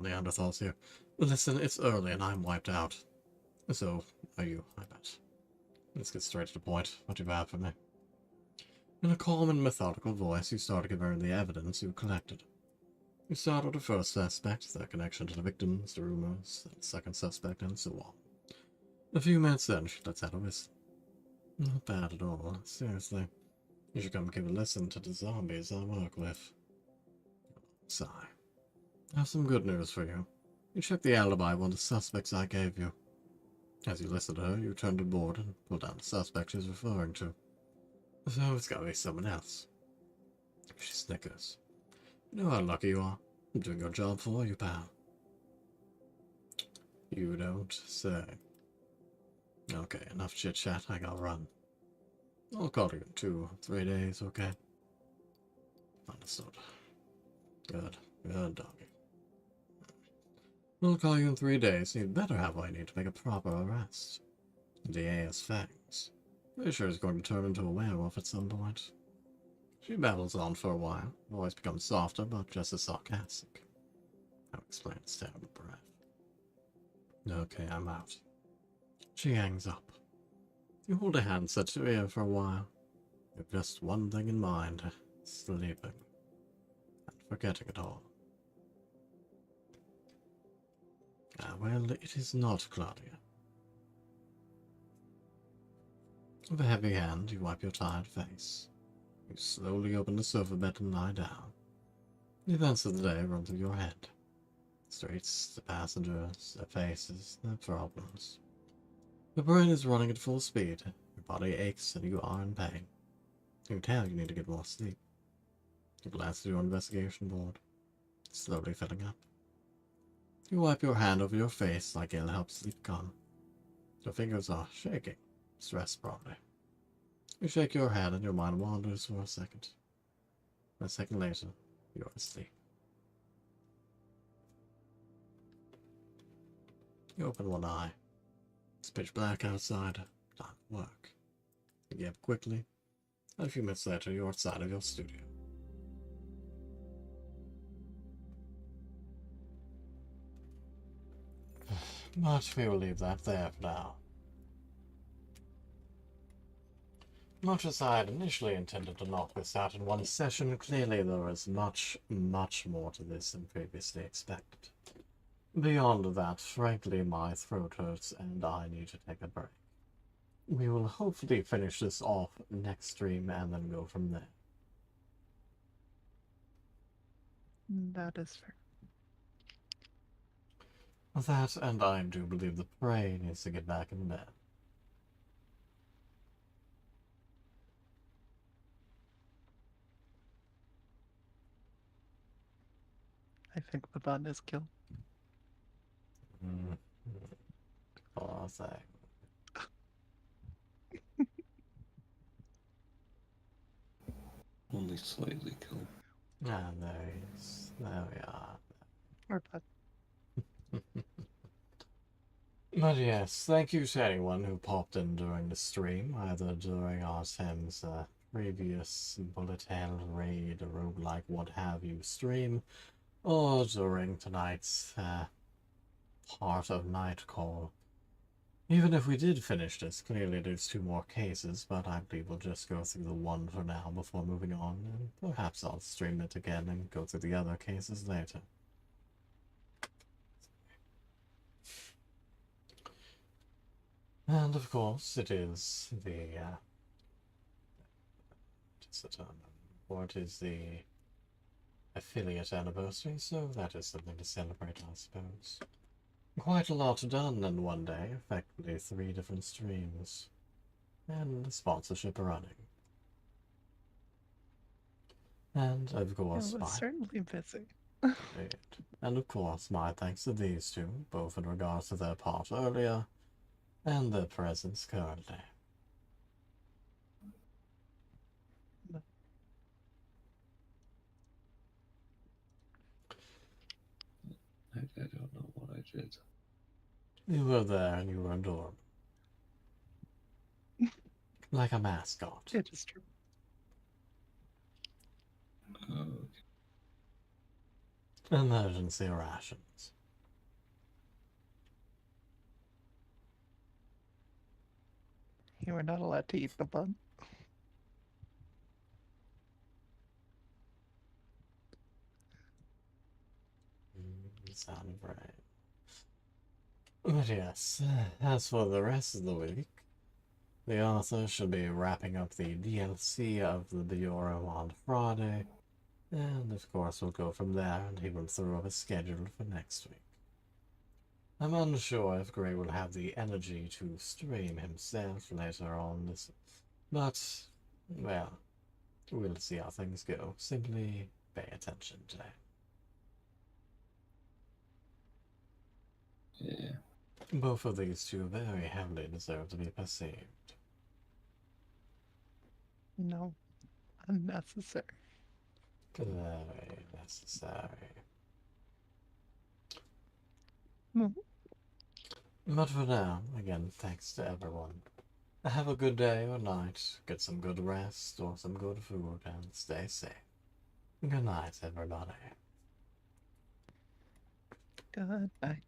Neanderthals here. Listen, it's early and I'm wiped out. So, are you, I bet. Let's get straight to the point. What do you have for me? In a calm and methodical voice, you start to give her the evidence you collected. You start with the first suspect, their connection to the victims, the rumors, then the second suspect, and so on. A few minutes then, she lets out a whistle. Not bad at all, seriously. You should come give a listen to the zombies I work with. Sigh. I have some good news for you. You checked the alibi of one of the suspects I gave you. As you listened to her, you turned to board and pulled down the suspect she's referring to. So it's gotta be someone else. She snickers. You know how lucky you are. I'm doing your job for you, pal. You don't say. Okay, enough chit-chat, I gotta run. I'll call you in 2 or 3 days, okay? Understood. Good doggy. I'll call you in 3 days, and you'd better have what I need to make a proper arrest. DA has fangs. Pretty sure he's going to turn into a werewolf at some point. She babbles on for a while, always becomes softer, but just as sarcastic. I'll explain its terrible breath. Okay, I'm out. She hangs up. You hold a hand set to ear for a while. You have just one thing in mind, sleeping. And forgetting it all. Well, it is not Claudia. With a heavy hand, you wipe your tired face. You slowly open the sofa bed and lie down. The events of the day run through your head. The streets, the passengers, their faces, their problems. Your brain is running at full speed. Your body aches and you are in pain. You can tell you need to get more sleep. You glance at your investigation board. It's slowly filling up. You wipe your hand over your face like it'll help sleep come. Your fingers are shaking. Stress probably. You shake your head and your mind wanders for a second. A second later, you're asleep. You open one eye. It's pitch black outside. Time to work. You get up quickly. And a few minutes later, you're outside of your studio. But we will leave that there for now. Much as I had initially intended to knock this out in one session, clearly there is much more to this than previously expected. Beyond that, frankly, my throat hurts and I need to take a break. We will hopefully finish this off next stream and then go from there. That is fair. That, and I do believe the prey needs to get back in bed. I think the bun is killed. Poor thing. Only slightly killed. And there he is. There we are. Or bun. But yes, thank you to anyone who popped in during the stream, either during Artem's previous bullet hell raid, roguelike, what have you stream, or during tonight's part of Night Call. Even if we did finish this, clearly there's 2 more cases, but I believe we'll just go through the one for now before moving on, and perhaps I'll stream it again and go through the other cases later. And of course, it is the what is the affiliate anniversary, so that is something to celebrate, I suppose. Quite a lot done in one day, effectively 3 different streams, and the sponsorship running. And of course, It was certainly busy. and of course, my thanks to these 2, both in regards to their part earlier and their presence currently. I don't know what I did. You were there and you were adorable. Like a mascot. It is true. Okay. Emergency rations. You are not allowed to eat the bun. sound right. But yes, as for the rest of the week, the author should be wrapping up the DLC of the Bureau on Friday, and of course we'll go from there and he will throw up a schedule for next week. I'm unsure if Gray will have the energy to stream himself later on this, but, well, we'll see how things go. Simply pay attention today. Yeah. Both of these two very heavily deserve to be perceived. No, unnecessary. Very necessary. Mm. But for now, again, thanks to everyone. Have a good day or night, get some good rest or some good food, and stay safe. Good night, everybody. Good night.